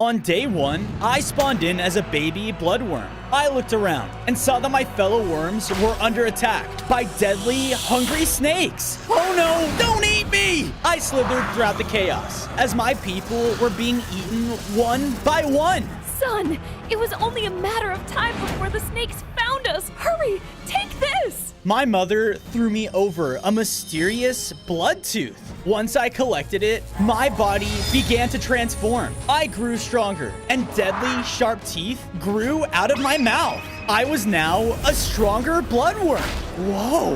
On day 1, I spawned in as a baby bloodworm. I looked around and saw that my fellow worms were under attack by deadly, hungry snakes. Oh no, don't eat me! I slithered throughout the chaos as my people were being eaten one by one. Son, it was only a matter of time before the snakes found us. Hurry, take this! My mother threw me over a mysterious blood tooth. Once I collected it, my body began to transform. I grew stronger, and deadly, sharp teeth grew out of my mouth. I was now a stronger bloodworm. Whoa.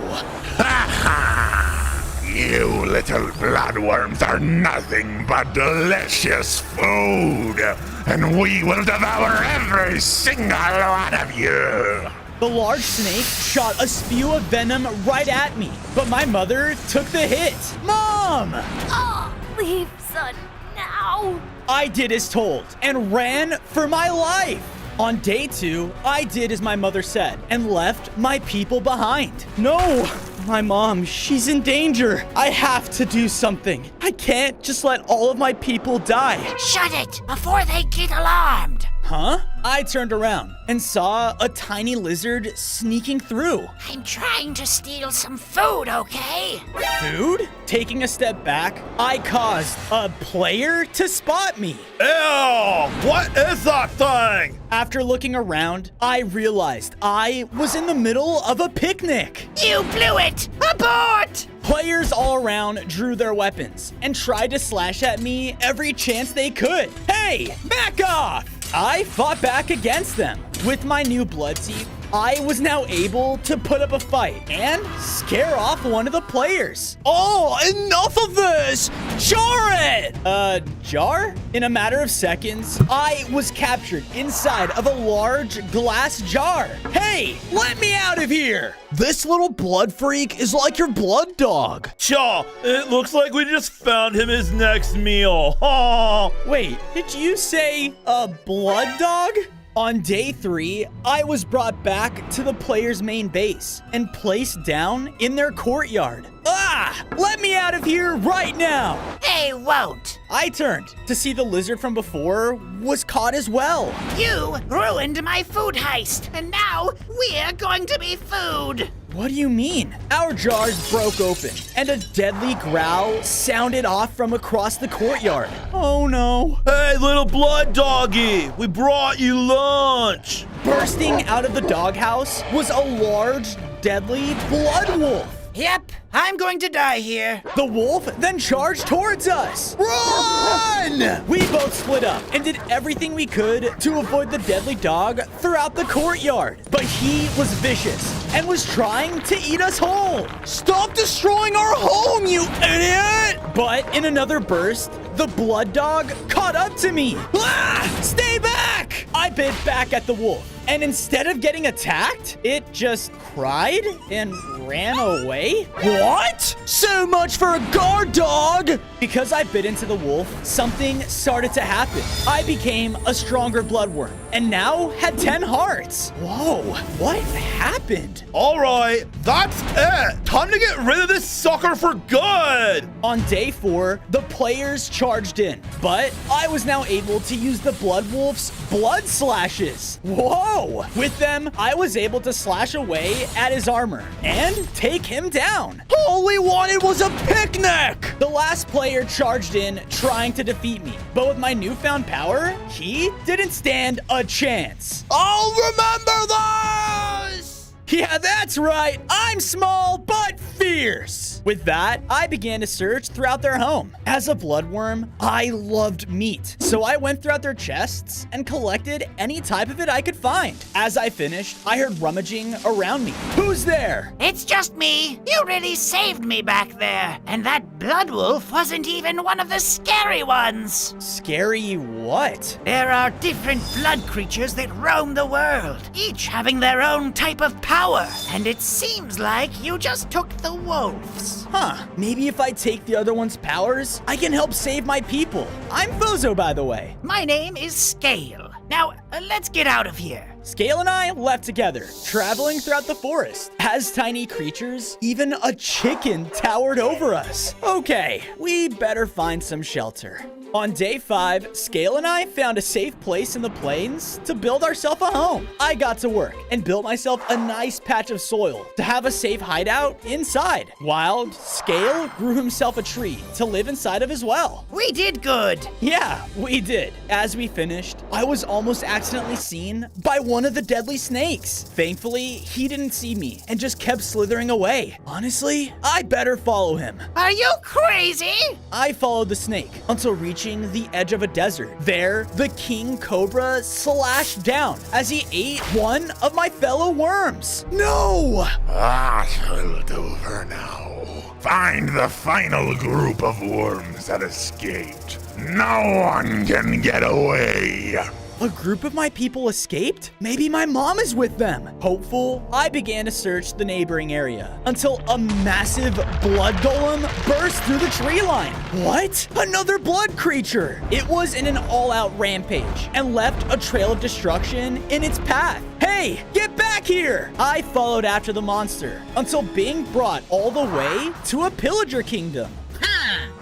You little bloodworms are nothing but delicious food, and we will devour every single one of you. The large snake shot a spew of venom right at me, but my mother took the hit. Mom! Oh, leave, son, now! I did as told and ran for my life. On day 2, I did as my mother said and left my people behind. No, my mom, she's in danger. I have to do something. I can't just let all of my people die. Shut it before they get alarmed. Huh? I turned around and saw a tiny lizard sneaking through. I'm trying to steal some food, okay? Food? Taking a step back, I caused a player to spot me. Ew! What is that thing? After looking around, I realized I was in the middle of a picnic. You blew it! Abort! Players all around drew their weapons and tried to slash at me every chance they could. Hey, back off! I fought back against them. With my new blood teeth, I was now able to put up a fight and scare off one of the players. Oh, enough of this! Jar it! Jar? In a matter of seconds, I was captured inside of a large glass jar. Hey, let me out of here! This little blood freak is like your blood dog. Chaw, it looks like we just found him his next meal. Oh. Wait, did you say a blood dog? On day 3, I was brought back to the player's main base and placed down in their courtyard. Ah! Let me out of here right now! They won't. I turned to see the lizard from before was caught as well. You ruined my food heist, and now we're going to be food. What do you mean? Our jars broke open, and a deadly growl sounded off from across the courtyard. Oh no. Hey, little blood doggy, we brought you lunch. Bursting out of the doghouse was a large, deadly blood wolf. Yep, I'm going to die here. The wolf then charged towards us. Run! We both split up and did everything we could to avoid the deadly dog throughout the courtyard. But he was vicious and was trying to eat us whole. Stop destroying our home, you idiot! But in another burst, the blood dog caught up to me. Ah! Stay back! I bit back at the wolf. And instead of getting attacked, it just cried and ran away? What? So much for a guard dog! Because I bit into the wolf, something started to happen. I became a stronger bloodworm and now had 10 hearts. Whoa, what happened? All right, that's it. Time to get rid of this sucker for good. On day 4, the players charged in, but I was now able to use the blood wolf's blood slashes. Whoa! With them, I was able to slash away at his armor and take him down. All we wanted was a picnic! The last player charged in, trying to defeat me, but with my newfound power, he didn't stand a chance. I'll remember those! Yeah, that's right. I'm small, but fierce. With that, I began to search throughout their home. As a bloodworm, I loved meat. So I went throughout their chests and collected any type of it I could find. As I finished, I heard rummaging around me. Who's there? It's just me. You really saved me back there. And that blood wolf wasn't even one of the scary ones. Scary what? There are different blood creatures that roam the world, each having their own type of power. And it seems like you just took the wolf's. Huh, maybe if I take the other one's powers, I can help save my people. I'm Bozo, by the way. My name is Scale. Now, let's get out of here. Scale and I left together, traveling throughout the forest. As tiny creatures, even a chicken towered over us. Okay, we better find some shelter. On day 5, Scale and I found a safe place in the plains to build ourselves a home. I got to work and built myself a nice patch of soil to have a safe hideout inside, while Scale grew himself a tree to live inside of as well. We did good. Yeah, we did. As we finished, I was almost accidentally seen by one of the deadly snakes. Thankfully, he didn't see me and just kept slithering away. Honestly, I better follow him. Are you crazy? I followed the snake until reaching the edge of a desert. There, the king cobra slashed down as he ate one of my fellow worms. No! Hold over now. Find the final group of worms that escaped. No one can get away. A group of my people escaped? Maybe my mom is with them. Hopeful, I began to search the neighboring area until a massive blood golem burst through the tree line. What? Another blood creature! It was in an all-out rampage and left a trail of destruction in its path. Hey, get back here! I followed after the monster until being brought all the way to a pillager kingdom.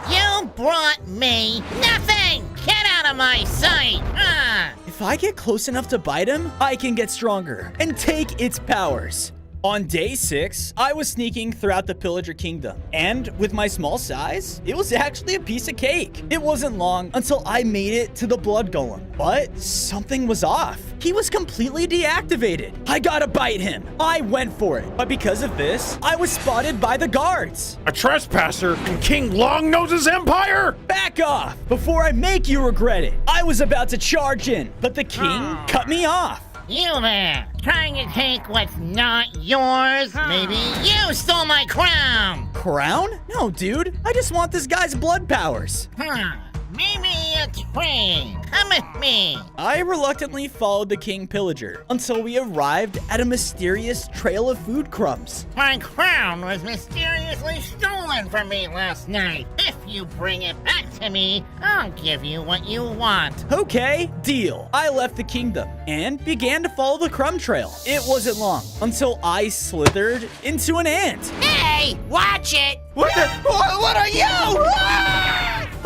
You brought me nothing! Get out of my sight! If I get close enough to bite him, I can get stronger and take its powers. On day 6, I was sneaking throughout the Pillager Kingdom, and with my small size, it was actually a piece of cake. It wasn't long until I made it to the Blood Golem, but something was off. He was completely deactivated. I gotta bite him. I went for it, but because of this, I was spotted by the guards. A trespasser in King Longnose's empire? Back off before I make you regret it. I was about to charge in, but the king cut me off. You there, trying to take what's not yours? Maybe you stole my crown! Crown? No, dude. I just want this guy's blood powers. Maybe a trade. Come with me. I reluctantly followed the king pillager until we arrived at a mysterious trail of food crumbs. My crown was mysteriously stolen from me last night. If you bring it back to me, I'll give you what you want. Okay, deal. I left the kingdom and began to follow the crumb trail. It wasn't long until I slithered into an ant. Hey, watch it. What are you?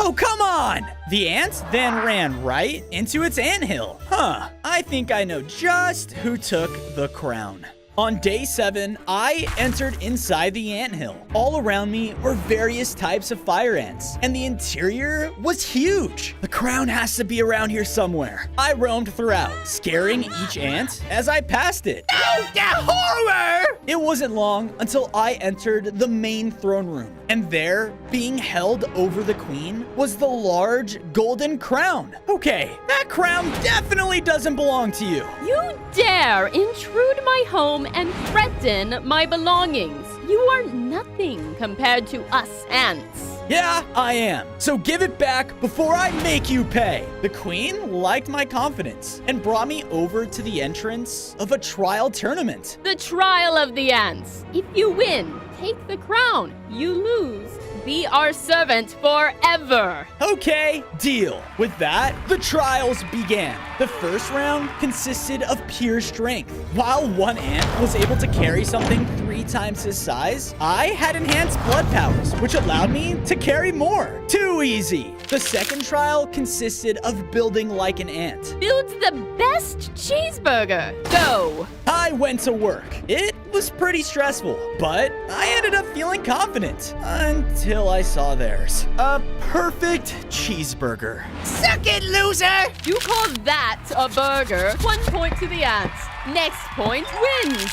Oh, come on! The ant then ran right into its anthill. I think I know just who took the crown. On day 7, I entered inside the anthill. All around me were various types of fire ants, and the interior was huge. The crown has to be around here somewhere. I roamed throughout, scaring each ant as I passed it. Oh, the horror! It wasn't long until I entered the main throne room, and there, being held over the queen, was the large golden crown. Okay, that crown definitely doesn't belong to you. You dare intrude my home and threaten my belongings. You are nothing compared to us ants. Yeah, I am. So give it back before I make you pay. The queen liked my confidence and brought me over to the entrance of a trial tournament. The trial of the ants. If you win, take the crown. You lose, be our servant forever. Okay, deal. With that, the trials began. The first round consisted of pure strength. While one ant was able to carry something 3 times his size, I had enhanced blood powers, which allowed me to carry more. Too easy. The second trial consisted of building like an ant. Build the best cheeseburger. Go. I went to work. It was pretty stressful, but I ended up feeling confident until I saw theirs. A perfect cheeseburger. Suck it, loser! You call that a burger? 1 point to the ants. Next point wins.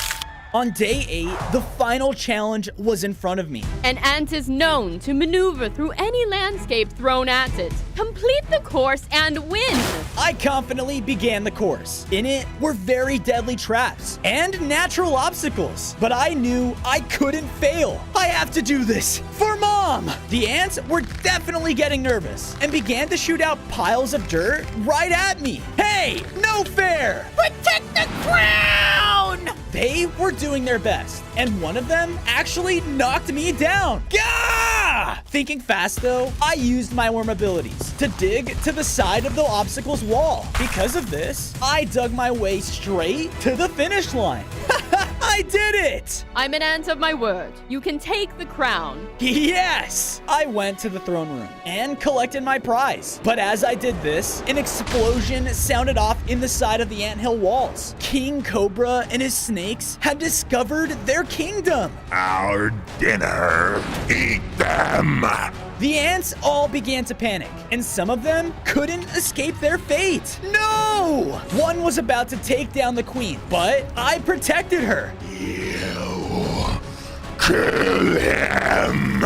On day 8, the final challenge was in front of me. An ant is known to maneuver through any landscape thrown at it. Complete the course and win. I confidently began the course. In it were very deadly traps and natural obstacles, but I knew I couldn't fail. I have to do this for Mom. The ants were definitely getting nervous and began to shoot out piles of dirt right at me. Hey, no fair. Protect the crown! They were doing their best, and one of them actually knocked me down. Gah! Thinking fast though, I used my worm abilities to dig to the side of the obstacle's wall. Because of this, I dug my way straight to the finish line. I I did it! I'm an ant of my word. You can take the crown. Yes! I went to the throne room and collected my prize. But as I did this, an explosion sounded off in the side of the anthill walls. King Cobra and his snakes had discovered their kingdom. Our dinner. Eat them. The ants all began to panic, and some of them couldn't escape their fate. No! One was about to take down the queen, but I protected her. You kill him.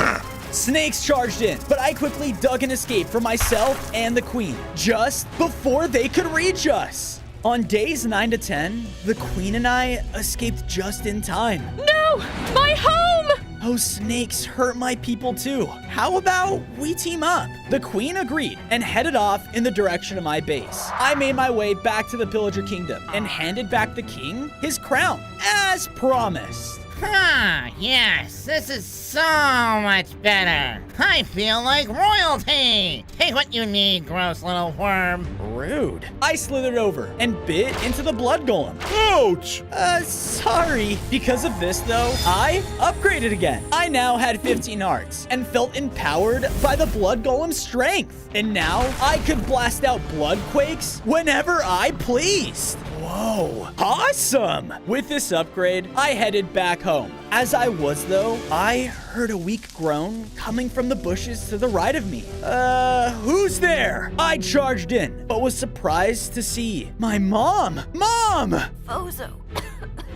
Snakes charged in, but I quickly dug an escape for myself and the queen, just before they could reach us. On days 9 to 10, the queen and I escaped just in time. No! My home! Those snakes hurt my people too. How about we team up? The queen agreed and headed off in the direction of my base. I made my way back to the Pillager Kingdom and handed back the king his crown, as promised. Yes, this is so much better. I feel like royalty. Take what you need, gross little worm. Rude. I slithered over and bit into the blood golem. Ouch! Sorry. Because of this, though, I upgraded again. I now had 15 hearts and felt empowered by the blood golem's strength. And now I could blast out blood quakes whenever I pleased. Whoa, awesome! With this upgrade, I headed back home. As I was, though, I heard a weak groan coming from the bushes to the right of me. Who's there? I charged in, but was surprised to see my mom. Mom! Bozo,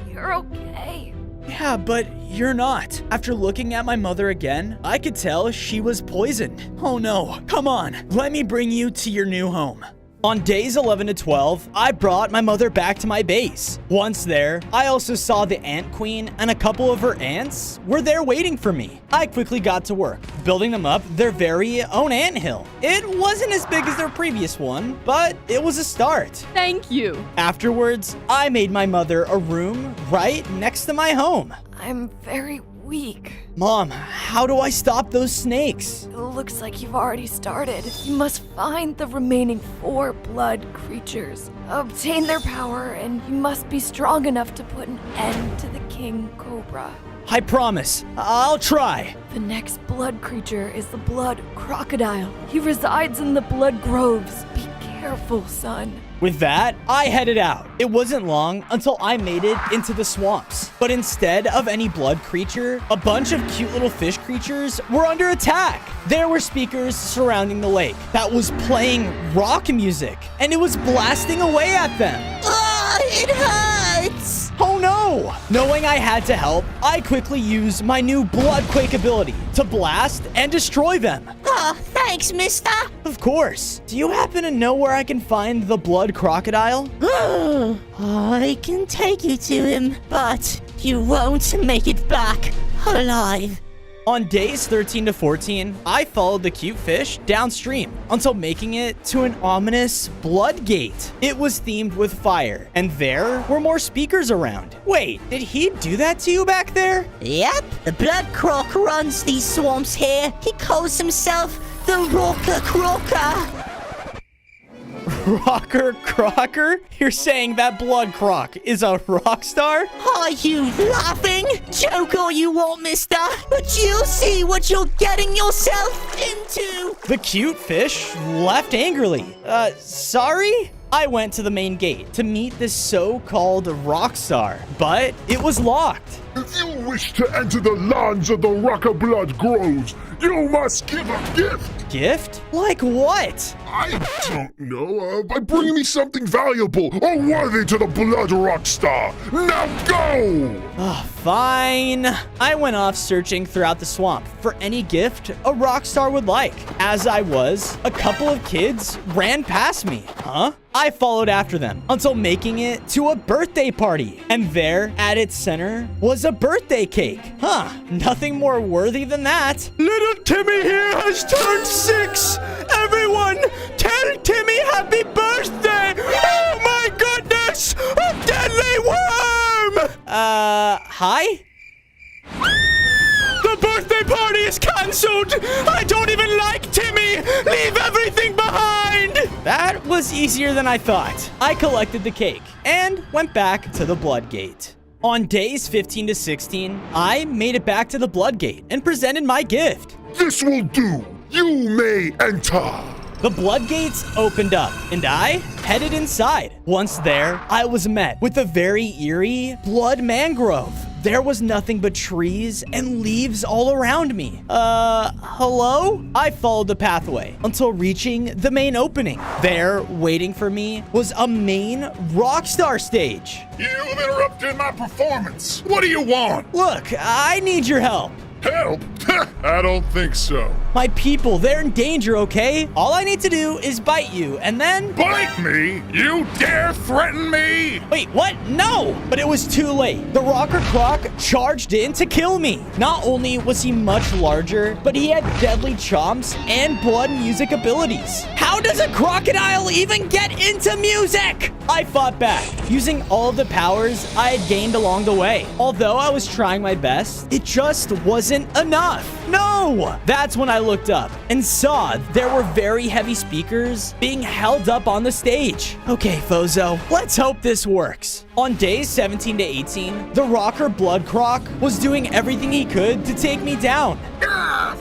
you're okay. Yeah, but you're not. After looking at my mother again, I could tell she was poisoned. Oh no, come on, let me bring you to your new home. On days 11 to 12, I brought my mother back to my base. Once there, I also saw the ant queen and a couple of her ants were there waiting for me. I quickly got to work, building them up their very own anthill. It wasn't as big as their previous one, but it was a start. Thank you. Afterwards, I made my mother a room right next to my home. I'm very weak. Mom, how do I stop those snakes? It looks like you've already started. You must find the remaining 4 blood creatures, obtain their power, and you must be strong enough to put an end to the King Cobra. I promise. I'll try. The next blood creature is the blood crocodile. He resides in the blood groves. Be careful, son. With that, I headed out. It wasn't long until I made it into the swamps. But instead of any blood creature, a bunch of cute little fish creatures were under attack. There were speakers surrounding the lake that was playing rock music, and it was blasting away at them. It hurts! Oh no! Knowing I had to help, I quickly used my new Bloodquake ability to blast and destroy them. Oh, thanks, mister. Of course. Do you happen to know where I can find the blood crocodile? I can take you to him, but you won't make it back alive. On days 13 to 14, I followed the cute fish downstream until making it to an ominous blood gate. It was themed with fire, and there were more speakers around. Wait, did he do that to you back there? Yep, the blood croc runs these swamps here. He calls himself the Rocker Crocker. Rocker Crocker? You're saying that Blood Croc is a rock star? Are you laughing? Joke all you want, mister, but you'll see what you're getting yourself into. The cute fish left angrily. Sorry? I went to the main gate to meet this so-called rock star, but it was locked. If you wish to enter the lands of the Rocker Blood Groves, you must give a gift. Gift? Like what? I don't know, by bringing me something valuable or worthy to the Blood Rock Star. Now go! Fine. I went off searching throughout the swamp for any gift a rock star would like. As I was, a couple of kids ran past me. Huh? I followed after them until making it to a birthday party. And there, at its center, was a birthday cake. Huh, nothing more worthy than that. Little Timmy here has turned 6. Everyone, tell Timmy happy birthday. Oh my goodness, a deadly worm. Hi? The birthday party is cancelled! I don't even like Timmy! Leave everything behind! That was easier than I thought. I collected the cake and went back to the blood gate. On days 15 to 16, I made it back to the Bloodgate and presented my gift. This will do. You may enter. The Blood Gates opened up, and I headed inside. Once there, I was met with a very eerie blood mangrove. There was nothing but trees and leaves all around me. Hello? I followed the pathway until reaching the main opening. There, waiting for me, was a main Rockstar stage. You've interrupted my performance. What do you want? Look, I need your help. Help? I don't think so. My people, they're in danger, okay? All I need to do is bite you, and then... Bite me? You dare threaten me? Wait, what? No! But it was too late. The Rocker Croc charged in to kill me. Not only was he much larger, but he had deadly chomps and blood music abilities. How does a crocodile even get into music? I fought back, using all of the powers I had gained along the way. Although I was trying my best, it just wasn't enough. No! That's when I looked up and saw there were very heavy speakers being held up on the stage. Okay, Fozo, let's hope this works. On days 17 to 18, the Rocker Blood Croc was doing everything he could to take me down.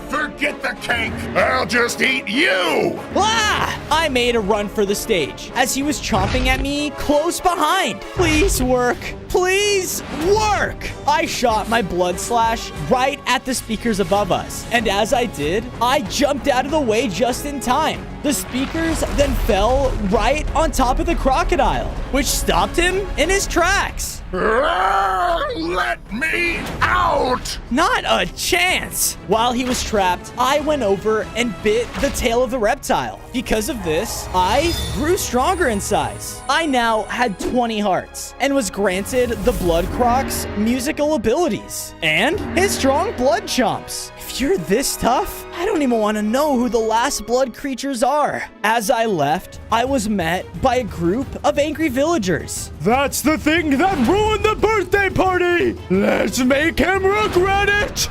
Forget the cake. I'll just eat you. Ah! I made a run for the stage as he was chomping at me close behind. Please work. Please work. I shot my blood slash right at the speakers above us. And as I did, I jumped out of the way just in time. The speakers then fell right on top of the crocodile, which stopped him in his tracks. Let me out! Not a chance! While he was trapped, I went over and bit the tail of the reptile. Because of this, I grew stronger in size. I now had 20 hearts and was granted the Blood Croc's musical abilities and his strong blood chomps. If you're this tough, I don't even want to know who the last blood creatures are. As I left, I was met by a group of angry villagers. That's the thing that ruined the birthday party! Let's make him regret it!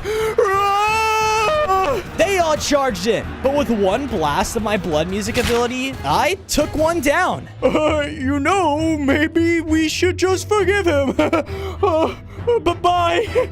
They all charged in, but with one blast of my blood music ability, I took one down. Maybe we should just forgive him. Bye-bye.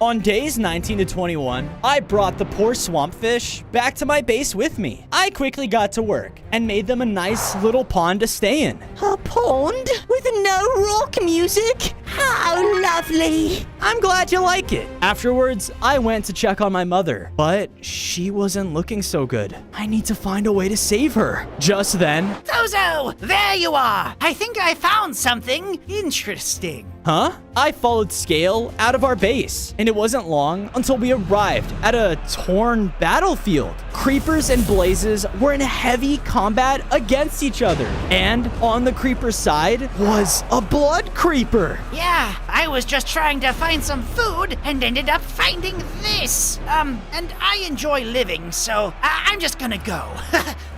On days 19 to 21, I brought the poor swamp fish back to my base with me. I quickly got to work and made them a nice little pond to stay in. A pond with no rock music? How lovely. I'm glad you like it. Afterwards, I went to check on my mother, but she wasn't looking so good. I need to find a way to save her. Just then... Fozo, there you are. I think I found something interesting. Huh? I followed Scale out of our base, and it wasn't long until we arrived at a torn battlefield. Creepers and Blazes were in heavy combat against each other, and on the Creeper side was a Blood Creeper. Yeah, I was just trying to find some food and ended up finding this. And I enjoy living, so I'm just gonna go.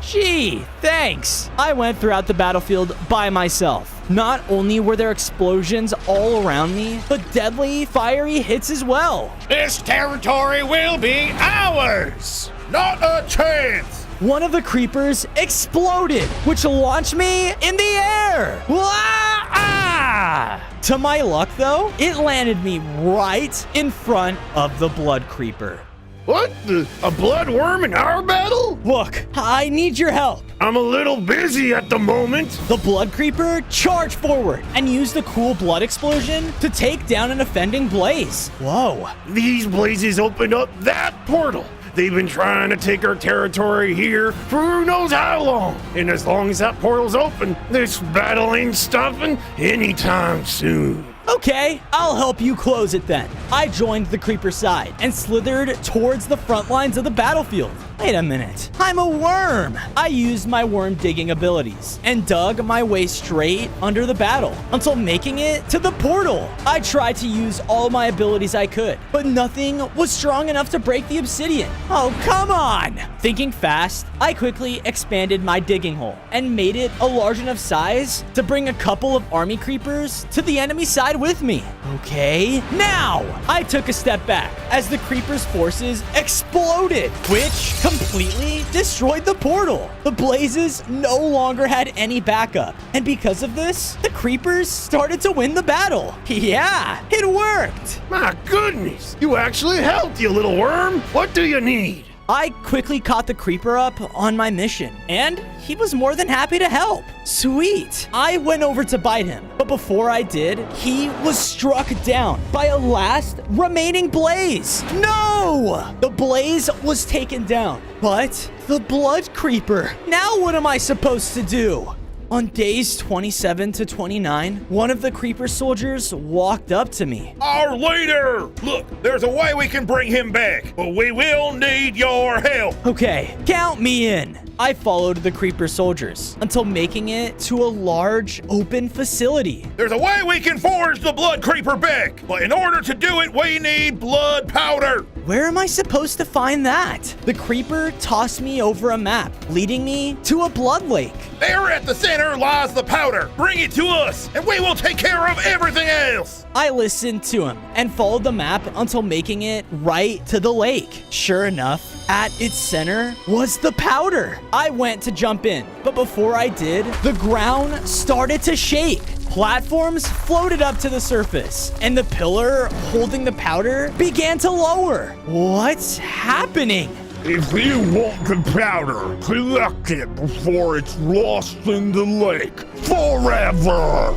Gee, thanks. I went throughout the battlefield by myself. Not only were there explosions all around me, but deadly, fiery hits as well. This territory will be ours. Not a chance. One of the creepers exploded, which launched me in the air. To my luck, though, it landed me right in front of the Blood Creeper. What? A blood worm in our battle? Look, I need your help. I'm a little busy at the moment. The Blood Creeper charged forward and used the cool blood explosion to take down an offending blaze. Whoa. These blazes opened up that portal. They've been trying to take our territory here for who knows how long. And as long as that portal's open, this battle ain't stopping anytime soon. Okay, I'll help you close it then. I joined the Creeper side and slithered towards the front lines of the battlefield. Wait a minute, I'm a worm. I used my worm digging abilities and dug my way straight under the battle until making it to the portal. I tried to use all my abilities I could, but nothing was strong enough to break the obsidian. Oh, come on. Thinking fast, I quickly expanded my digging hole and made it a large enough size to bring a couple of army creepers to the enemy side with me. Okay, now I took a step back as the creepers' forces exploded, which completely destroyed the portal. The blazes no longer had any backup. And because of this, the creepers started to win the battle. Yeah, it worked. My goodness, you actually helped, you little worm. What do you need? I quickly caught the creeper up on my mission, and he was more than happy to help. Sweet. I went over to bite him, but before I did, he was struck down by a last remaining blaze. No! The blaze was taken down, but the blood creeper. Now what am I supposed to do? On days 27 to 29, one of the creeper soldiers walked up to me. Our leader! Look, there's a way we can bring him back, but we will need your help. Okay, count me in. I followed the creeper soldiers until making it to a large open facility. There's a way we can forge the blood creeper back, but in order to do it, we need blood powder. Where am I supposed to find that? The creeper tossed me over a map, leading me to a blood lake. There at the center lies the powder. Bring it to us, and we will take care of everything else. I listened to him and followed the map until making it right to the lake. Sure enough, at its center was the powder. I went to jump in, but before I did, the ground started to shake. Platforms floated up to the surface, and the pillar holding the powder began to lower. What's happening? If you want the powder, collect it before it's lost in the lake forever.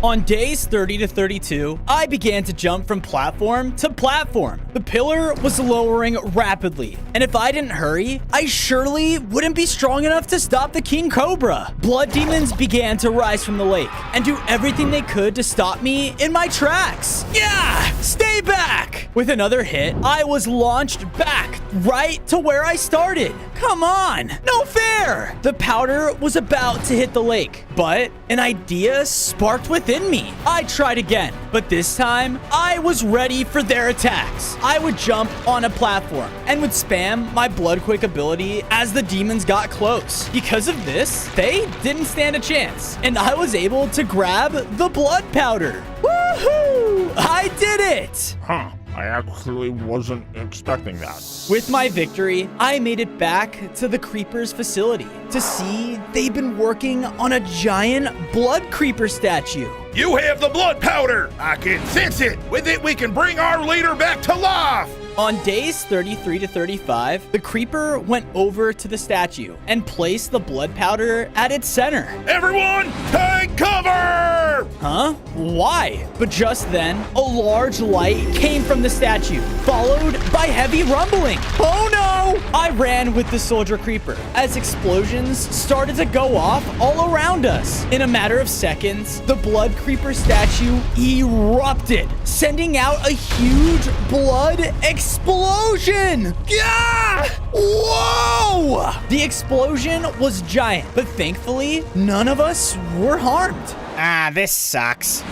On days 30 to 32, I began to jump from platform to platform. The pillar was lowering rapidly, and if I didn't hurry, I surely wouldn't be strong enough to stop the King Cobra. Blood demons began to rise from the lake and do everything they could to stop me in my tracks. Yeah, stay back! With another hit, I was launched back right to where I started. Come on, no fair! The powder was about to hit the lake, but an idea sparked within me. I tried again, but this time I was ready for their attacks. I would jump on a platform and would spam my blood quick ability as the demons got close. Because of this, they didn't stand a chance, and I was able to grab the blood powder. Woohoo! I did it! Huh. I actually wasn't expecting that. With my victory, I made it back to the Creeper's facility to see they've been working on a giant blood creeper statue. You have the blood powder. I can sense it. With it, we can bring our leader back to life. On days 33 to 35, the creeper went over to the statue and placed the blood powder at its center. Everyone, take cover! Huh? Why? But just then, a large light came from the statue, followed by heavy rumbling. Oh no! I ran with the soldier creeper as explosions started to go off all around us. In a matter of seconds, the blood creeper statue erupted, sending out a huge blood explosion! Yeah! Whoa! The explosion was giant, but thankfully, none of us were harmed. Ah, this sucks.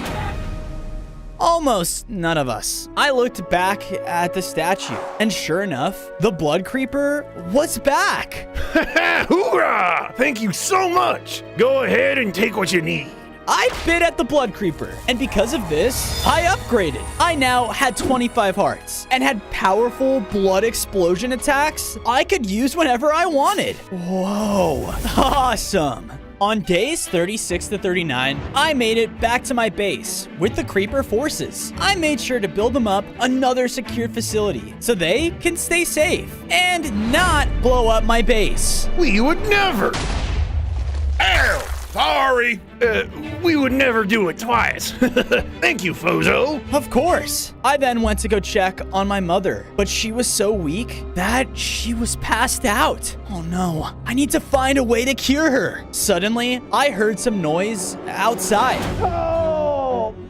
Almost none of us. I looked back at the statue, and sure enough, the blood creeper was back. Hoorah! Thank you so much. Go ahead and take what you need. I bit at the blood creeper, and because of this, I upgraded. I now had 25 hearts and had powerful blood explosion attacks I could use whenever I wanted. Whoa, awesome. On days 36 to 39, I made it back to my base with the creeper forces. I made sure to build them up another secure facility so they can stay safe and not blow up my base. We would never. Ow! Sorry. We would never do it twice. Thank you, Fozo. Of course. I then went to go check on my mother, but she was so weak that she was passed out. Oh no, I need to find a way to cure her. Suddenly, I heard some noise outside.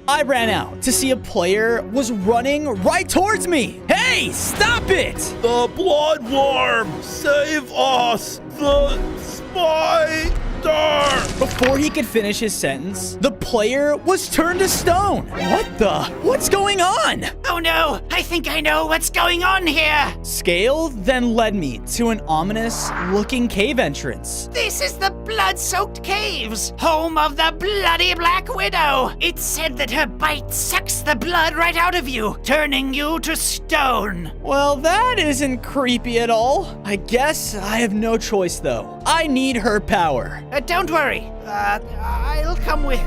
I ran out to see a player was running right towards me. Hey, stop it! The blood worm, save us! The spider! monster! Before he could finish his sentence, the player was turned to stone. What the? What's going on? Oh no, I think I know what's going on here. Scale then led me to an ominous-looking cave entrance. This is the blood-soaked caves, home of the bloody Black Widow. It's said that her bite sucks the blood right out of you, turning you to stone. Well, that isn't creepy at all. I guess I have no choice, though. I need her power. Don't worry, I'll come with.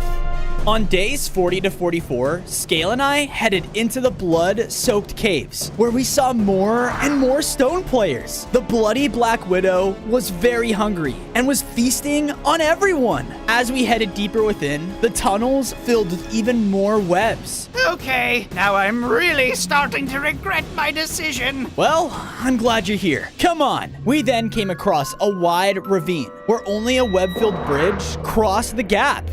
On days 40 to 44, Scale and I headed into the blood-soaked caves, where we saw more and more stone players. The bloody Black Widow was very hungry and was feasting on everyone. As we headed deeper within, the tunnels filled with even more webs. Okay, now I'm really starting to regret my decision. Well, I'm glad you're here. Come on. We then came across a wide ravine where only a web-filled bridge crossed the gap.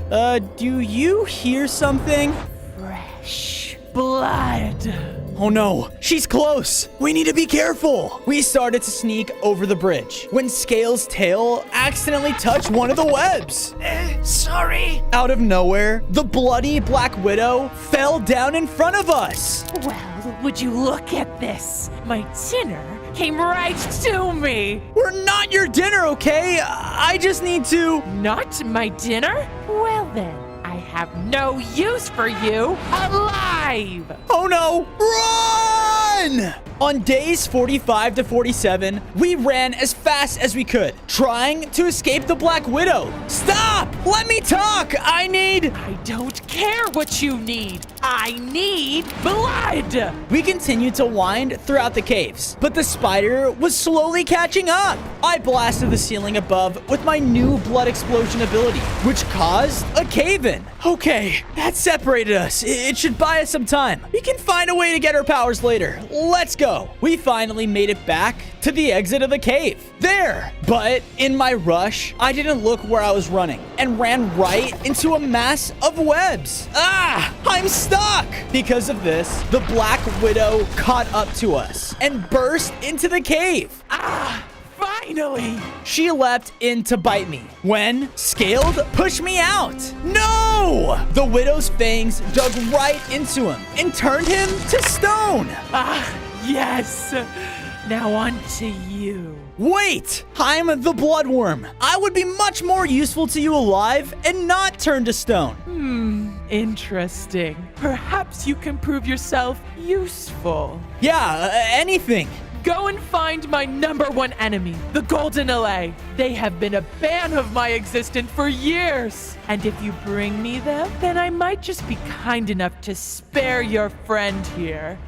Do you hear something? Fresh blood. Oh no, she's close. We need to be careful. We started to sneak over the bridge when Scale's tail accidentally touched one of the webs. Sorry. Out of nowhere, the bloody Black Widow fell down in front of us. Well, would you look at this? My dinner came right to me. We're not your dinner, okay? I just need to... Not my dinner? Well then, I have no use for you alive. Oh no! Run! On days 45 to 47, we ran as fast as we could, trying to escape the Black Widow. Stop! Let me talk! I don't care what you need. I need blood. We continued to wind throughout the caves, but the spider was slowly catching up. I blasted the ceiling above with my new blood explosion ability, which caused a cave-in. Okay, that separated us. It should buy us some time. We can find a way to get our powers later. Let's go. We finally made it back to the exit of the cave. There! But in my rush, I didn't look where I was running and ran right into a mass of webs. Ah! I'm stuck! Because of this, the Black Widow caught up to us and burst into the cave. Finally! She leapt in to bite me when Scaled pushed me out. No! The Widow's fangs dug right into him and turned him to stone. Yes! Now on to you. Wait! I'm the Bloodworm. I would be much more useful to you alive and not turned to stone. Interesting. Perhaps you can prove yourself useful. Yeah, anything. Go and find my #1 enemy, the Golden Allay. They have been a bane of my existence for years. And if you bring me them, then I might just be kind enough to spare your friend here.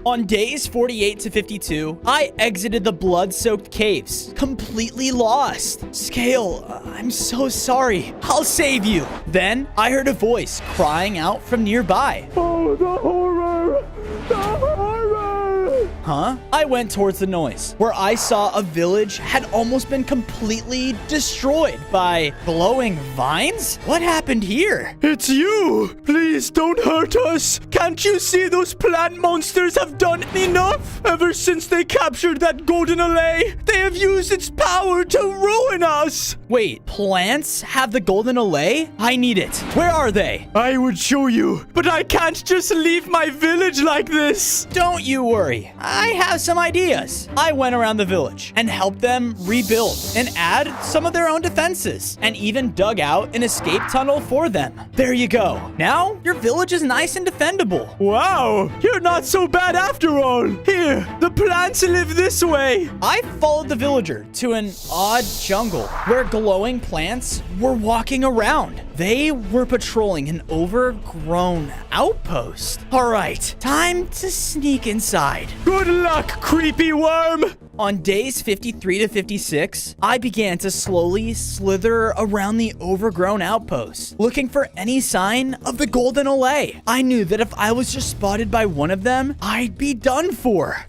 On days 48 to 52, I exited the blood-soaked caves, completely lost. Scale, I'm so sorry. I'll save you. Then I heard a voice crying out from nearby. Oh, the horror! The horror! Huh? I went towards the noise, where I saw a village had almost been completely destroyed by glowing vines? What happened here? It's you! Please don't hurt us! Can't you see those plant monsters have done enough? Ever since they captured that Golden Allay, they have used its power to ruin us! Wait, plants have the Golden Allay? I need it. Where are they? I would show you, but I can't just leave my village like this! Don't you worry. I have some ideas. I went around the village and helped them rebuild and add some of their own defenses and even dug out an escape tunnel for them. There you go. Now your village is nice and defendable. Wow, you're not so bad after all. Here, the plants live this way. I followed the villager to an odd jungle where glowing plants were walking around. They were patrolling an overgrown outpost. All right, time to sneak inside. Good luck, creepy worm. On days 53 to 56, I began to slowly slither around the overgrown outpost, looking for any sign of the Golden Allay. I knew that if I was just spotted by one of them, I'd be done for.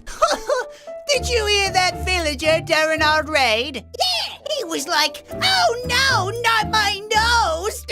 Did you hear that villager during our raid? Yeah, he was like, oh no, not my nose.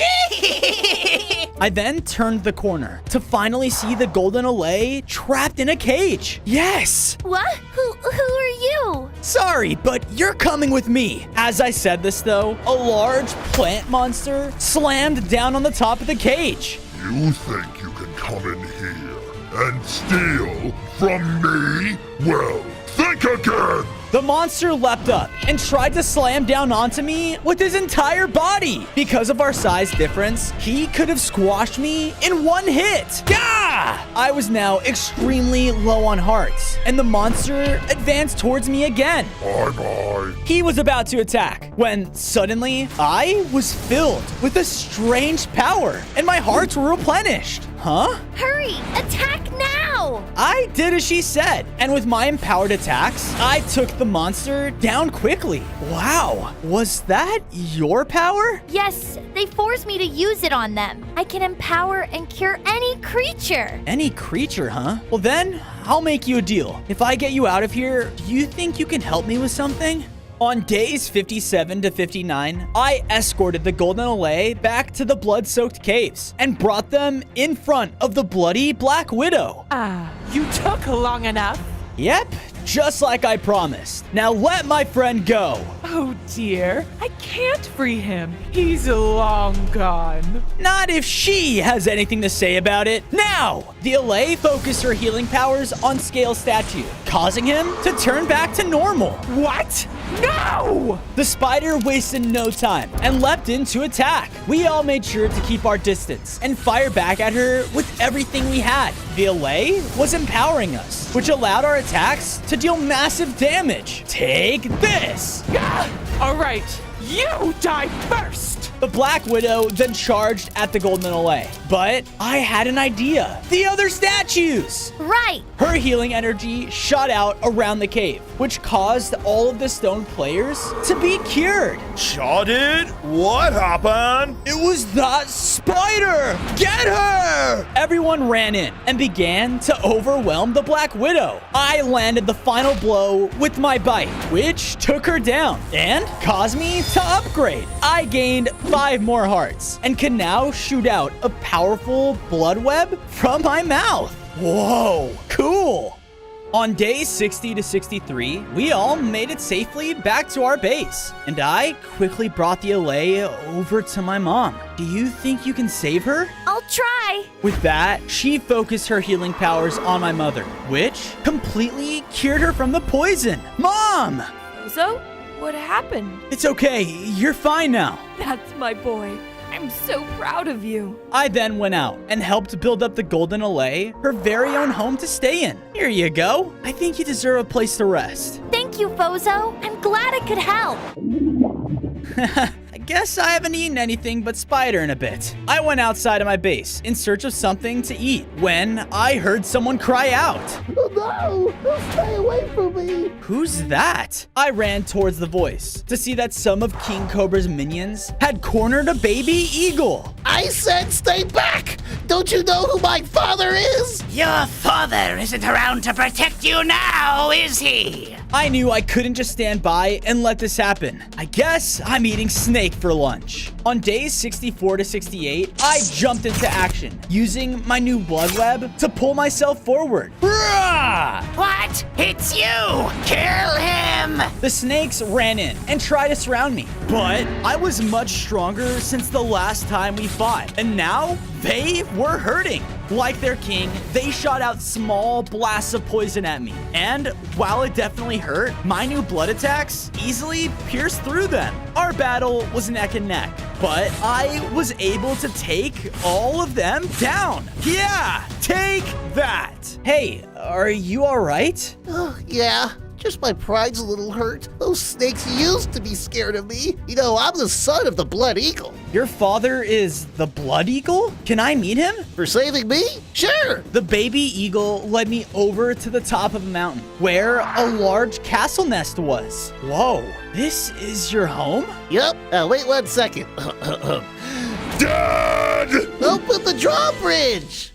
I then turned the corner to finally see the Golden Allay trapped in a cage. Yes! What? Who are you? Sorry, but you're coming with me. As I said this, though, a large plant monster slammed down on the top of the cage. You think you can come in here and steal from me? Well, think again! The monster leapt up and tried to slam down onto me with his entire body. Because of our size difference, he could have squashed me in one hit. Gah! I was now extremely low on hearts, and the monster advanced towards me again. Bye-bye. He was about to attack when suddenly I was filled with a strange power, and my hearts were replenished. Huh? Hurry! Attack now! I did as she said, and with my empowered attacks, I took the monster down quickly. Wow, was that your power? Yes, they forced me to use it on them. I can empower and cure any creature. Any creature, huh? Well then, I'll make you a deal. If I get you out of here, do you think you can help me with something? On days 57 to 59, I escorted the Golden Allay back to the blood-soaked caves and brought them in front of the bloody Black Widow. Ah, you took long enough. Yep, just like I promised. Now let my friend go. Oh dear, I can't free him. He's long gone. Not if she has anything to say about it. Now, the Allay focused her healing powers on Scale Statue, causing him to turn back to normal. What? No! The spider wasted no time and leapt in to attack. We all made sure to keep our distance and fire back at her with everything we had. The Allay was empowering us, which allowed our attacks to deal massive damage. Take this! All right, you die first! The Black Widow then charged at the Golden Allay. But I had an idea. The other statues! Right! Her healing energy shot out around the cave, which caused all of the stone players to be cured. Shaw did? What happened? It was that spider! Get her! Everyone ran in and began to overwhelm the Black Widow. I landed the final blow with my bite, which took her down and caused me to upgrade. I gained 5 more hearts and can now shoot out a powerful blood web from my mouth. Whoa, cool. On days 60 to 63, we all made it safely back to our base, and I quickly brought the Allay over to my mom. Do you think you can save her? I'll try. With that, she focused her healing powers on my mother, which completely cured her from the poison. Mom! So, what happened? It's okay, you're fine now. That's my boy. I'm so proud of you. I then went out and helped build up the Golden Allay, her very own home to stay in. Here you go. I think you deserve a place to rest. Thank you, Fozo. I'm glad I could help. I guess I haven't eaten anything but spider in a bit. I went outside of my base in search of something to eat when I heard someone cry out. Oh no! Stay away from me! Who's that? I ran towards the voice to see that some of King Cobra's minions had cornered a baby eagle. I said stay back! Don't you know who my father is? Your father isn't around to protect you now, is he? I knew I couldn't just stand by and let this happen. I guess I'm eating snake for lunch. On days 64 to 68, I jumped into action, using my new blood web to pull myself forward. Rah! What? It's you! Kill him! The snakes ran in and tried to surround me, but I was much stronger since the last time we fought, and now they were hurting. Like their king, they shot out small blasts of poison at me, and while it definitely hurt, my new blood attacks easily pierced through them. Our battle was neck and neck, but I was able to take all of them down. Yeah, take that. Hey, are you all right? Oh, yeah. Just my pride's a little hurt. Those snakes used to be scared of me. You know, I'm the son of the Blood Eagle. Your father is the Blood Eagle? Can I meet him? For saving me? Sure. The baby eagle led me over to the top of a mountain where a large castle nest was. Whoa, this is your home? Yep. Wait 1 second. Dad! Open the drawbridge!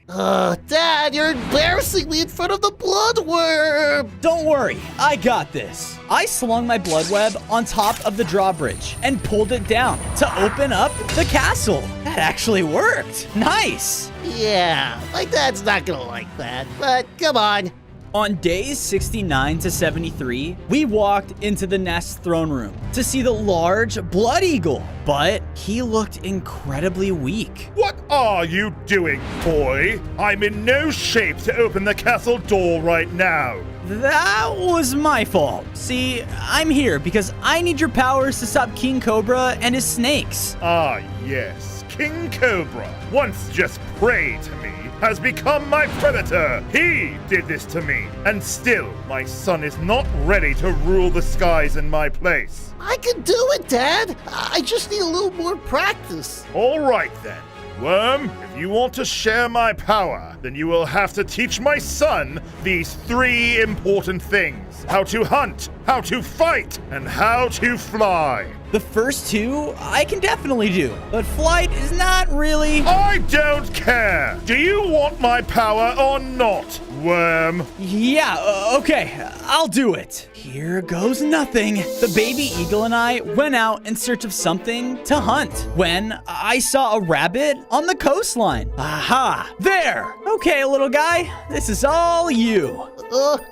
Dad, you're embarrassing me in front of the bloodworm! Don't worry, I got this. I slung my blood web on top of the drawbridge and pulled it down to open up the castle. That actually worked. Nice. Yeah, my dad's not gonna like that, but come on. On days 69 to 73, we walked into the nest throne room to see the large blood eagle, but he looked incredibly weak. What are you doing, boy? I'm in no shape to open the castle door right now. That was my fault. See, I'm here because I need your powers to stop King Cobra and his snakes. Ah, yes. King Cobra, once just prey to me, has become my predator. He did this to me, and still my son is not ready to rule the skies in my place. I can do it, Dad. I just need a little more practice. All right then. Worm, if you want to share my power, then you will have to teach my son these 3 important things: how to hunt, how to fight, and how to fly. The first 2 I can definitely do, but flight is not really... I don't care. Do you want my power or not, Worm? Yeah, okay, I'll do it. Here goes nothing. The baby eagle and I went out in search of something to hunt when I saw a rabbit on the coastline. Aha, there. Okay, little guy, this is all you.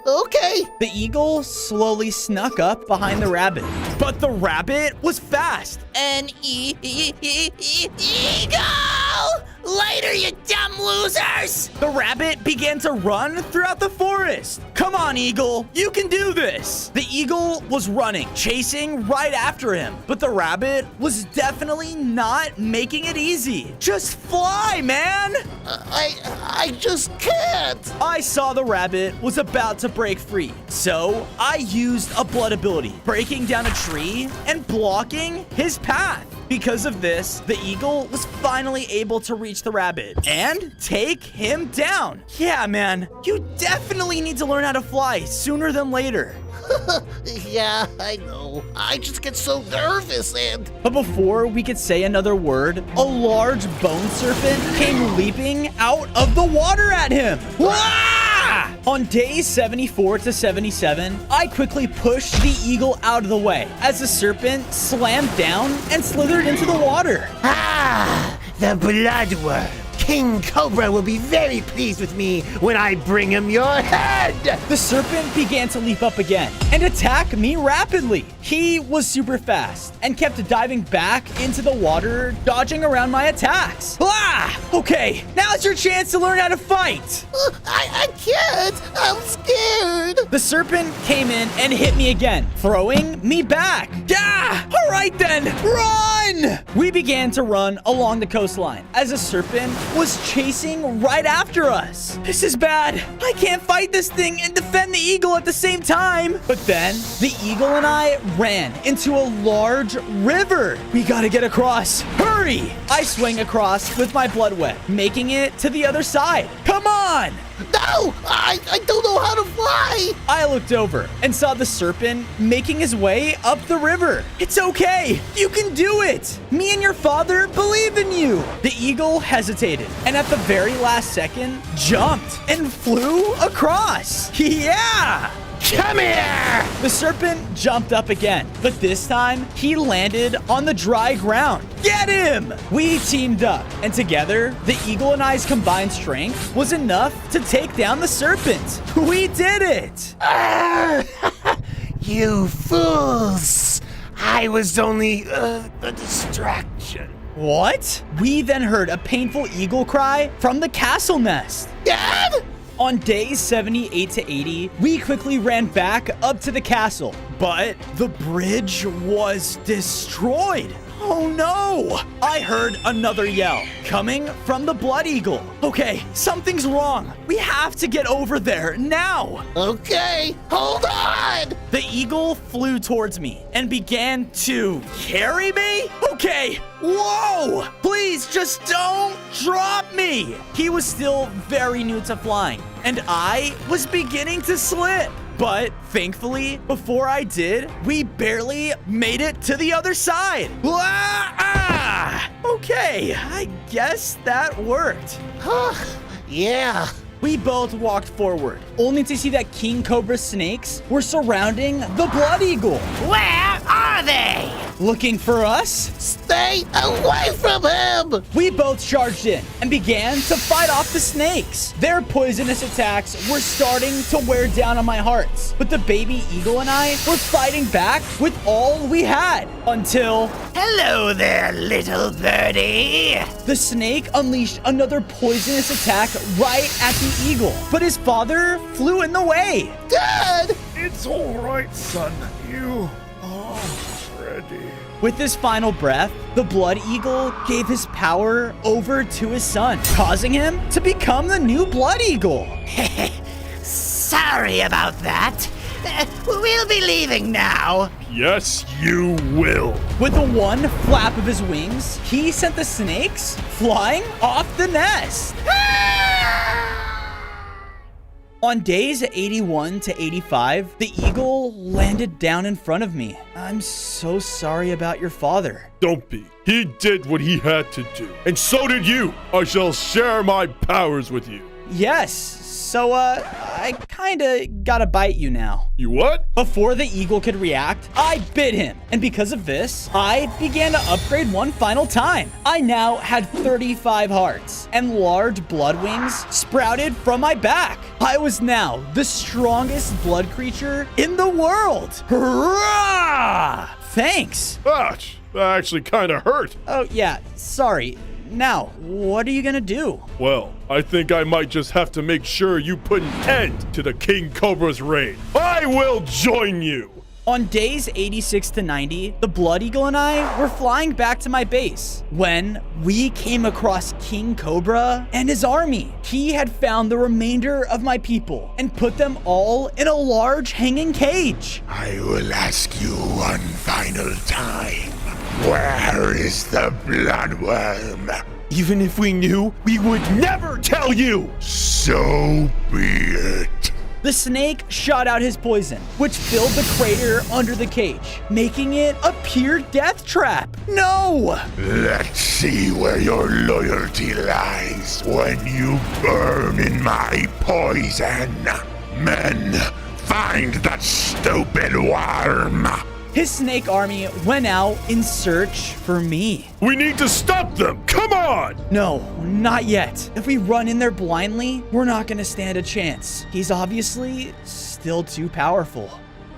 Okay. The eagle slowly snuck up behind the rabbit, but the rabbit was fast. An eagle! Later, you dumb losers! The rabbit began to run throughout the forest. Come on, eagle, you can do this. The eagle was running, chasing right after him, but the rabbit was definitely not making it easy. Just fly, man. I just can't. I saw the rabbit was about to break free, so I used a blood ability, breaking down a tree and blocking his path. Because of this, the eagle was finally able to reach the rabbit and take him down. Yeah, man, you definitely need to learn how to fly sooner than later. Yeah, I know. I just get so nervous and... But before we could say another word, a large bone serpent came leaping out of the water at him. Wah! On days 74 to 77, I quickly pushed the eagle out of the way as the serpent slammed down and slithered into the water. Ah, the bloodworm. King Cobra will be very pleased with me when I bring him your head! The serpent began to leap up again and attack me rapidly. He was super fast and kept diving back into the water, dodging around my attacks. Ah! Okay, now's your chance to learn how to fight. I can't. I'm scared. The serpent came in and hit me again, throwing me back. Ah! All right then, run! We began to run along the coastline as the serpent was chasing right after us. This is bad. I can't fight this thing and defend the eagle at the same time. But then the eagle and I ran into a large river. We gotta get across. Hurry! I swing across with my blood web, making it to the other side. Come on! No! I don't know how to fly! I looked over and saw the serpent making his way up the river. It's okay. You can do it. Me and your father believe in you. The eagle hesitated and at the very last second jumped and flew across. Yeah! Come here! The serpent jumped up again, but this time he landed on the dry ground. Get him! We teamed up, and together, the eagle and I's combined strength was enough to take down the serpent. We did it! You fools! I was only a distraction. What? We then heard a painful eagle cry from the castle nest. Dad? On days 78 to 80, we quickly ran back up to the castle, but the bridge was destroyed. Oh no! I heard another yell coming from the blood eagle. Okay, something's wrong. We have to get over there now. Okay, hold on! The eagle flew towards me and began to carry me? Okay, whoa! Please just don't drop me. He was still very new to flying, and I was beginning to slip. But thankfully, before I did, we barely made it to the other side. Okay, I guess that worked. Yeah. We both walked forward, only to see that King Cobra snakes were surrounding the blood eagle. Where are are they? Looking for us? Stay away from him! We both charged in and began to fight off the snakes. Their poisonous attacks were starting to wear down on my hearts, but the baby eagle and I were fighting back with all we had until Hello there, little birdie. the snake unleashed another poisonous attack right at the eagle, but his father flew in the way. Dad! It's all right, son. You are ready. With his final breath, the blood eagle gave his power over to his son, causing him to become the new blood eagle. Sorry about that. We'll be leaving now. Yes, you will. With the one flap of his wings, he sent the snakes flying off the nest. On days 81 to 85, the eagle landed down in front of me. I'm so sorry about your father. Don't be. He did what he had to do. And so did you. I shall share my powers with you. Yes, so I kinda gotta bite you now. You what? Before the eagle could react, I bit him. And because of this, I began to upgrade one final time. I now had 35 hearts, and large blood wings sprouted from my back. I was now the strongest blood creature in the world. Hurrah! Thanks. Ouch. That actually kind of hurt. Oh, yeah, sorry. Now, what are you gonna do? Well, I think I might just have to make sure you put an end to the King Cobra's reign. I will join you. On days 86 to 90, the Blood Eagle and I were flying back to my base when we came across King Cobra and his army. He had found the remainder of my people and put them all in a large hanging cage. I will ask you one final time. Where is the bloodworm? Even if we knew, we would never tell you. So be it. The snake shot out his poison, which filled the crater under the cage, making it a pure death trap. No! Let's see where your loyalty lies when you burn in my poison. Men, find that stupid worm. His snake army went out in search for me. We need to stop them. Come on. No, not yet. If we run in there blindly, we're not gonna stand a chance. He's obviously still too powerful.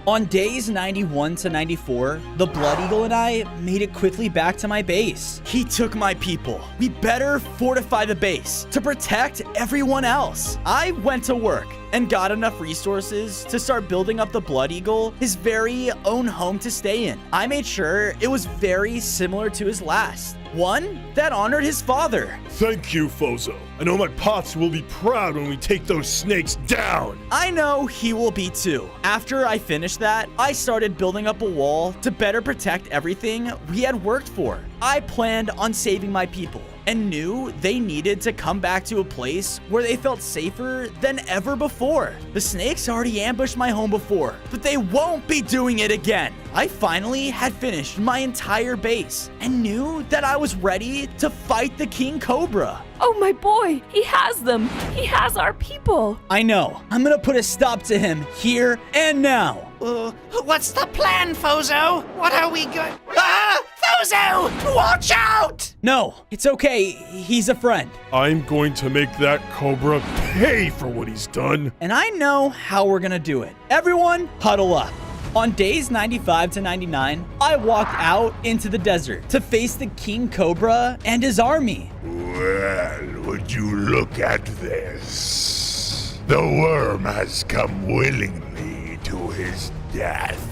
On days 91 to 94, the Blood Eagle and I made it quickly back to my base. He took my people. We better fortify the base to protect everyone else. I went to work and got enough resources to start building up the Blood Eagle his very own home to stay in. I made sure it was very similar to his last, one that honored his father. Thank you, Fozo. I know my pops will be proud when we take those snakes down. I know he will be too. After I finished that, I started building up a wall to better protect everything we had worked for. I planned on saving my people and knew they needed to come back to a place where they felt safer than ever before. The snakes already ambushed my home before, but they won't be doing it again. I finally had finished my entire base and knew that I was ready to fight the King Cobra. Oh, my boy, he has them. He has our people. I know. I'm gonna put a stop to him here and now. What's the plan, Fozo? What are we going? Ah! Fozo! Watch out! No, it's okay. He's a friend. I'm going to make that Cobra pay for what he's done. And I know how we're gonna do it. Everyone, huddle up. On days 95 to 99, I walked out into the desert to face the King Cobra and his army. Well, would you look at this? The worm has come willingly to his death.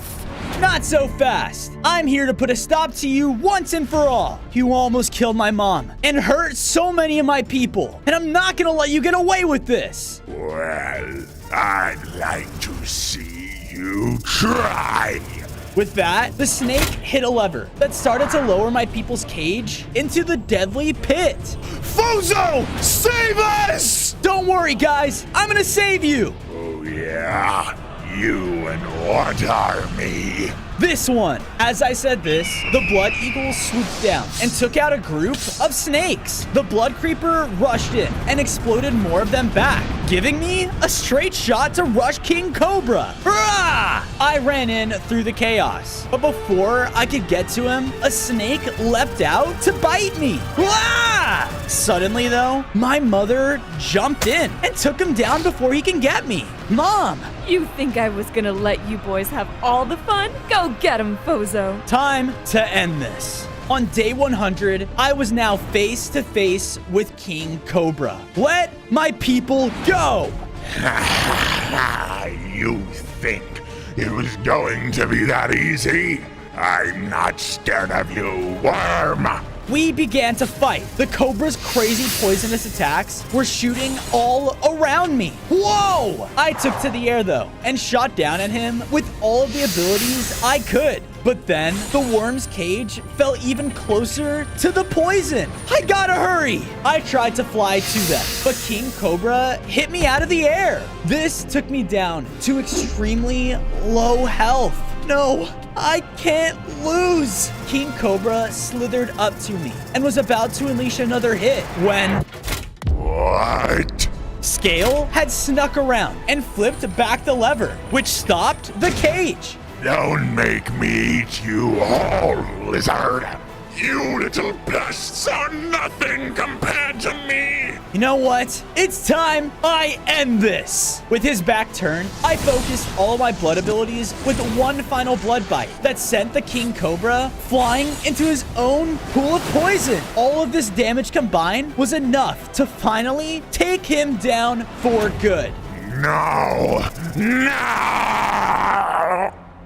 Not so fast. I'm here to put a stop to you once and for all. You almost killed my mom and hurt so many of my people, and I'm not gonna let you get away with this. Well, I'd like to see you try. With that, the snake hit a lever that started to lower my people's cage into the deadly pit. Fozo! Save us! Don't worry, guys. I'm gonna save you. Oh, yeah? You and what army? This one. As I said this, the Blood Eagle swooped down and took out a group of snakes. The Blood Creeper rushed in and exploded more of them back, giving me a straight shot to rush King Cobra. Hurrah! I ran in through the chaos, but before I could get to him, a snake leapt out to bite me. Wah! Suddenly, though, my mother jumped in and took him down before he can get me. Mom! You think I was gonna let you boys have all the fun? Go get 'em, Fozo. Time to end this. On day 100, I was now face to face with King Cobra. Let my people go! You think it was going to be that easy? I'm not scared of you, worm! We began to fight. The Cobra's crazy poisonous attacks were shooting all around me. Whoa! I took to the air though and shot down at him with all of the abilities I could. But then the worm's cage fell even closer to the poison. I gotta hurry. I tried to fly to them, but King Cobra hit me out of the air. This took me down to extremely low health. No, I can't lose. King Cobra slithered up to me and was about to unleash another hit when... What? Scale had snuck around and flipped back the lever, which stopped the cage. Don't make me eat you all, lizard. You little pests are nothing compared to me. You know what? It's time I end this. With his back turned, I focused all my blood abilities with one final blood bite that sent the King Cobra flying into his own pool of poison. All of this damage combined was enough to finally take him down for good. No! No!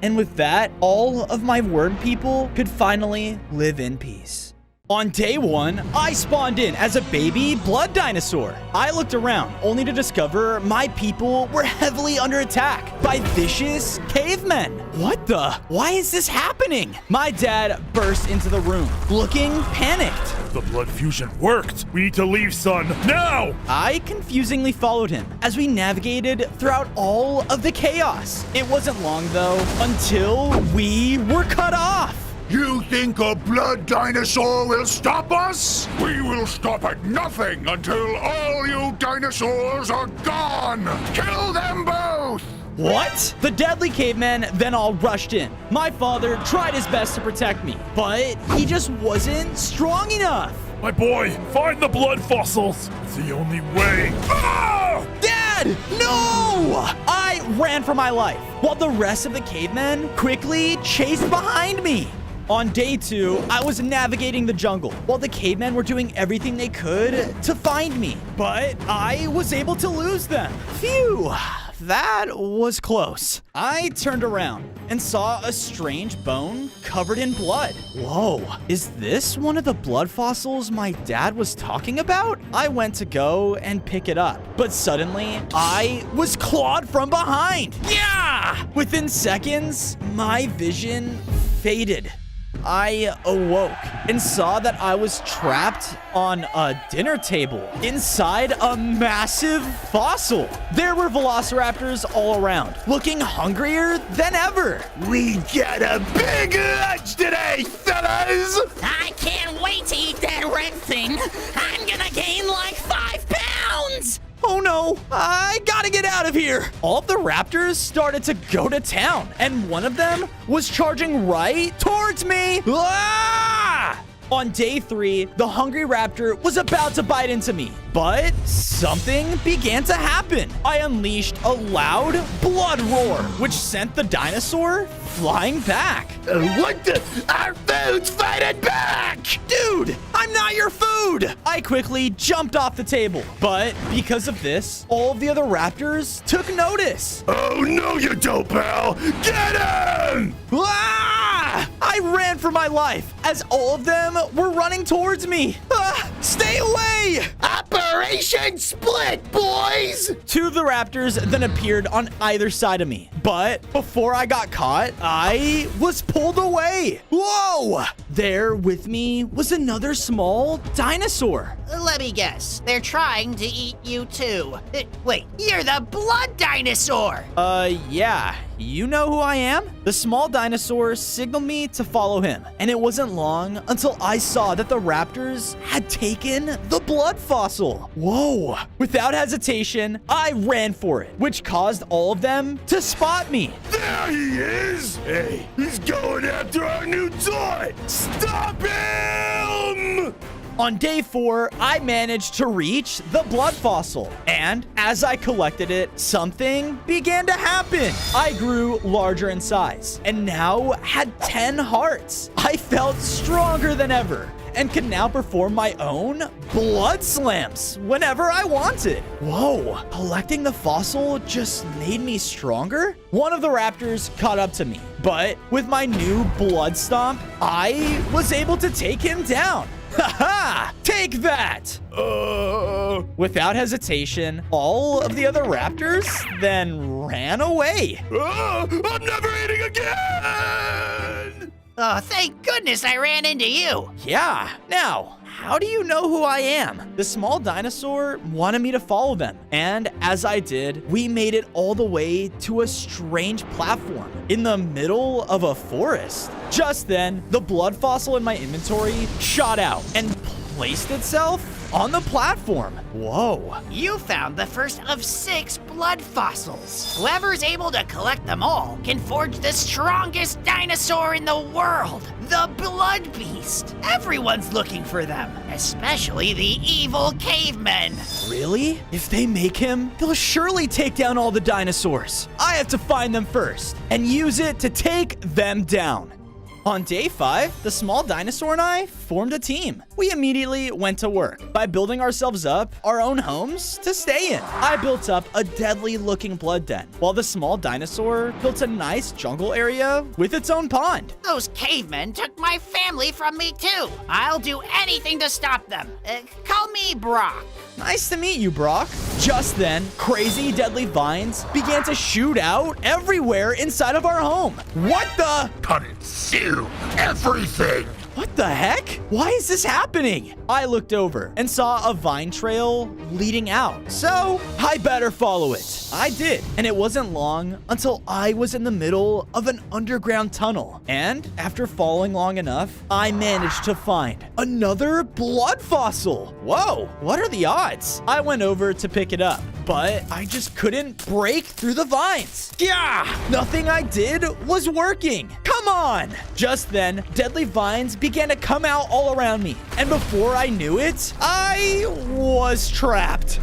And with that, all of my worm people could finally live in peace. On day 1, I spawned in as a baby blood dinosaur. I looked around only to discover my people were heavily under attack by vicious cavemen. What the? Why is this happening? My dad burst into the room, looking panicked. The blood fusion worked. We need to leave, son, now! I confusingly followed him as we navigated throughout all of the chaos. It wasn't long, though, until we were cut off. You think a blood dinosaur will stop us? We will stop at nothing until all you dinosaurs are gone! Kill them both! What? The deadly cavemen then all rushed in. My father tried his best to protect me, but he just wasn't strong enough. My boy, find the blood fossils. It's the only way. Ah! Dad, no! I ran for my life, while the rest of the cavemen quickly chased behind me. On day 2, I was navigating the jungle while the cavemen were doing everything they could to find me, but I was able to lose them. Phew, that was close. I turned around and saw a strange bone covered in blood. Whoa, is this one of the blood fossils my dad was talking about? I went to go and pick it up, but suddenly I was clawed from behind. Yeah! Within seconds, my vision faded. I awoke and saw that I was trapped on a dinner table inside a massive fossil. There were velociraptors all around, looking hungrier than ever. We get a big lunch today, fellas! I can't wait to eat that red thing. I'm gonna gain like 5 pounds. Oh no, I gotta get out of here. All of the raptors started to go to town, and one of them was charging right towards me. Ah! On day 3, the hungry raptor was about to bite into me, but something began to happen. I unleashed a loud blood roar, which sent the dinosaur flying back. What the? Our food's fighting back! Dude, I'm not your food! I quickly jumped off the table, but because of this, all of the other raptors took notice. Oh no you don't, pal! Get him! Ah! I ran for my life as all of them were running towards me. Ah, stay away! Operation Split, boys! 2 of the raptors then appeared on either side of me, but before I got caught, I was pulled away. Whoa! There with me was another small dinosaur. Let me guess. They're trying to eat you too. Wait, you're the blood dinosaur. Yeah. You know who I am? The small dinosaur signaled me to follow him, and it wasn't long until I saw that the raptors had taken taken the blood fossil. Whoa. Without hesitation, I ran for it, which caused all of them to spot me. There he is! Hey, he's going after our new toy! Stop him! On day 4, I managed to reach the blood fossil. And as I collected it, something began to happen. I grew larger in size and now had 10 hearts. I felt stronger than ever and can now perform my own blood slams whenever I wanted. Whoa, collecting the fossil just made me stronger? One of the raptors caught up to me, but with my new blood stomp, I was able to take him down. Ha-ha! Take that! Without hesitation, all of the other raptors then ran away. I'm never eating again! Oh, thank goodness I ran into you. Yeah, now, how do you know who I am? The small dinosaur wanted me to follow them, and as I did, we made it all the way to a strange platform in the middle of a forest. Just then, the blood fossil in my inventory shot out and placed itself on the platform. Whoa. You found the first of 6 blood fossils. Whoever's able to collect them all can forge the strongest dinosaur in the world, the Blood Beast. Everyone's looking for them, especially the evil cavemen. Really? If they make him, they'll surely take down all the dinosaurs. I have to find them first and use it to take them down. On day 5, the small dinosaur and I formed a team. We immediately went to work by building ourselves up our own homes to stay in. I built up a deadly looking blood den, while the small dinosaur built a nice jungle area with its own pond. Those cavemen took my family from me too. I'll do anything to stop them. Call me Brock. Nice to meet you, Brock. Just then, crazy deadly vines began to shoot out everywhere inside of our home. What the? Consume everything! What the heck? Why is this happening? I looked over and saw a vine trail leading out, so I better follow it. I did, and it wasn't long until I was in the middle of an underground tunnel. And after following long enough, I managed to find another blood fossil. Whoa, what are the odds? I went over to pick it up, but I just couldn't break through the vines. Yeah, nothing I did was working. Come on. Just then, deadly vines began to come out all around me, and before I knew it, I was trapped.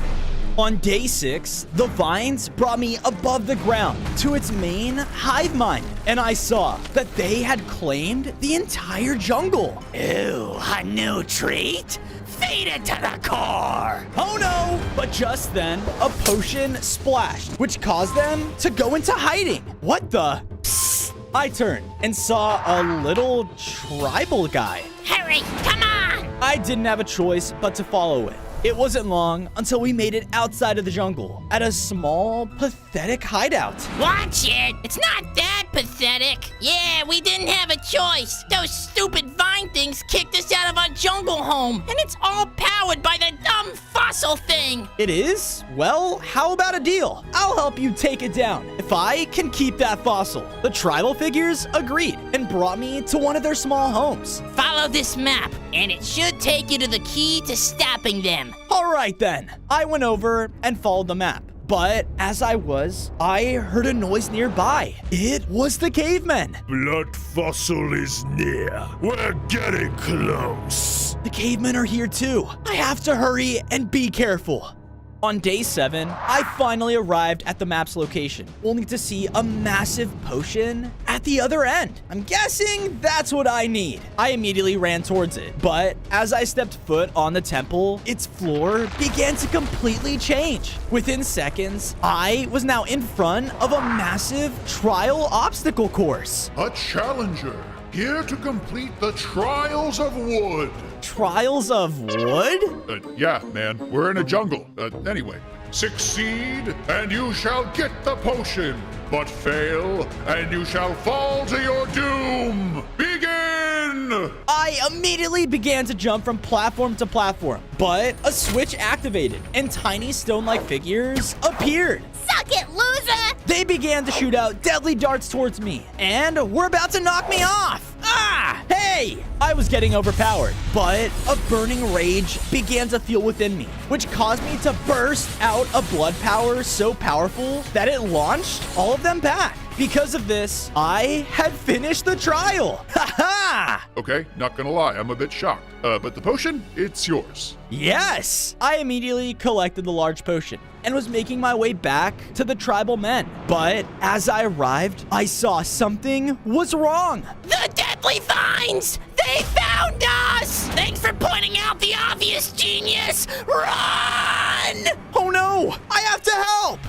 On day 6, the vines brought me above the ground to its main hive mind, and I saw that they had claimed the entire jungle. Ew, a new treat? Feed it to the core! Oh no! But just then, a potion splashed, which caused them to go into hiding. What the? Psst. I turned and saw a little tribal guy. Hurry, come on! I didn't have a choice but to follow it. It wasn't long until we made it outside of the jungle at a small, pathetic hideout. Watch it! It's not that pathetic. Yeah, we didn't have a choice. Those stupid vine things kicked us out of our jungle home, and it's all powered by the dumb fossil thing. It is? Well, how about a deal? I'll help you take it down if I can keep that fossil. The tribal figures agreed and brought me to one of their small homes. Follow this map, and it should take you to the key to stopping them. All right then. I went over and followed the map. But as I heard a noise nearby. It was the cavemen. Blood fossil is near. We're getting close. The cavemen are here too. I have to hurry and be careful. On day 7, I finally arrived at the map's location, only to see a massive potion at the other end. I'm guessing that's what I need. I immediately ran towards it, but as I stepped foot on the temple, its floor began to completely change. Within seconds, I was now in front of a massive trial obstacle course. A challenger here to complete the Trials of Wood. Trials of Wood? Yeah, man, we're in a jungle. Anyway, succeed and you shall get the potion, but fail and you shall fall to your doom. Begin! I immediately began to jump from platform to platform, but a switch activated and tiny stone-like figures appeared. Suck it, loser! They began to shoot out deadly darts towards me and were about to knock me off. Ah! Hey! I was getting overpowered, but a burning rage began to fuel within me, which caused me to burst out a blood power so powerful that it launched all of them back. Because of this, I had finished the trial. Ha ha! Okay, not gonna lie, I'm a bit shocked. But the potion, it's yours. Yes! I immediately collected the large potion and was making my way back to the tribal men. But as I arrived, I saw something was wrong. The deadly vines! They found us! Thanks for pointing out the obvious, genius! Run! Oh no! I have to help!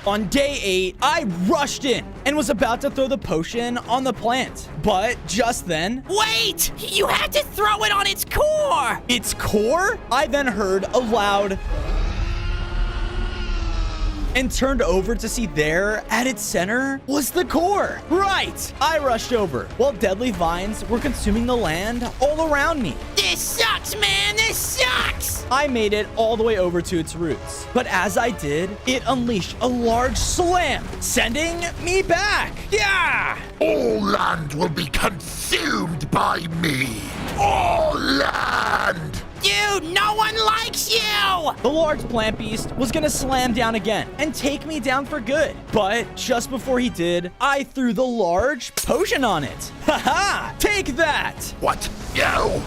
On day 8, I rushed in and was about to throw the potion on the plant. But just then... Wait! You had to throw it on its core! Its core? I then heard a loud... and turned over to see there, at its center, was the core. Right! I rushed over, while deadly vines were consuming the land all around me. This sucks, man! This sucks! I made it all the way over to its roots. But as I did, it unleashed a large slam, sending me back. Yeah! All land will be consumed by me. All land! Dude, no one likes you! The large plant beast was gonna slam down again and take me down for good. But just before he did, I threw the large potion on it. Haha! Take that! What? Yo!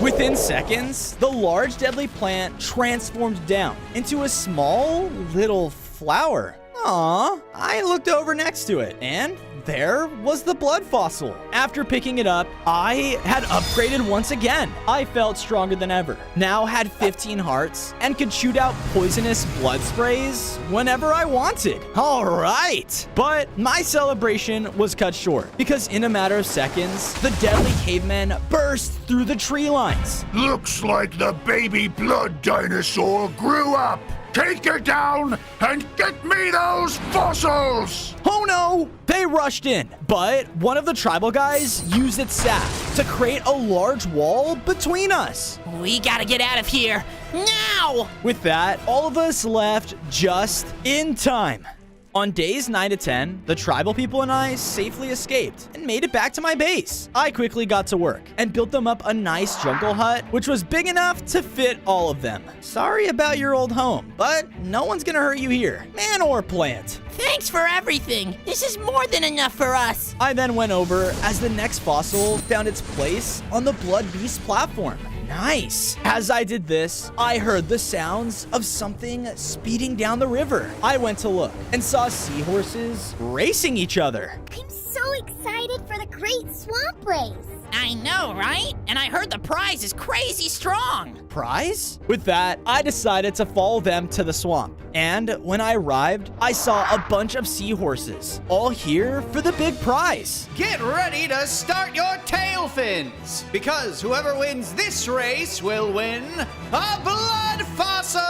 Within seconds, the large deadly plant transformed down into a small little flower. Aww. I looked over next to it, and there was the blood fossil. After picking it up, I had upgraded once again. I felt stronger than ever. Now had 15 hearts and could shoot out poisonous blood sprays whenever I wanted. All right. But my celebration was cut short because in a matter of seconds, the deadly cavemen burst through the tree lines. Looks like the baby blood dinosaur grew up. Take it down and get me those fossils! Oh no! They rushed in, but one of the tribal guys used its staff to create a large wall between us. We gotta get out of here, now! With that, all of us left just in time. On days 9 to 10, the tribal people and I safely escaped and made it back to my base. I quickly got to work and built them up a nice jungle hut, which was big enough to fit all of them. Sorry about your old home, but no one's gonna hurt you here, man or plant. Thanks for everything. This is more than enough for us. I then went over as the next fossil found its place on the Blood Beast platform. Nice. As I did this, I heard the sounds of something speeding down the river. I went to look and saw seahorses racing each other. I'm so excited for the Great Swamp Race. I know, right? And I heard the prize is crazy strong. Prize? With that, I decided to follow them to the swamp. And when I arrived, I saw a bunch of seahorses, all here for the big prize. Get ready to start your tail fins, because whoever wins this race will win a blood fossil!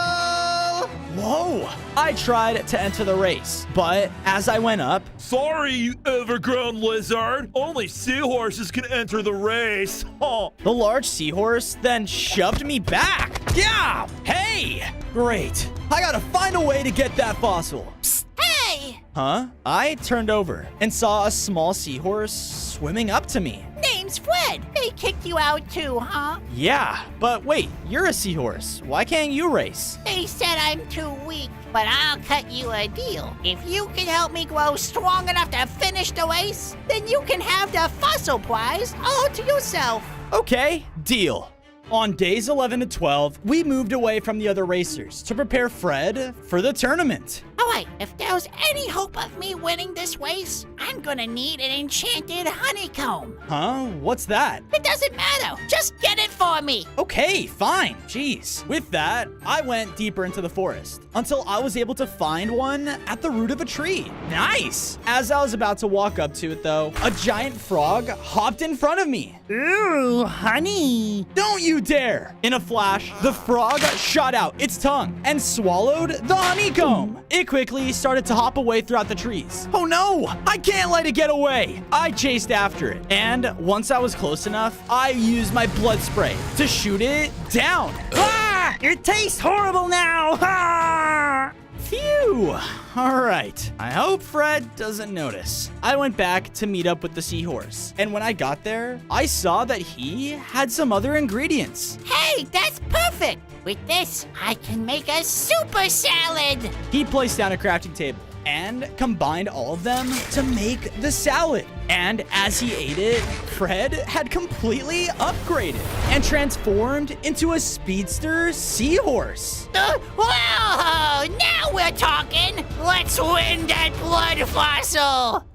Whoa! I tried to enter the race, but as I went up... Sorry, you overgrown lizard. Only seahorses can enter the race. Oh. The large seahorse then shoved me back. Yeah! Hey! Great. I gotta find a way to get that fossil. Psst, hey! Huh? I turned over and saw a small seahorse swimming up to me. Name's Fred. They kicked you out too, huh? Yeah, but wait, you're a seahorse. Why can't you race? They said I'm too weak, but I'll cut you a deal. If you can help me grow strong enough to finish the race, then you can have the fossil prize all to yourself. Okay, deal. On days 11 to 12, we moved away from the other racers to prepare Fred for the tournament. Alright, if there's any hope of me winning this race, I'm gonna need an enchanted honeycomb. Huh? What's that? It doesn't matter. Just get it for me. Okay, fine. Jeez. With that, I went deeper into the forest until I was able to find one at the root of a tree. Nice! As I was about to walk up to it, though, a giant frog hopped in front of me. Ooh, honey. Don't you dare! In a flash, the frog shot out its tongue and swallowed the honeycomb. It quickly started to hop away throughout the trees. Oh no! I can't let it get away! I chased after it, and once I was close enough, I used my blood spray to shoot it down. Ah! It tastes horrible now! Ah! Phew! Alright, I hope Fred doesn't notice. I went back to meet up with the seahorse, and when I got there, I saw that he had some other ingredients. Hey, that's perfect! With this, I can make a super salad! He placed down a crafting table and combined all of them to make the salad. And as he ate it, Fred had completely upgraded and transformed into a speedster seahorse. Whoa! Now we're talking! Let's win that blood fossil!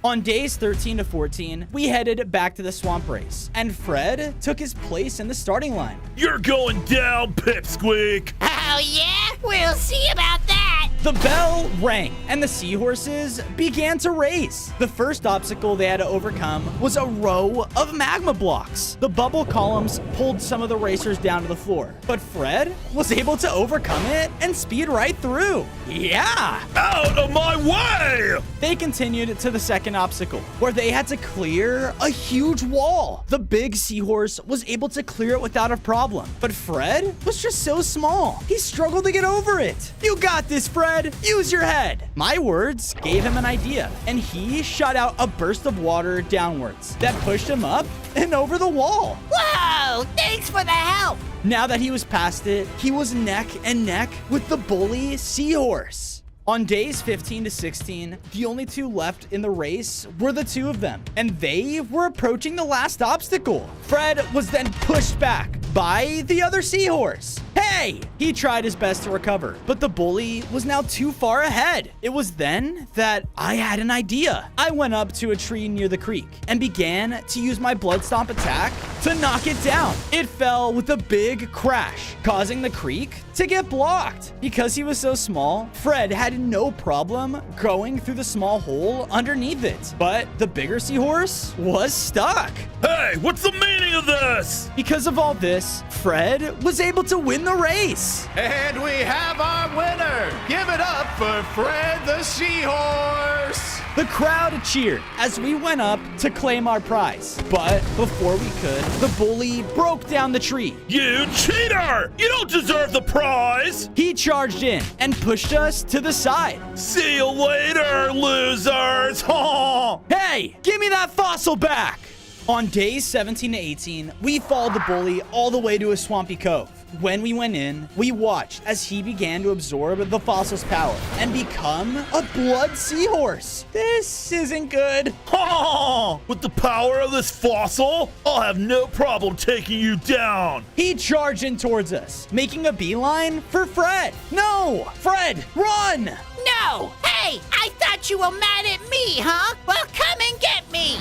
On days 13 to 14, we headed back to the swamp race, and Fred took his place in the starting line. You're going down, Pipsqueak! Oh yeah? We'll see about that! The bell rang, and the seahorses began to race. The first obstacle they had to overcome was a row of magma blocks. The bubble columns pulled some of the racers down to the floor, but Fred was able to overcome it and speed right through. Yeah! Out of my way! They continued to the second obstacle, where they had to clear a huge wall. The big seahorse was able to clear it without a problem, but Fred was just so small. He struggled to get over it. You got this, Fred. Use your head. My words gave him an idea, and he shot out a burst of water downwards that pushed him up and over the wall. Whoa! Thanks for the help! Now that he was past it, he was neck and neck with the bully seahorse. On days 15 to 16, the only two left in the race were the two of them, and they were approaching the last obstacle. Fred was then pushed back by the other seahorse. Hey! He tried his best to recover, but the bully was now too far ahead. It was then that I had an idea. I went up to a tree near the creek and began to use my blood stomp attack to knock it down. It fell with a big crash, causing the creek to get blocked. Because he was so small, Fred had no problem going through the small hole underneath it, but the bigger seahorse was stuck. Hey, what's the meaning of this? Because of all this, Fred was able to win the race. And we have our winner! Give it up for Fred the Seahorse! The crowd cheered as we went up to claim our prize. But before we could, the bully broke down the tree. You cheater! You don't deserve the prize! He charged in and pushed us to the side. See you later, losers! Hey, give me that fossil back! On days 17 to 18, we followed the bully all the way to a swampy cove. When we went in, we watched as he began to absorb the fossil's power and become a blood seahorse. This isn't good. With the power of this fossil, I'll have no problem taking you down. He charged in towards us, making a beeline for Fred. No! Fred, run! No! Hey, I thought you were mad at me, huh? Well, come and get me!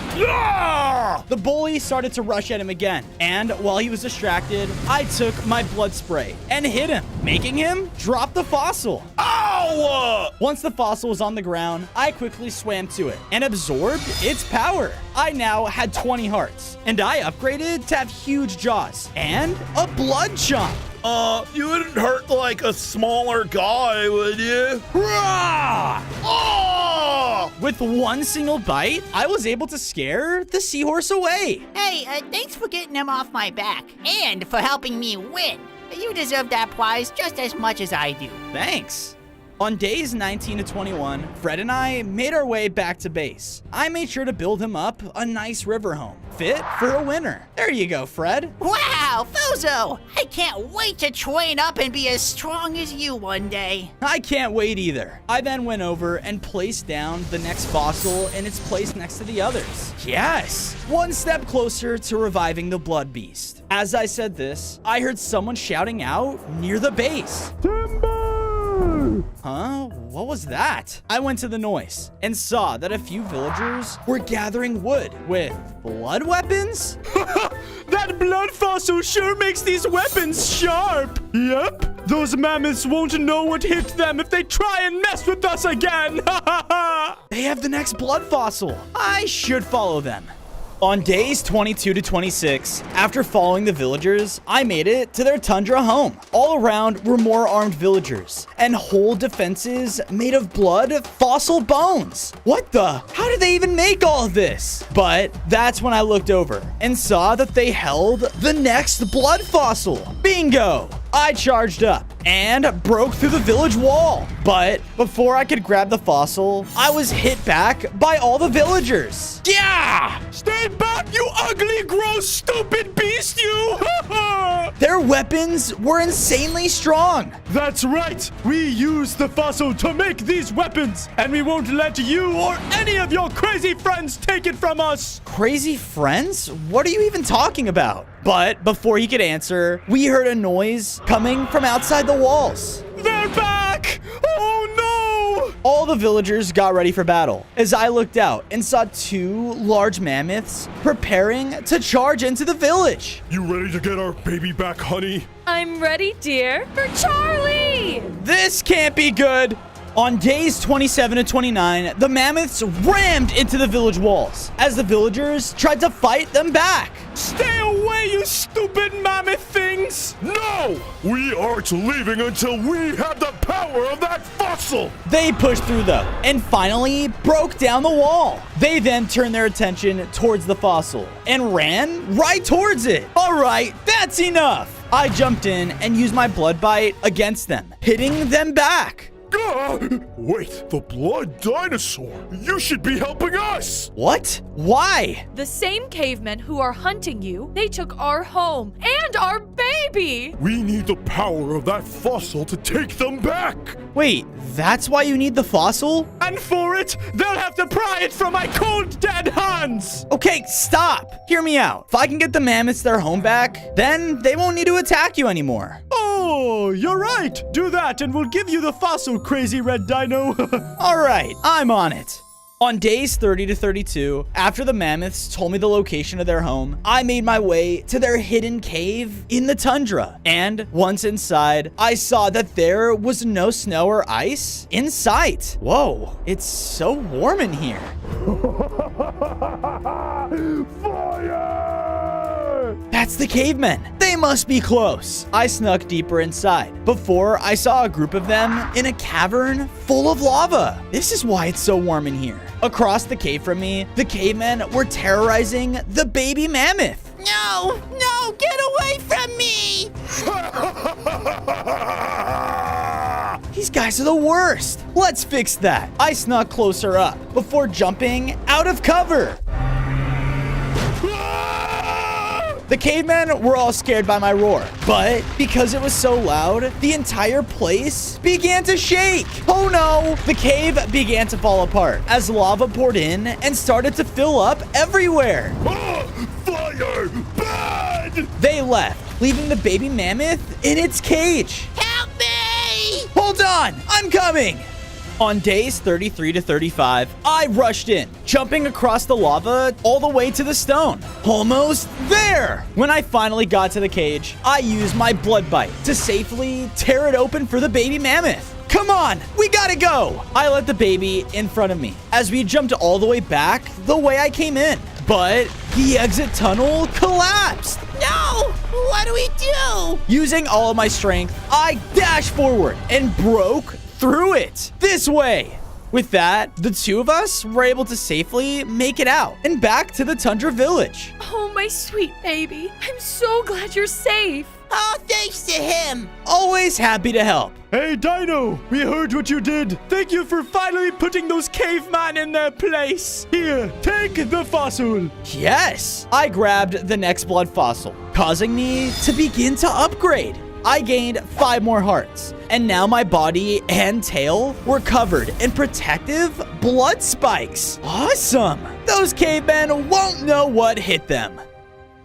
The bully started to rush at him again, and while he was distracted, I took my blood spray and hit him, making him drop the fossil. Ow! Once the fossil was on the ground, I quickly swam to it and absorbed its power. I now had 20 hearts, and I upgraded to have huge jaws and a blood chomp. You wouldn't hurt like a smaller guy, would you? With one single bite, I was able to scare the seahorse away. Hey, thanks for getting him off my back and for helping me win. You deserve that prize just as much as I do. Thanks. On days 19 to 21, Fred and I made our way back to base. I made sure to build him up a nice river home, fit for a winter. There you go, Fred. Wow, Fozo! I can't wait to train up and be as strong as you one day. I can't wait either. I then went over and placed down the next fossil in its place next to the others. Yes, one step closer to reviving the blood beast. As I said this, I heard someone shouting out near the base. Huh? What was that? I went to the noise and saw that a few villagers were gathering wood with blood weapons. That blood fossil sure makes these weapons sharp. Yep. Those mammoths won't know what hit them if they try and mess with us again. They have the next blood fossil. I should follow them. On days 22 to 26, after following the villagers, I made it to their tundra home. All around were more armed villagers and whole defenses made of blood fossil bones. What the? How did they even make all of this? But that's when I looked over and saw that they held the next blood fossil. Bingo! I charged up and broke through the village wall. But before I could grab the fossil, I was hit back by all the villagers. Yeah! Stay back, you ugly, gross, stupid beast, you! Their weapons were insanely strong. That's right. We used the fossil to make these weapons, and we won't let you or any of your crazy friends take it from us. Crazy friends? What are you even talking about? But before he could answer, we heard a noise coming from outside the walls. They're back! Oh no! All the villagers got ready for battle as I looked out and saw 2 large mammoths preparing to charge into the village. You ready to get our baby back, honey? I'm ready, dear, for Charlie! This can't be good. On days 27 to 29, the mammoths rammed into the village walls as the villagers tried to fight them back. Stay away, you stupid mammoth things! No! We aren't leaving until we have the power of that fossil! They pushed through though and finally broke down the wall. They then turned their attention towards the fossil and ran right towards it. All right, that's enough. I jumped in and used my blood bite against them, hitting them back. Wait, the blood dinosaur? You should be helping us! What? Why? The same cavemen who are hunting you, they took our home and our baby! We need the power of that fossil to take them back! Wait, that's why you need the fossil? And for it, they'll have to pry it from my cold, dead hands! Okay, stop! Hear me out. If I can get the mammoths their home back, then they won't need to attack you anymore. Oh, you're right! Do that and we'll give you the fossil, crazy red dino! All right, I'm on it. On days 30 to 32, after the mammoths told me the location of their home, I made my way to their hidden cave in the tundra. And once inside, I saw that there was no snow or ice in sight. Whoa, it's so warm in here. Fire! That's the cavemen. They must be close. I snuck deeper inside before I saw a group of them in a cavern full of lava. This is why it's so warm in here. Across the cave from me, the cavemen were terrorizing the baby mammoth. No, no, get away from me! These guys are the worst. Let's fix that. I snuck closer up before jumping out of cover. The cavemen were all scared by my roar, but because it was so loud, the entire place began to shake. Oh no! The cave began to fall apart as lava poured in and started to fill up everywhere. Fire! Bad! They left, leaving the baby mammoth in its cage. Help me! Hold on! I'm coming! On days 33 to 35, I rushed in, jumping across the lava all the way to the stone. Almost there! When I finally got to the cage, I used my blood bite to safely tear it open for the baby mammoth. Come on, we gotta go! I let the baby in front of me as we jumped all the way back the way I came in. But the exit tunnel collapsed. No! What do we do? Using all of my strength, I dashed forward and broke through it this way. With that, the 2 of us were able to safely make it out and back to the Tundra village. Oh, my sweet baby. I'm so glad you're safe. Oh, thanks to him. Always happy to help. Hey, Dino, we heard what you did. Thank you for finally putting those cavemen in their place. Here, take the fossil. Yes, I grabbed the next blood fossil, causing me to begin to upgrade. I gained 5 more hearts, and now my body and tail were covered in protective blood spikes. Awesome! Those cavemen won't know what hit them.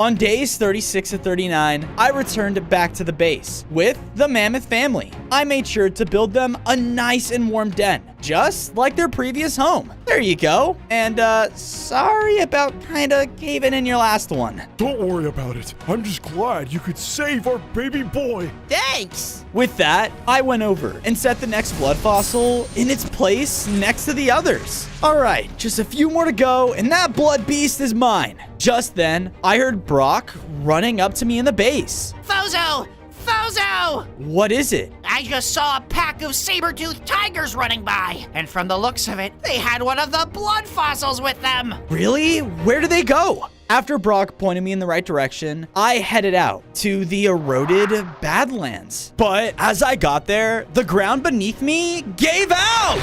On days 36 to 39, I returned back to the base with the mammoth family. I made sure to build them a nice and warm den, just like their previous home. There you go. And sorry about kinda caving in your last one. Don't worry about it. I'm just glad you could save our baby boy. Thanks. With that, I went over and set the next blood fossil in its place next to the others. All right, just a few more to go, and that blood beast is mine. Just then, I heard Brock running up to me in the base. Fozo! Fozo! What is it? I just saw a pack of saber-toothed tigers running by, and from the looks of it, they had one of the blood fossils with them. Really? Where did they go? After Brock pointed me in the right direction, I headed out to the eroded Badlands. But as I got there, the ground beneath me gave out.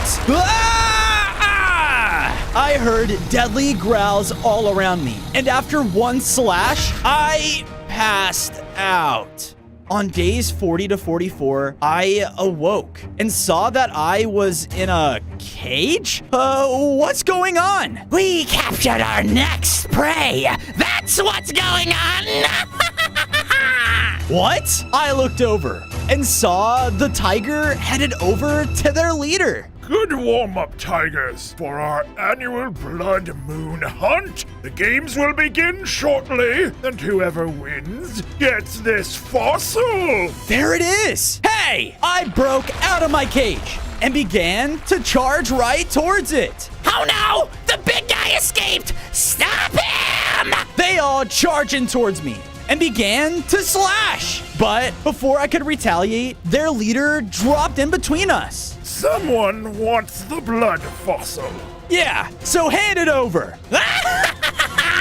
I heard deadly growls all around me, and after one slash, I passed out. On days 40 to 44, I awoke and saw that I was in a cage? What's going on? We captured our next prey. That's what's going on. What? I looked over and saw the tiger headed over to their leader. Good warm-up, Tigers, for our annual Blood Moon Hunt. The games will begin shortly, and whoever wins gets this fossil. There it is. Hey, I broke out of my cage and began to charge right towards it. Oh no! The big guy escaped! Stop him! They all charged in towards me and began to slash. But before I could retaliate, their leader dropped in between us. Someone wants the blood fossil. Yeah, so hand it over.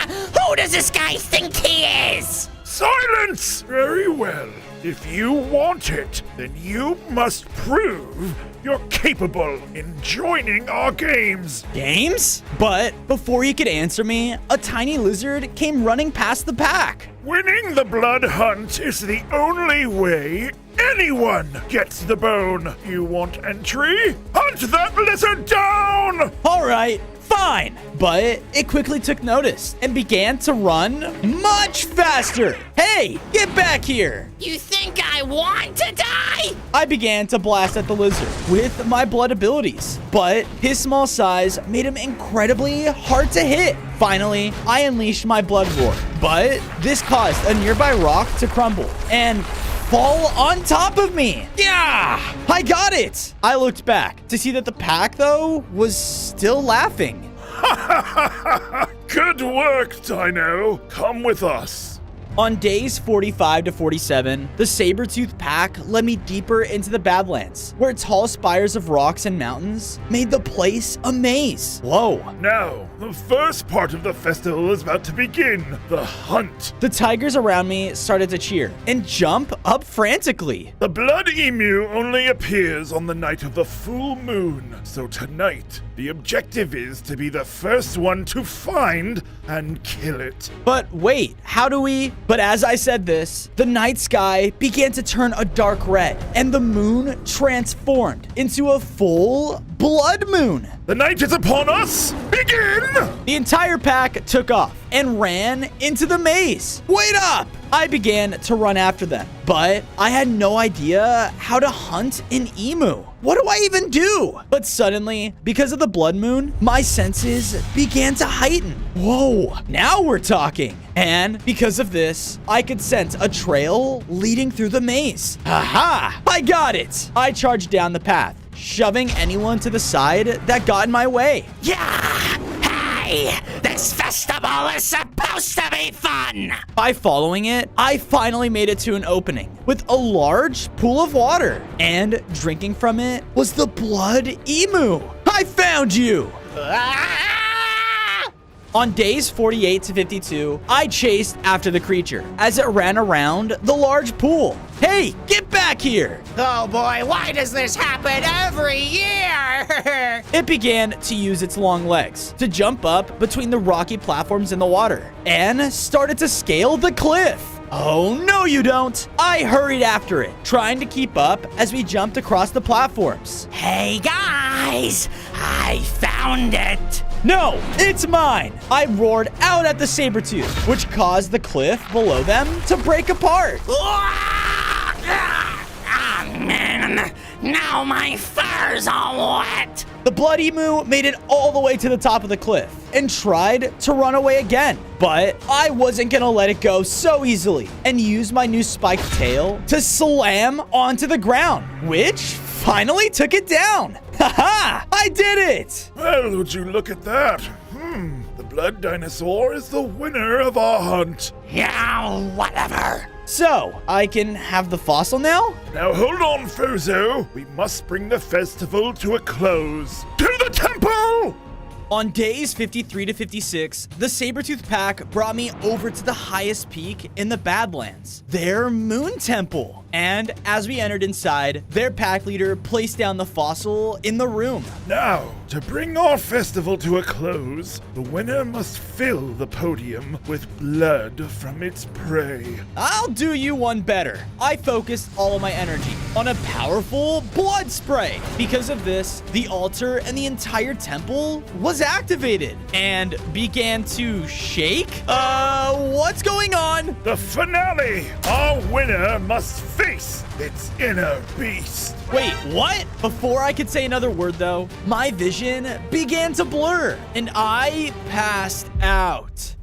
Who does this guy think he is? Silence! Very well. If you want it, then you must prove you're capable in joining our games. Games? But before he could answer me, a tiny lizard came running past the pack. Winning the blood hunt is the only way anyone gets the bone. You want entry? Hunt that lizard down! All right, fine. But it quickly took notice and began to run much faster. Hey, get back here. You think I want to die? I began to blast at the lizard with my blood abilities, but his small size made him incredibly hard to hit. Finally, I unleashed my blood roar, but this caused a nearby rock to crumble and fall on top of me. Yeah, I got it. I looked back to see that the pack, though, was still laughing. Good work, Dino. Come with us. On days 45 to 47, the Sabertooth pack led me deeper into the Badlands, where tall spires of rocks and mountains made the place a maze. Whoa. Now, the first part of the festival is about to begin, the hunt. The tigers around me started to cheer and jump up frantically. The blood emu only appears on the night of the full moon, so tonight, the objective is to be the first one to find and kill it. But wait, how do we... But as I said this, the night sky began to turn a dark red, and the moon transformed into a full blood moon. The night is upon us! Begin! The entire pack took off and ran into the maze. Wait up! I began to run after them, but I had no idea how to hunt an emu. What do I even do? But suddenly, because of the blood moon, my senses began to heighten. Whoa, now we're talking. And because of this, I could sense a trail leading through the maze. Aha! I got it! I charged down the path, shoving anyone to the side that got in my way. Yeah! Hey! This festival is supposed to be fun! By following it, I finally made it to an opening with a large pool of water. And drinking from it was the blood emu. I found you! On days 48 to 52, I chased after the creature as it ran around the large pool. Hey, get back here! Oh boy, why does this happen every year? It began to use its long legs to jump up between the rocky platforms in the water and started to scale the cliff. Oh, no you don't. I hurried after it, trying to keep up as we jumped across the platforms. Hey guys, I found it. No, it's mine! I roared out at the Sabertooth, which caused the cliff below them to break apart. Ah, man, now my fur's all wet. The blood emu made it all the way to the top of the cliff and tried to run away again. But I wasn't gonna let it go so easily and used my new spiked tail to slam onto the ground, which finally took it down. Haha! I did it! Well, would you look at that? The blood dinosaur is the winner of our hunt. Yeah, whatever. So, I can have the fossil now? Now hold on, Fozo. We must bring the festival to a close. To the temple! On days 53 to 56, the Sabertooth Pack brought me over to the highest peak in the Badlands, their Moon Temple. And as we entered inside, their pack leader placed down the fossil in the room. Now, to bring our festival to a close, the winner must fill the podium with blood from its prey. I'll do you one better. I focused all of my energy on a powerful blood spray. Because of this, the altar and the entire temple was activated and began to shake. What's going on? The finale! Our winner must face its inner beast. Wait, what? Before I could say another word, though, my vision began to blur and I passed out.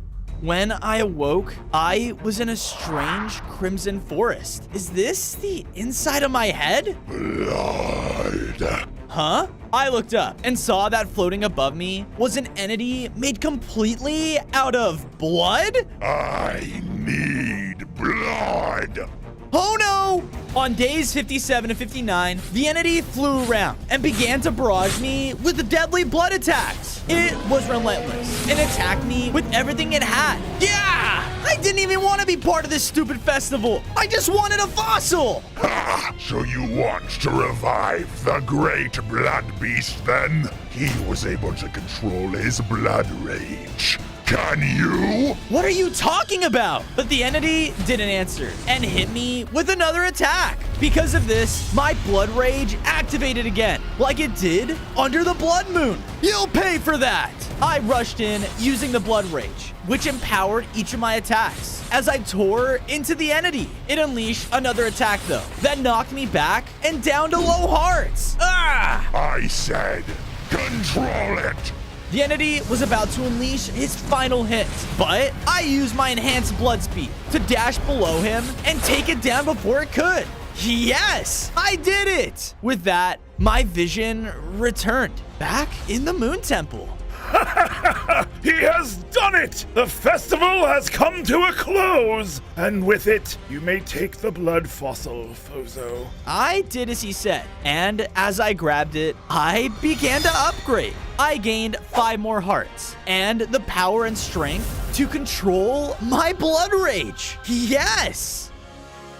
When I awoke, I was in a strange crimson forest. Is this the inside of my head? Blood. Huh? I looked up and saw that floating above me was an entity made completely out of blood? I need blood. Oh no! On days 57 and 59, the entity flew around and began to barrage me with deadly blood attacks. It was relentless and attacked me with everything it had. Yeah! I didn't even want to be part of this stupid festival. I just wanted a fossil. Ha! So you want to revive the great blood beast then? He was able to control his blood rage. Can you? What are you talking about? But the entity didn't answer and hit me with another attack. Because of this, my blood rage activated again, like it did under the blood moon. You'll pay for that. I rushed in using the blood rage, which empowered each of my attacks. As I tore into the entity, it unleashed another attack though, that knocked me back and down to low hearts. Ah! I said, control it. The entity was about to unleash his final hit, but I used my enhanced blood speed to dash below him and take it down before it could. Yes, I did it. With that, my vision returned back in the Moon Temple. He has done it! The festival has come to a close! And with it, you may take the blood fossil, Fozo. I did as he said, and as I grabbed it, I began to upgrade. I gained 5 more hearts and the power and strength to control my blood rage. Yes!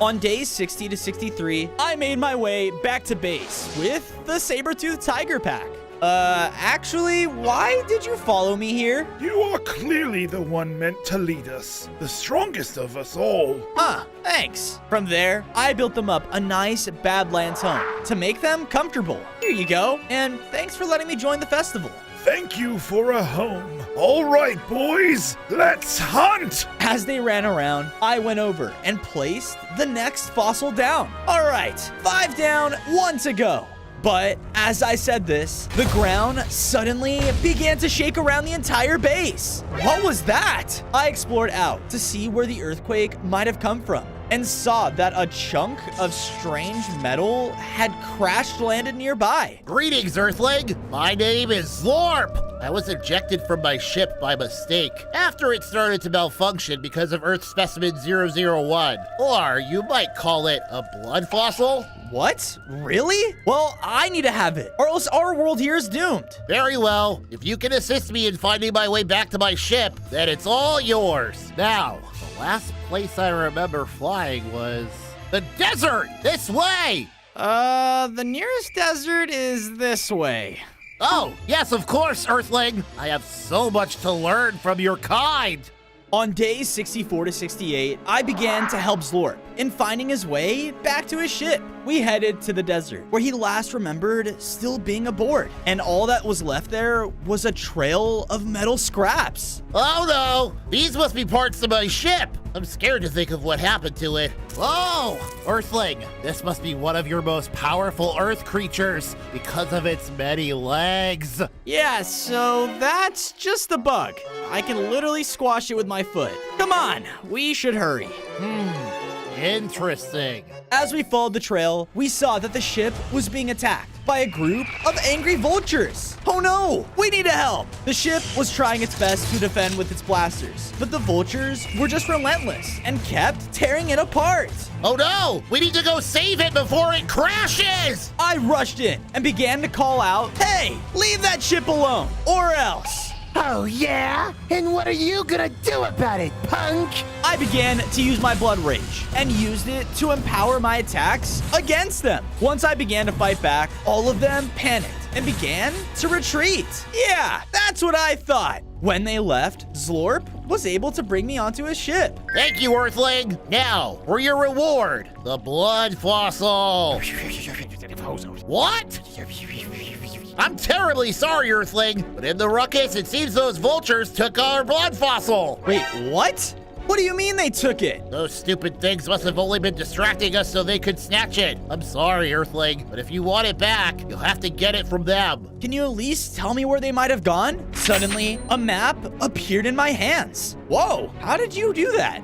On days 60 to 63, I made my way back to base with the Sabertooth Tiger Pack. Actually, why did you follow me here? You are clearly the one meant to lead us, the strongest of us all. Huh, thanks. From there, I built them up a nice Badlands home to make them comfortable. Here you go, and thanks for letting me join the festival. Thank you for a home. All right, boys, let's hunt! As they ran around, I went over and placed the next fossil down. All right, 5 down, 1 to go. But as I said this, the ground suddenly began to shake around the entire base. What was that? I explored out to see where the earthquake might have come from and saw that a chunk of strange metal had crash landed nearby. Greetings, Earthling. My name is Zlorp. I was ejected from my ship by mistake after it started to malfunction because of Earth Specimen 001. Or you might call it a blood fossil. What? Really? Well, I need to have it, or else our world here is doomed. Very well. If you can assist me in finding my way back to my ship, then it's all yours. Now, the last place I remember flying was the desert. This way. The nearest desert is this way. Oh, yes, of course, Earthling. I have so much to learn from your kind. On days 64 to 68, I began to help Zlorp in finding his way back to his ship. We headed to the desert, where he last remembered still being aboard, and all that was left there was a trail of metal scraps. Oh no, these must be parts of my ship. I'm scared to think of what happened to it. Oh, Earthling, this must be one of your most powerful Earth creatures because of its many legs. Yeah, so that's just a bug. I can literally squash it with my foot. Come on, we should hurry. Interesting. As we followed the trail, we saw that the ship was being attacked by a group of angry vultures. Oh no, we need to help. The ship was trying its best to defend with its blasters, but the vultures were just relentless and kept tearing it apart. Oh no, we need to go save it before it crashes. I rushed in and began to call out, "Hey, leave that ship alone, or else." Oh, yeah? And what are you gonna do about it, punk? I began to use my blood rage and used it to empower my attacks against them. Once I began to fight back, all of them panicked and began to retreat. Yeah, that's what I thought. When they left, Zlorp was able to bring me onto his ship. Thank you, Earthling. Now, for your reward, the blood fossil. What? I'm terribly sorry, Earthling, but in the ruckus, it seems those vultures took our blood fossil. Wait, what? What do you mean they took it? Those stupid things must have only been distracting us so they could snatch it. I'm sorry, Earthling, but if you want it back, you'll have to get it from them. Can you at least tell me where they might have gone? Suddenly, a map appeared in my hands. Whoa, how did you do that?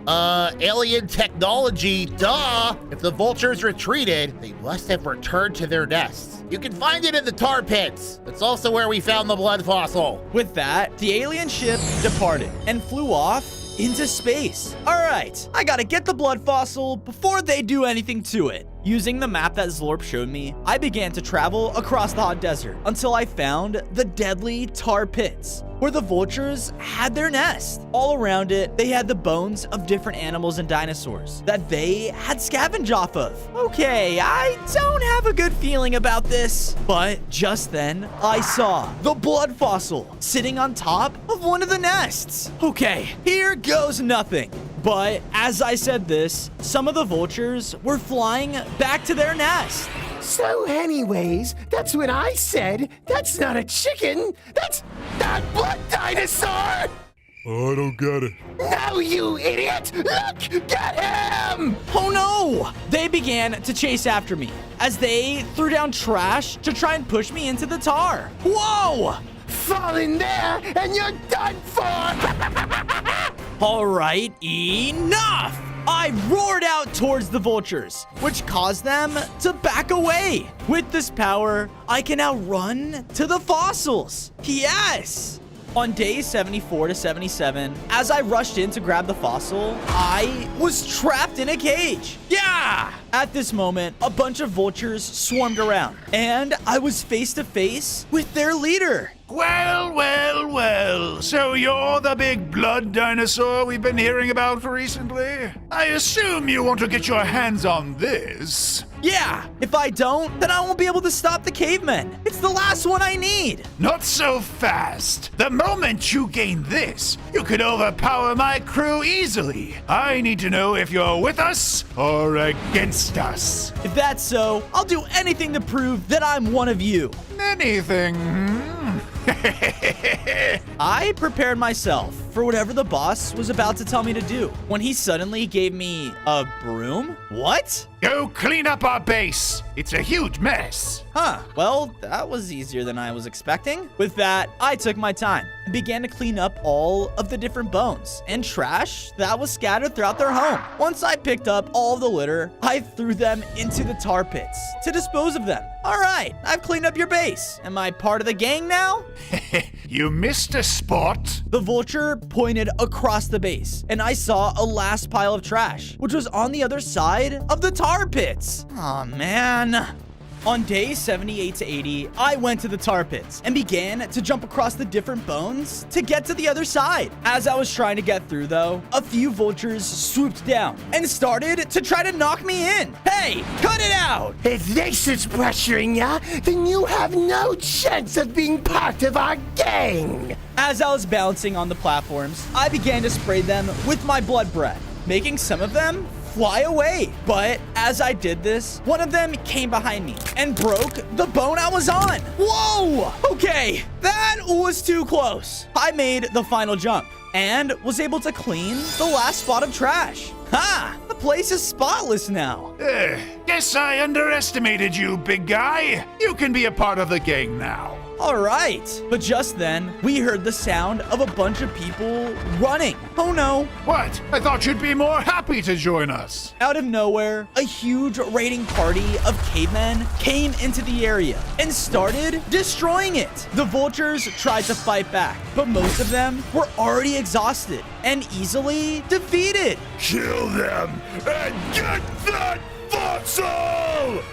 Alien technology, duh! If the vultures retreated, they must have returned to their nests. You can find it in the tar pits. That's also where we found the blood fossil. With that, the alien ship departed and flew off into space. All right, I gotta get the blood fossil before they do anything to it. Using the map that Zlorp showed me, I began to travel across the hot desert until I found the deadly tar pits, where the vultures had their nest. All around it, they had the bones of different animals and dinosaurs that they had scavenged off of. Okay, I don't have a good feeling about this. But just then, I saw the blood fossil sitting on top of one of the nests. Okay, here goes nothing. But as I said this, some of the vultures were flying back to their nest. So anyways, that's what I said. That's not a chicken. That's that blood dinosaur. I don't get it. No, you idiot! Look! Get him! Oh no! They began to chase after me as they threw down trash to try and push me into the tar. Whoa! Fall in there and you're done for! All right, enough! I roared out towards the vultures, which caused them to back away. With this power, I can now run to the fossils. Yes! On days 74 to 77, as I rushed in to grab the fossil, I was trapped in a cage. Yeah! At this moment, a bunch of vultures swarmed around, and I was face to face with their leader. Well, well, well. So you're the big blood dinosaur we've been hearing about recently? I assume you want to get your hands on this. Yeah, if I don't, then I won't be able to stop the cavemen. It's the last one I need. Not so fast. The moment you gain this, you could overpower my crew easily. I need to know if you're with us or against us. If that's so, I'll do anything to prove that I'm one of you. Anything, I prepared myself for whatever the boss was about to tell me to do when he suddenly gave me a broom. What? Go clean up our base. It's a huge mess. Huh. Well, that was easier than I was expecting. With that, I took my time and began to clean up all of the different bones and trash that was scattered throughout their home. Once I picked up all of the litter, I threw them into the tar pits to dispose of them. All right, I've cleaned up your base. Am I part of the gang now? You missed a spot. The vulture pointed across the base, and I saw a last pile of trash, which was on the other side of the tar pits. Aw, man. On days 78 to 80, I went to the tar pits and began to jump across the different bones to get to the other side. As I was trying to get through, though, a few vultures swooped down and started to try to knock me in. Hey, cut it out! If this is pressuring ya, then you have no chance of being part of our gang. As I was bouncing on the platforms, I began to spray them with my blood breath, making some of them fly away. But as I did this, one of them came behind me and broke the bone I was on. Whoa! Okay, that was too close. I made the final jump and was able to clean the last spot of trash. Ha! The place is spotless now. Guess I underestimated you, big guy. You can be a part of the gang now. All right. But just then, we heard the sound of a bunch of people running. Oh no. What? I thought you'd be more happy to join us. Out of nowhere, a huge raiding party of cavemen came into the area and started destroying it. The vultures tried to fight back, but most of them were already exhausted and easily defeated. Kill them and get that fossil!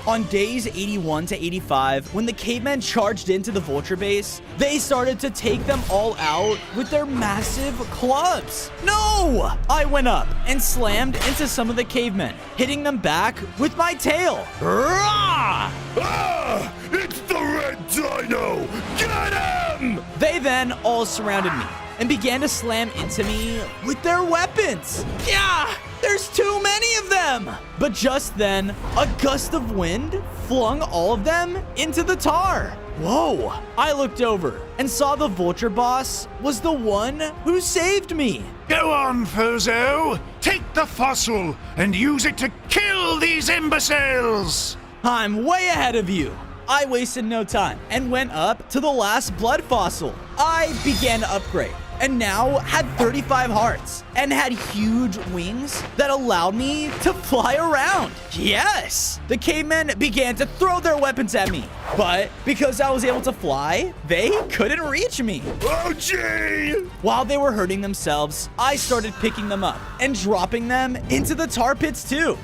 On days 81 to 85, when the cavemen charged into the vulture base, they started to take them all out with their massive clubs. No! I went up and slammed into some of the cavemen, hitting them back with my tail. Rah! Ah! It's the red dino! Get him! They then all surrounded me and began to slam into me with their weapons. Yeah! There's too many of them! But just then, a gust of wind flung all of them into the tar. Whoa! I looked over and saw the vulture boss was the one who saved me. Go on, Fozo. Take the fossil and use it to kill these imbeciles. I'm way ahead of you. I wasted no time and went up to the last blood fossil. I began to upgrade and now had 35 hearts and had huge wings that allowed me to fly around. Yes! The cavemen began to throw their weapons at me, but because I was able to fly, they couldn't reach me. Oh, gee! While they were hurting themselves, I started picking them up and dropping them into the tar pits too.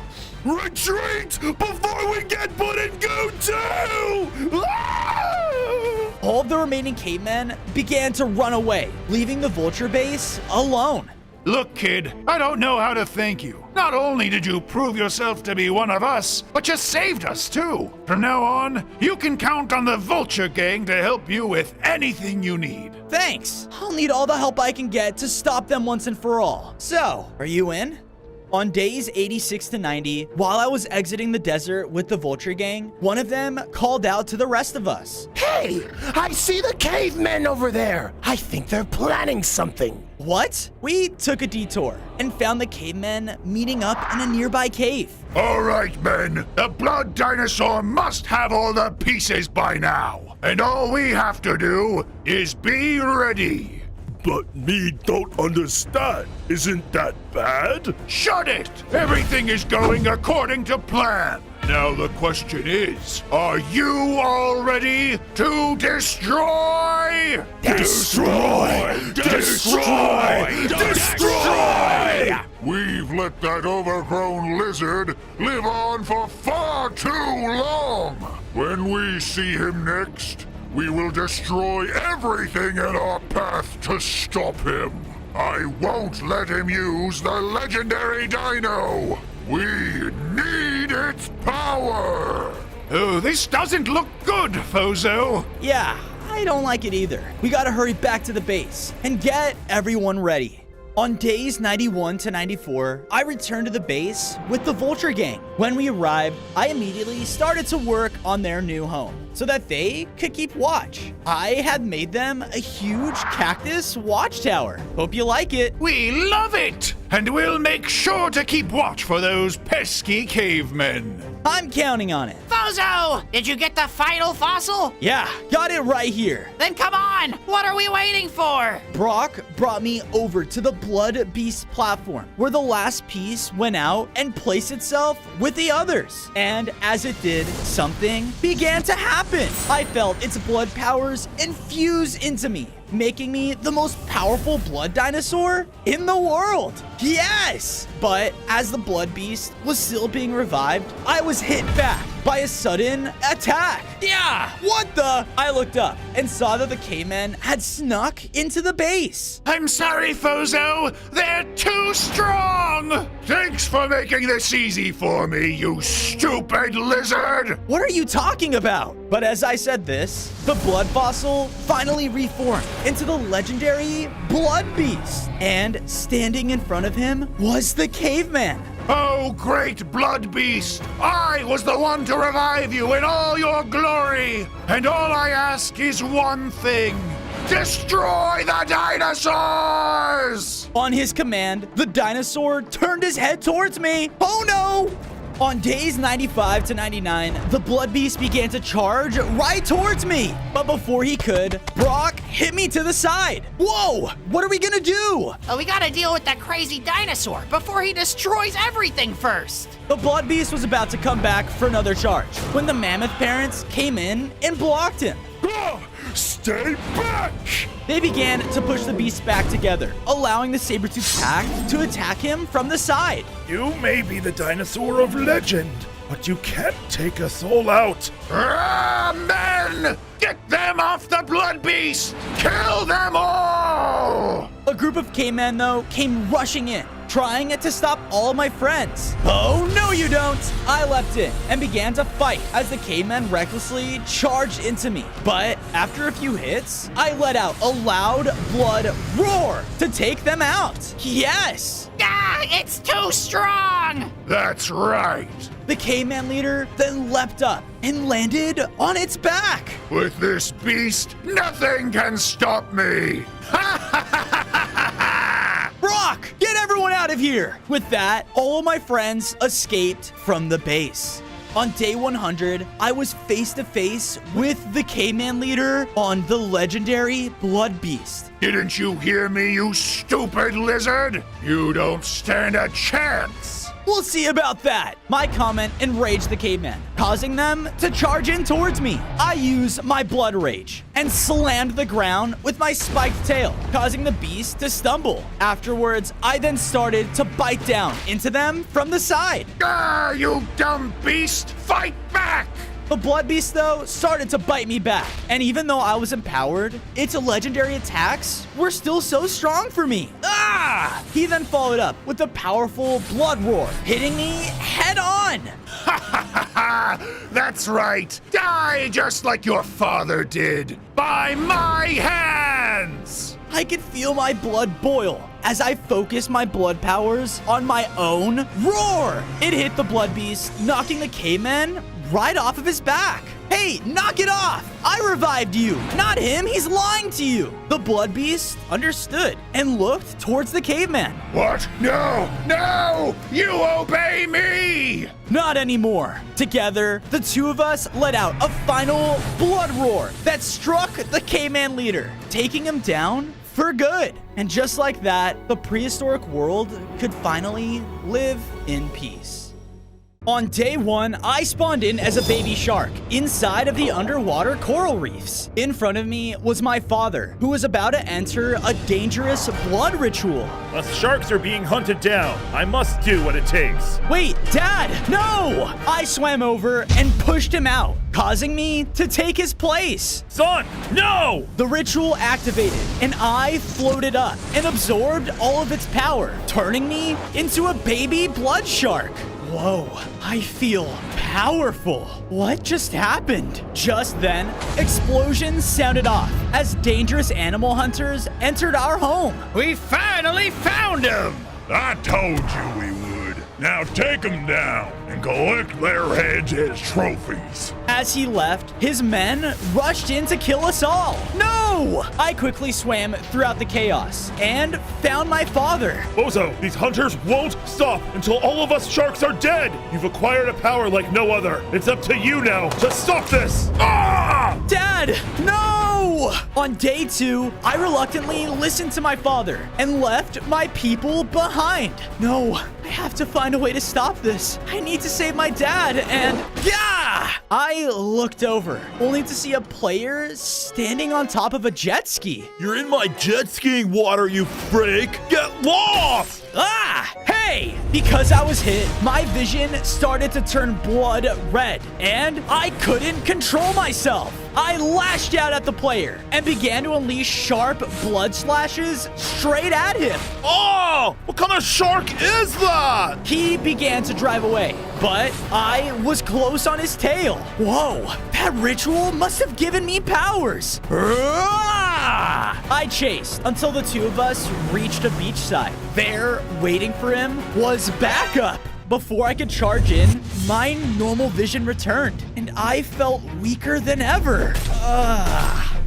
Retreat before we get put in go too! All of the remaining cavemen began to run away, leaving the vulture base alone. Look, kid, I don't know how to thank you. Not only did you prove yourself to be one of us, but you saved us too. From now on, you can count on the Vulture Gang to help you with anything you need. Thanks. I'll need all the help I can get to stop them once and for all. So, are you in? On days 86 to 90, while I was exiting the desert with the Vulture Gang, one of them called out to the rest of us. Hey, I see the cavemen over there. I think they're planning something. What? We took a detour and found the cavemen meeting up in a nearby cave. All right, men. The blood dinosaur must have all the pieces by now. And all we have to do is be ready. But me don't understand. Isn't that bad? Shut it! Everything is going according to plan. Now the question is, are you all ready to destroy? Destroy! Destroy! Destroy! We've let that overgrown lizard live on for far too long. When we see him next, we will destroy everything in our path to stop him. I won't let him use the legendary dino. We need its power. Oh, this doesn't look good, Fozo. Yeah, I don't like it either. We gotta hurry back to the base and get everyone ready. On days 91 to 94, I returned to the base with the Vulture Gang. When we arrived, I immediately started to work on their new home so that they could keep watch. I had made them a huge cactus watchtower. Hope you like it. We love it! And we'll make sure to keep watch for those pesky cavemen. I'm counting on it. Fozo, did you get the final fossil? Yeah, got it right here. Then come on, what are we waiting for? Brock brought me over to the Blood Beast platform, where the last piece went out and placed itself with the others. And as it did, something began to happen. I felt its blood powers infuse into me, making me the most powerful blood dinosaur in the world. Yes! But as the Blood Beast was still being revived, I was hit back by a sudden attack. Yeah! What the? I looked up and saw that the cavemen had snuck into the base. I'm sorry, Fozo. They're too strong. Thanks for making this easy for me, you stupid lizard. What are you talking about? But as I said this, the blood fossil finally reformed into the legendary Blood Beast. And standing in front of him was the caveman. Oh, great Blood Beast! I was the one to revive you in all your glory! And all I ask is one thing. Destroy the dinosaurs! On his command, the dinosaur turned his head towards me. Oh no! On days 95 to 99, the Blood Beast began to charge right towards me. But before he could, Brock hit me to the side. Whoa, what are we gonna do? Oh, we gotta deal with that crazy dinosaur before he destroys everything first. The Blood Beast was about to come back for another charge when the Mammoth parents came in and blocked him. Stay back! They began to push the beast back together, allowing the saber-tooth pack to attack him from the side. You may be the dinosaur of legend, but you can't take us all out. Men! Get them off the Blood Beast! Kill them all! A group of cavemen, though, came rushing in, trying to stop all of my friends. Oh, no you don't! I leapt in and began to fight as the cavemen recklessly charged into me. But after a few hits, I let out a loud blood roar to take them out. Yes! Ah, it's too strong! That's right. The caveman leader then leapt up and landed on its back. With this beast, nothing can stop me. Brock, get everyone out of here! With that, all of my friends escaped from the base. On day 100, I was face to face with the caveman leader on the legendary Blood Beast. Didn't you hear me, you stupid lizard? You don't stand a chance. We'll see about that. My comment enraged the caveman, causing them to charge in towards me. I used my blood rage and slammed the ground with my spiked tail, causing the beast to stumble. Afterwards, I then started to bite down into them from the side. Ah, you dumb beast! Fight back! The Blood Beast, though, started to bite me back. And even though I was empowered, its legendary attacks were still so strong for me. Ah! He then followed up with a powerful blood roar, hitting me head on. That's right. Die just like your father did. By my hands! I could feel my blood boil as I focused my blood powers on my own roar. It hit the Blood Beast, knocking the caveman right off of his back. Hey, knock it off! I revived you, not him. He's lying to you. The Blood Beast understood and looked towards the caveman. What? No! No! You obey me! Not anymore. Together, the two of us let out a final blood roar that struck the caveman leader, taking him down for good. And just like that, the prehistoric world could finally live in peace. On day 1, I spawned in as a baby shark inside of the underwater coral reefs. In front of me was my father, who was about to enter a dangerous blood ritual. The sharks are being hunted down. I must do what it takes. Wait, Dad, no! I swam over and pushed him out, causing me to take his place. Son, no! The ritual activated, and I floated up and absorbed all of its power, turning me into a baby blood shark. Whoa, I feel powerful. What just happened? Just then, explosions sounded off as dangerous animal hunters entered our home. We finally found him! I told you we would. Now take them down and collect their heads as trophies. As he left, his men rushed in to kill us all. No! I quickly swam throughout the chaos and found my father. Bozo, these hunters won't stop until all of us sharks are dead. You've acquired a power like no other. It's up to you now to stop this. Ah! Dad, no! On day 2, I reluctantly listened to my father and left my people behind. No, I have to find a way to stop this. I need to save my dad and... Yeah! I looked over, only to see a player standing on top of a jet ski. You're in my jet skiing water, you freak! Get lost! Ah! Hey! Because I was hit, my vision started to turn blood red, and I couldn't control myself. I lashed out at the player and began to unleash sharp blood slashes straight at him. Oh! What kind of shark is that? He began to drive away, but I was close on his tail. Whoa, that ritual must have given me powers. I chased until the two of us reached a beachside. There, waiting for him, was backup. Before I could charge in, my normal vision returned, and I felt weaker than ever.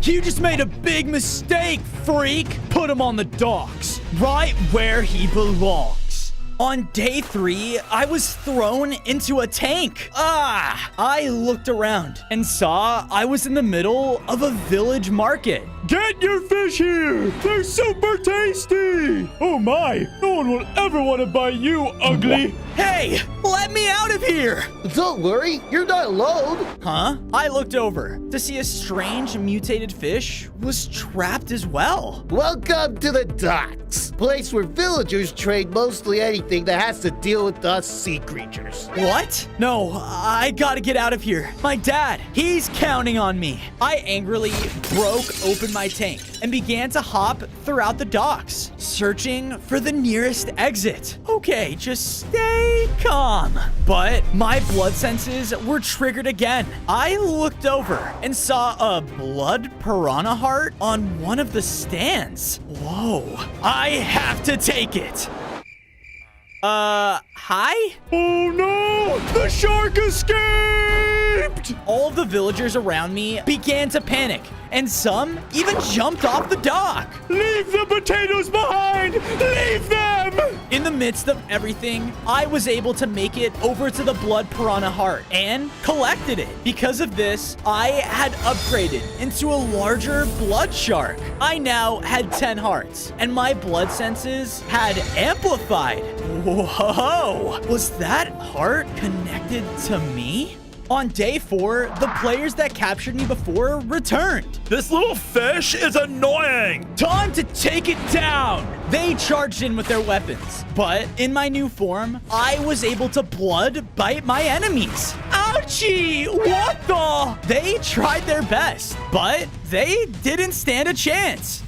You just made a big mistake, freak. Put him on the docks, right where he belongs. On day 3, I was thrown into a tank. I looked around and saw I was in the middle of a village market. Get your fish here! They're super tasty! Oh my, no one will ever want to buy you, ugly! Hey, let me out of here! Don't worry, you're not alone. Huh? I looked over to see a strange mutated fish was trapped as well. Welcome to the docks, place where villagers trade mostly anything that has to deal with us sea creatures. What? No, I gotta get out of here. My dad, he's counting on me. I angrily broke open my tank and began to hop throughout the docks, searching for the nearest exit. Okay, just stay calm. But my blood senses were triggered again. I looked over and saw a blood piranha heart on one of the stands. Whoa, I have to take it. Hi? Oh no! The shark escaped! All of the villagers around me began to panic, and some even jumped off the dock. Leave the potatoes behind! Leave them! In the midst of everything, I was able to make it over to the blood piranha heart and collected it. Because of this, I had upgraded into a larger blood shark. I now had 10 hearts, and my blood senses had amplified. Whoa! Was that heart connected to me? On day 4, the players that captured me before returned. This little fish is annoying! Time to take it down! They charged in with their weapons, but in my new form, I was able to blood bite my enemies. Ouchie! What the? They tried their best, but they didn't stand a chance.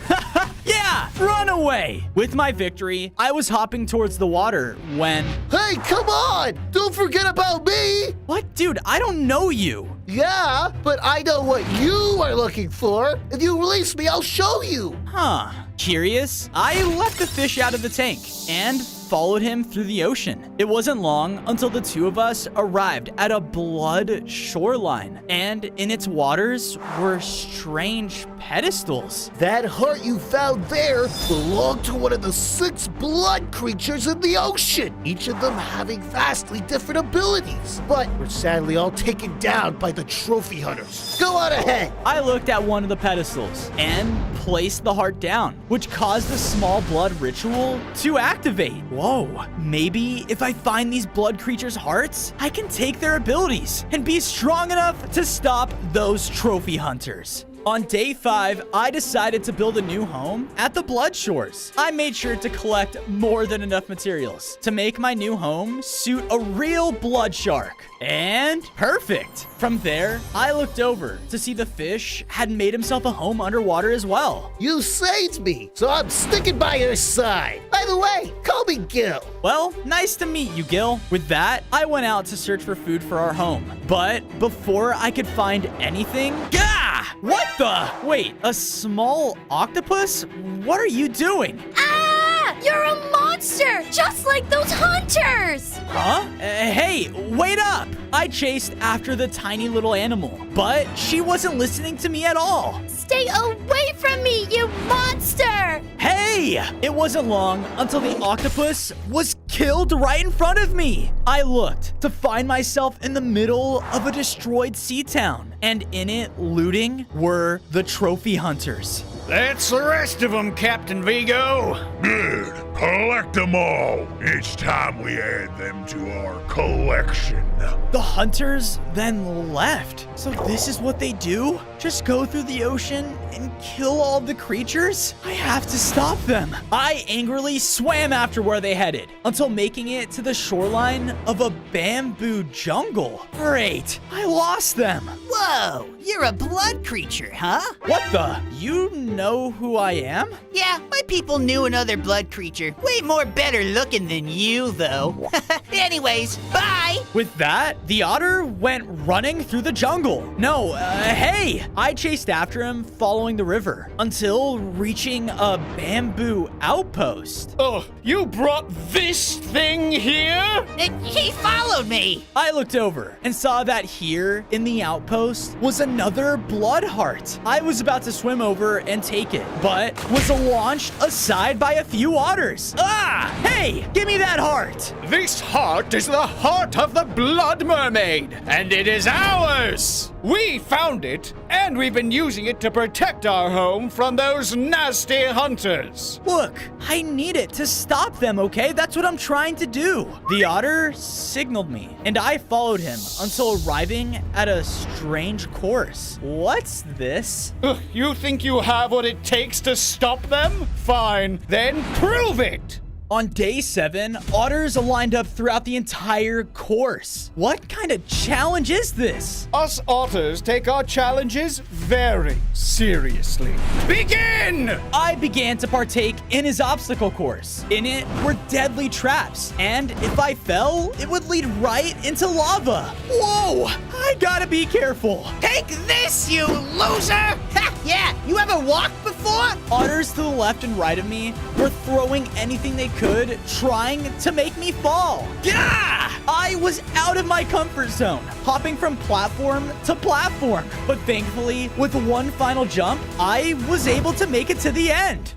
Yeah, run away! With my victory, I was hopping towards the water when... Hey, come on! Don't forget about me! What? Dude, I don't know you. Yeah, but I know what you are looking for. If you release me, I'll show you. Huh. Curious, I left the fish out of the tank and followed him through the ocean. It wasn't long until the two of us arrived at a blood shoreline, and in its waters were strange pedestals. That heart you found there belonged to one of the 6 blood creatures in the ocean, each of them having vastly different abilities, but were sadly all taken down by the trophy hunters. Go on ahead. I looked at one of the pedestals and placed the heart down, which caused the small blood ritual to activate. Whoa, maybe if I find these blood creatures' hearts, I can take their abilities and be strong enough to stop those trophy hunters. On day 5, I decided to build a new home at the Blood Shores. I made sure to collect more than enough materials to make my new home suit a real blood shark. And perfect. From there, I looked over to see the fish had made himself a home underwater as well. You saved me, so I'm sticking by your side. By the way, call me Gil. Well, nice to meet you, Gil. With that, I went out to search for food for our home. But before I could find anything... Gah! What the? Wait, a small octopus? What are you doing? Ah! You're a monster! Just like those hunters! Huh? Hey, wait up! I chased after the tiny little animal, but she wasn't listening to me at all. Stay away from me, you monster! Hey! It wasn't long until the octopus was killed right in front of me. I looked to find myself in the middle of a destroyed sea town, and in it, looting, were the trophy hunters. That's the rest of them, Captain Vigo. Good. Collect them all. Each time we add them to our collection. The hunters then left. So this is what they do? Just go through the ocean and kill all the creatures? I have to stop them. I angrily swam after where they headed until making it to the shoreline of a bamboo jungle. Great, I lost them. Whoa, you're a blood creature, huh? What the? You know who I am? Yeah, my people knew another blood creature. Way more better looking than you, though. Anyways, bye! With that, the otter went running through the jungle. No, hey! I chased after him following the river until reaching a bamboo outpost. Oh, you brought this thing here? He followed me! I looked over and saw that here in the outpost was another blood heart. I was about to swim over and take it, but was launched aside by a few otters. yours. Ah! Hey, give me that heart. This heart is the heart of the Blood Mermaid, and it is ours! We found it, and we've been using it to protect our home from those nasty hunters. Look, I need it to stop them, okay? That's what I'm trying to do. The otter signaled me, and I followed him until arriving at a strange course. What's this? You think you have what it takes to stop them? Fine, then prove it! On day 7, otters lined up throughout the entire course. What kind of challenge is this? Us otters take our challenges very seriously. Begin! I began to partake in his obstacle course. In it were deadly traps, and if I fell, it would lead right into lava. Whoa! I gotta be careful. Take this, you loser! Ha! Yeah, you ever walked before? Otters to the left and right of me were throwing anything they could, trying to make me fall. Gah! I was out of my comfort zone, hopping from platform to platform. But thankfully, with one final jump, I was able to make it to the end.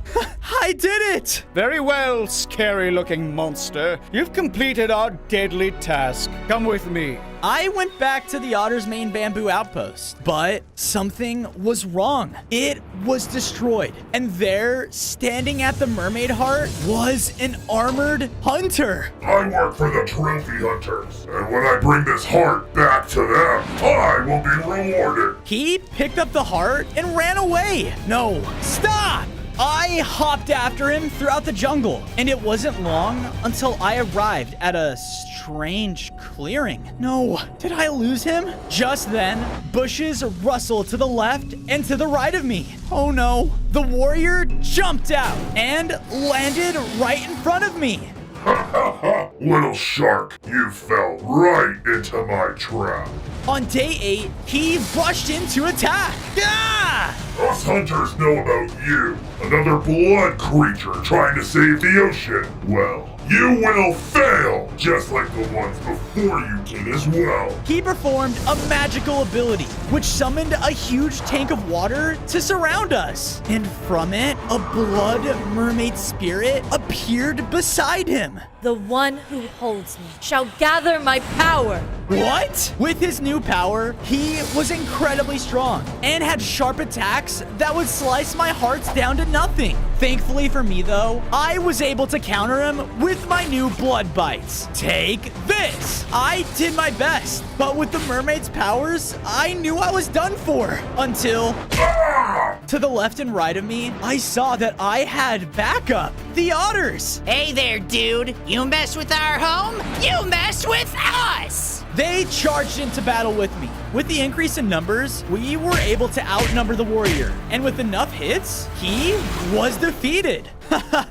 I did it! Very well, scary-looking monster. You've completed our deadly task. Come with me. I went back to the otter's main bamboo outpost, but something was wrong. It was destroyed, and there, standing at the mermaid heart, was an armored hunter. I work for the trophy hunters, and when I bring this heart back to them, I will be rewarded. He picked up the heart and ran away. No, stop! I hopped after him throughout the jungle, and it wasn't long until I arrived at a strange clearing. No, did I lose him? Just then, bushes rustled to the left and to the right of me. Oh no, the warrior jumped out and landed right in front of me. Little shark, you fell right into my trap. On day 8, he rushed in to attack. Ah! Us hunters know about you, another blood creature trying to save the ocean. Well, you will fail, just like the ones before you did as well. He performed a magical ability, which summoned a huge tank of water to surround us. And from it, a blood mermaid spirit appeared beside him. The one who holds me shall gather my power. What? With his new power, he was incredibly strong and had sharp attacks that would slice my hearts down to nothing. Thankfully for me, though, I was able to counter him with my new blood bites. Take this! I did my best, but with the mermaid's powers, I knew I was done for. Until... to the left and right of me, I saw that I had backup. The otters! Hey there, dude. You mess with our home, you mess with us! They charged into battle with me. With the increase in numbers, we were able to outnumber the warrior. And with enough hits, he was defeated.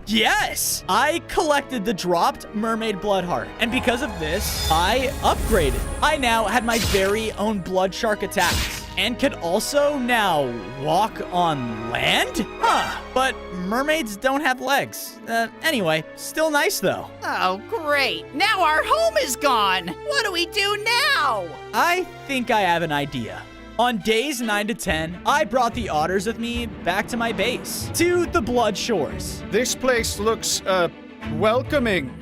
Yes! I collected the dropped mermaid blood heart. And because of this, I upgraded. I now had my very own blood shark attacks. And could also now walk on land? Huh, but mermaids don't have legs. Anyway, still nice though. Oh, great. Now our home is gone. What do we do now? I think I have an idea. On days 9 to 10, I brought the otters with me back to my base, to the Blood Shores. This place looks, welcoming.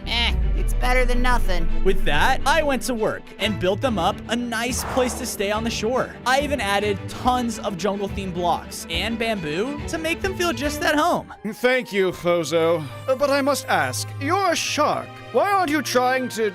It's better than nothing. With that, I went to work and built them up a nice place to stay on the shore. I even added tons of jungle-themed blocks and bamboo to make them feel just at home. Thank you, Fozo. But I must ask, you're a shark. Why aren't you trying to,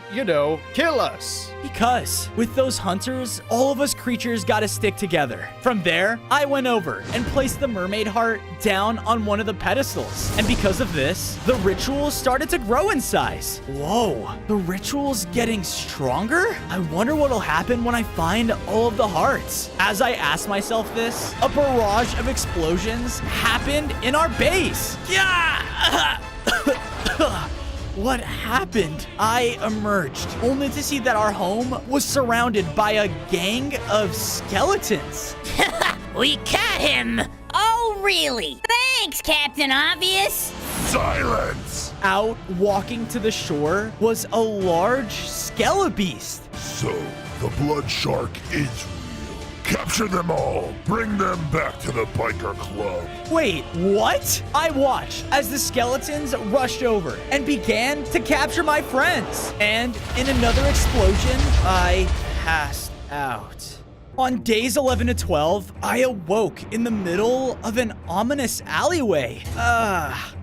kill us? Because with those hunters, all of us creatures gotta stick together. From there, I went over and placed the mermaid heart down on one of the pedestals. And because of this, the rituals started to grow in size. Whoa, the ritual's getting stronger? I wonder what'll happen when I find all of the hearts. As I asked myself this, a barrage of explosions happened in our base. Yeah! What happened? I emerged, only to see that our home was surrounded by a gang of skeletons. We caught him! Oh, really? Thanks, Captain Obvious! Silence! Out walking to the shore was a large skelebeast. So, the blood shark is real. Capture them all. Bring them back to the biker club. Wait, what? I watched as the skeletons rushed over and began to capture my friends. And in another explosion, I passed out. On days 11 to 12, I awoke in the middle of an ominous alleyway.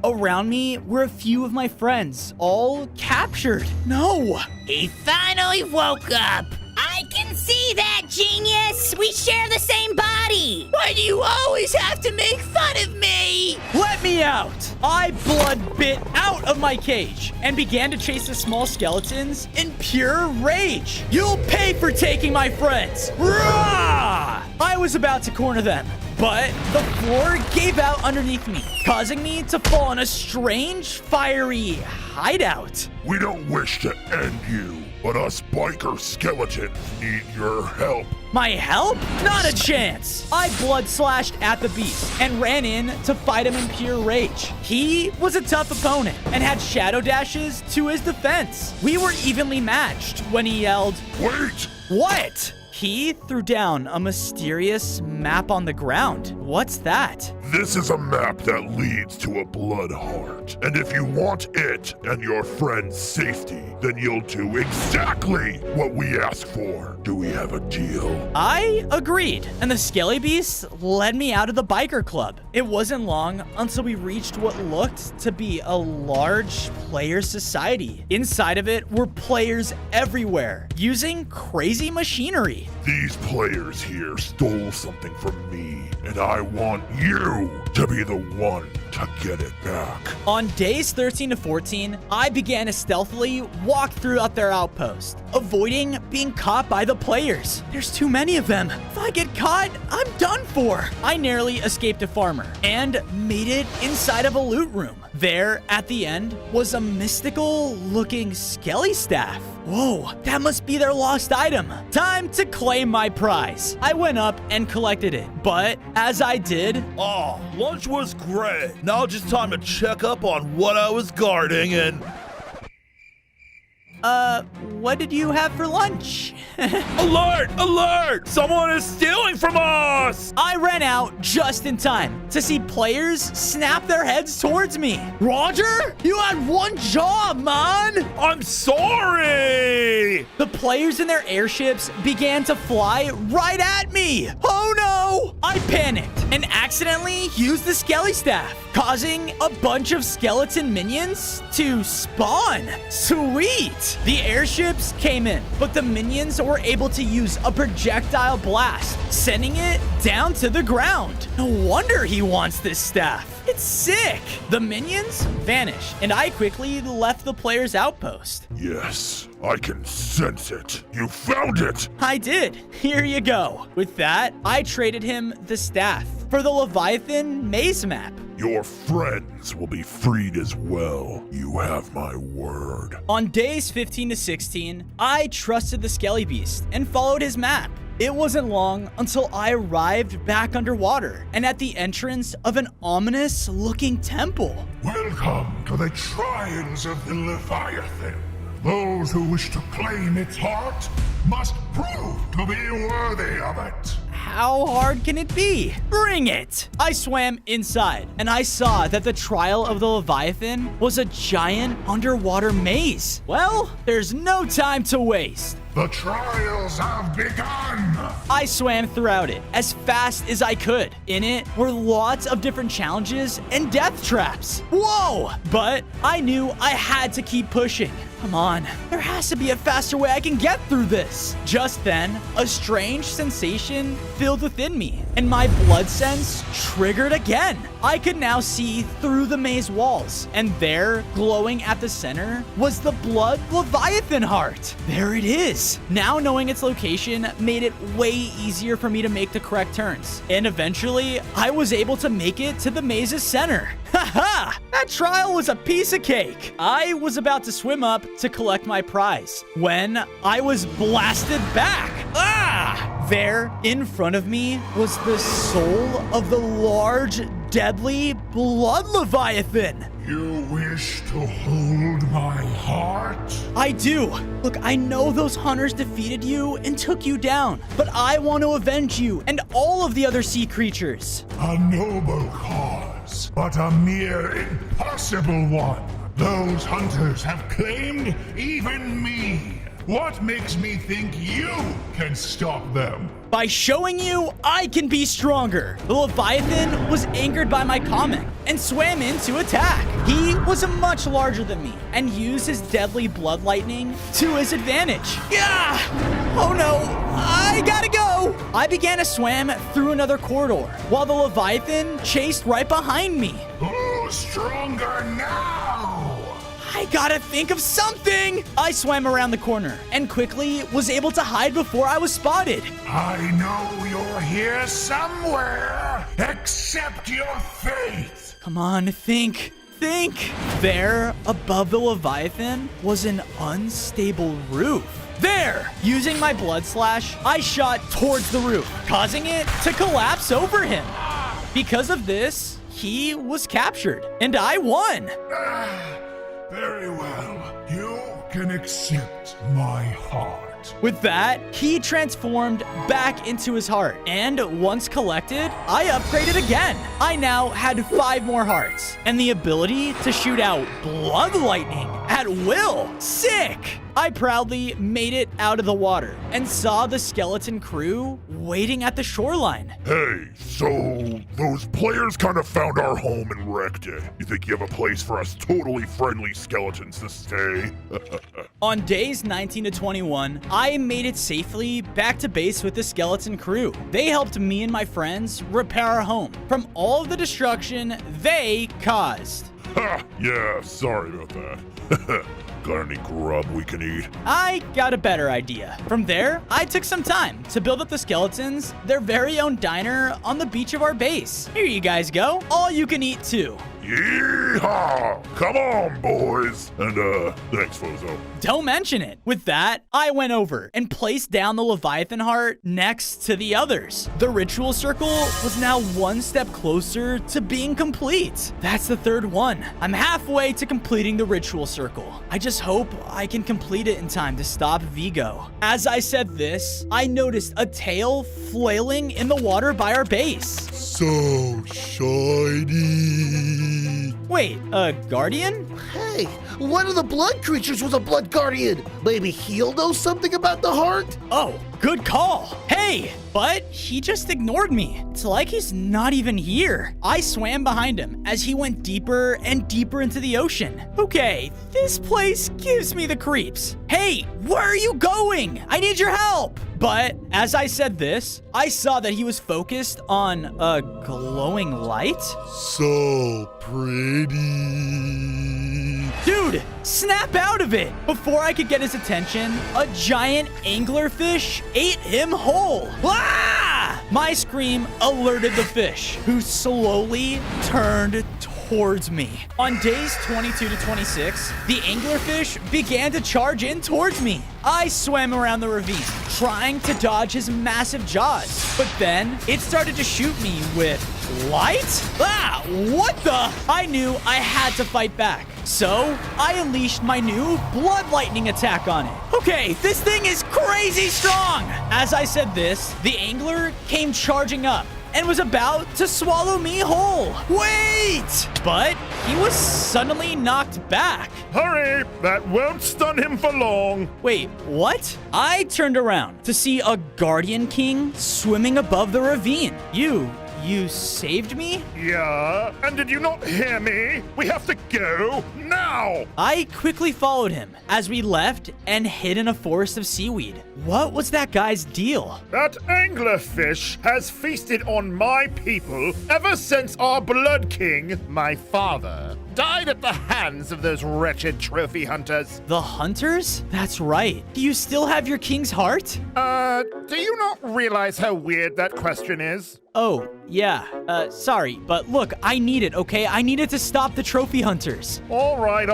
Around me were a few of my friends, all captured. No! He finally woke up. I can see that, genius. We share the same body. Why do you always have to make fun of me? Let me out! I blood bit out of my cage and began to chase the small skeletons in pure rage. You'll pay for taking my friends! Rah! I was about to corner them, but the floor gave out underneath me, causing me to fall in a strange, fiery hideout. We don't wish to end you, but us biker skeletons need your help. My help? Not a chance! I blood slashed at the beast and ran in to fight him in pure rage. He was a tough opponent and had shadow dashes to his defense. We were evenly matched when he yelled, "Wait!" What? He threw down a mysterious map on the ground. What's that? This is a map that leads to a blood heart. And if you want it and your friend's safety, then you'll do exactly what we ask for. Do we have a deal? I agreed, and the Skelly Beast led me out of the biker club. It wasn't long until we reached what looked to be a large player society. Inside of it were players everywhere, using crazy machinery. These players here stole something from me, and I want you to be the one to get it back. On days 13 to 14, I began to stealthily walk throughout their outpost, avoiding being caught by the players. There's too many of them. If I get caught, I'm done for. I narrowly escaped a farmer and made it inside of a loot room. There, at the end, was a mystical-looking skelly staff. Whoa, that must be their lost item. Time to claim my prize. I went up and collected it, but as I did... Oh, lunch was great. Now just time to check up on what I was guarding and... what did you have for lunch? Alert! Alert! Someone is stealing from us! I ran out just in time to see players snap their heads towards me. Roger, you had one job, man! I'm sorry! The players in their airships began to fly right at me. Oh no! I panicked and accidentally used the Skelly Staff, causing a bunch of skeleton minions to spawn. Sweet! The airships came in, but the minions were able to use a projectile blast, sending it down to the ground. No wonder he wants this staff. It's sick. The minions vanished, and I quickly left the player's outpost. Yes, I can sense it. You found it. I did. Here you go. With that, I traded him the staff for the Leviathan maze map. Your friends will be freed as well. You have my word. On days 15 to 16, I trusted the Skelly Beast and followed his map. It wasn't long until I arrived back underwater and at the entrance of an ominous-looking temple. Welcome to the Trials of the Leviathan. Those who wish to claim its heart must prove to be worthy of it. How hard can it be? Bring it! I swam inside, and I saw that the Trial of the Leviathan was a giant underwater maze. Well, there's no time to waste. The trials have begun! I swam throughout it as fast as I could. In it were lots of different challenges and death traps. Whoa! But I knew I had to keep pushing. Come on, there has to be a faster way I can get through this. Just then, a strange sensation filled within me, and my blood sense triggered again. I could now see through the maze walls, and there, glowing at the center, was the blood Leviathan heart. There it is. Now knowing its location made it way easier for me to make the correct turns, and eventually, I was able to make it to the maze's center. Haha! That trial was a piece of cake. I was about to swim up to collect my prize when I was blasted back. Ah! There, in front of me, was the soul of the large, deadly blood Leviathan. You wish to hold my heart? I do. Look, I know those hunters defeated you and took you down, but I want to avenge you and all of the other sea creatures. A noble cause, but a mere impossible one. Those hunters have claimed even me. What makes me think you can stop them? By showing you I can be stronger. The Leviathan was angered by my comment and swam in to attack. He was much larger than me and used his deadly blood lightning to his advantage. Yeah! Oh no, I gotta go! I began to swim through another corridor while the Leviathan chased right behind me. Who's stronger now? I gotta think of something! I swam around the corner and quickly was able to hide before I was spotted. I know you're here somewhere. Accept your fate. Come on, think. There, above the Leviathan, was an unstable roof. There! Using my blood slash, I shot towards the roof, causing it to collapse over him. Because of this, he was captured, and I won. Very well. You can accept my heart. With that, he transformed back into his heart. And once collected, I upgraded again. I now had 5 more hearts and the ability to shoot out blood lightning at will. Sick! I proudly made it out of the water and saw the skeleton crew waiting at the shoreline. Hey, so those players kind of found our home and wrecked it. You think you have a place for us totally friendly skeletons to stay? On days 19 to 21, I made it safely back to base with the skeleton crew. They helped me and my friends repair our home from all of the destruction they caused. Ha! Yeah, sorry about that. Got any grub we can eat? I got a better idea. From there, I took some time to build up the skeletons their very own diner on the beach of our base. Here you guys go. All you can eat too. Yeehaw! Come on, boys! And, thanks, Fozo. Don't mention it. With that, I went over and placed down the Leviathan heart next to the others. The ritual circle was now one step closer to being complete. That's the 3rd one. I'm halfway to completing the ritual circle. I just hope I can complete it in time to stop Vigo. As I said this, I noticed a tail flailing in the water by our base. So shiny. Wait, a guardian? Hey, one of the blood creatures was a blood guardian. Maybe he'll know something about the heart? Oh, good call. Hey, but he just ignored me. It's like he's not even here. I swam behind him as he went deeper and deeper into the ocean. Okay, this place gives me the creeps. Hey, where are you going? I need your help. But as I said this, I saw that he was focused on a glowing light. So pretty. Dude, snap out of it! Before I could get his attention, a giant anglerfish ate him whole. Ah! My scream alerted the fish, who slowly turned towards me. On days 22 to 26, the anglerfish began to charge in towards me. I swam around the ravine, trying to dodge his massive jaws. But then it started to shoot me with light? Ah, what the? I knew I had to fight back. So I unleashed my new blood lightning attack on it. Okay, this thing is crazy strong. As I said this, the angler came charging up and was about to swallow me whole. Wait! But he was suddenly knocked back. Hurry! That won't stun him for long. Wait, what? I turned around to see a guardian king swimming above the ravine. You saved me? Yeah, and did you not hear me? We have to go now! I quickly followed him as we left and hid in a forest of seaweed. What was that guy's deal? That anglerfish has feasted on my people ever since our Blood King, my father, died at the hands of those wretched trophy hunters. The hunters? That's right. Do you still have your king's heart? Do you not realize how weird that question is? Oh, yeah. Sorry, but look, I need it, okay? I need it to stop the trophy hunters. All right.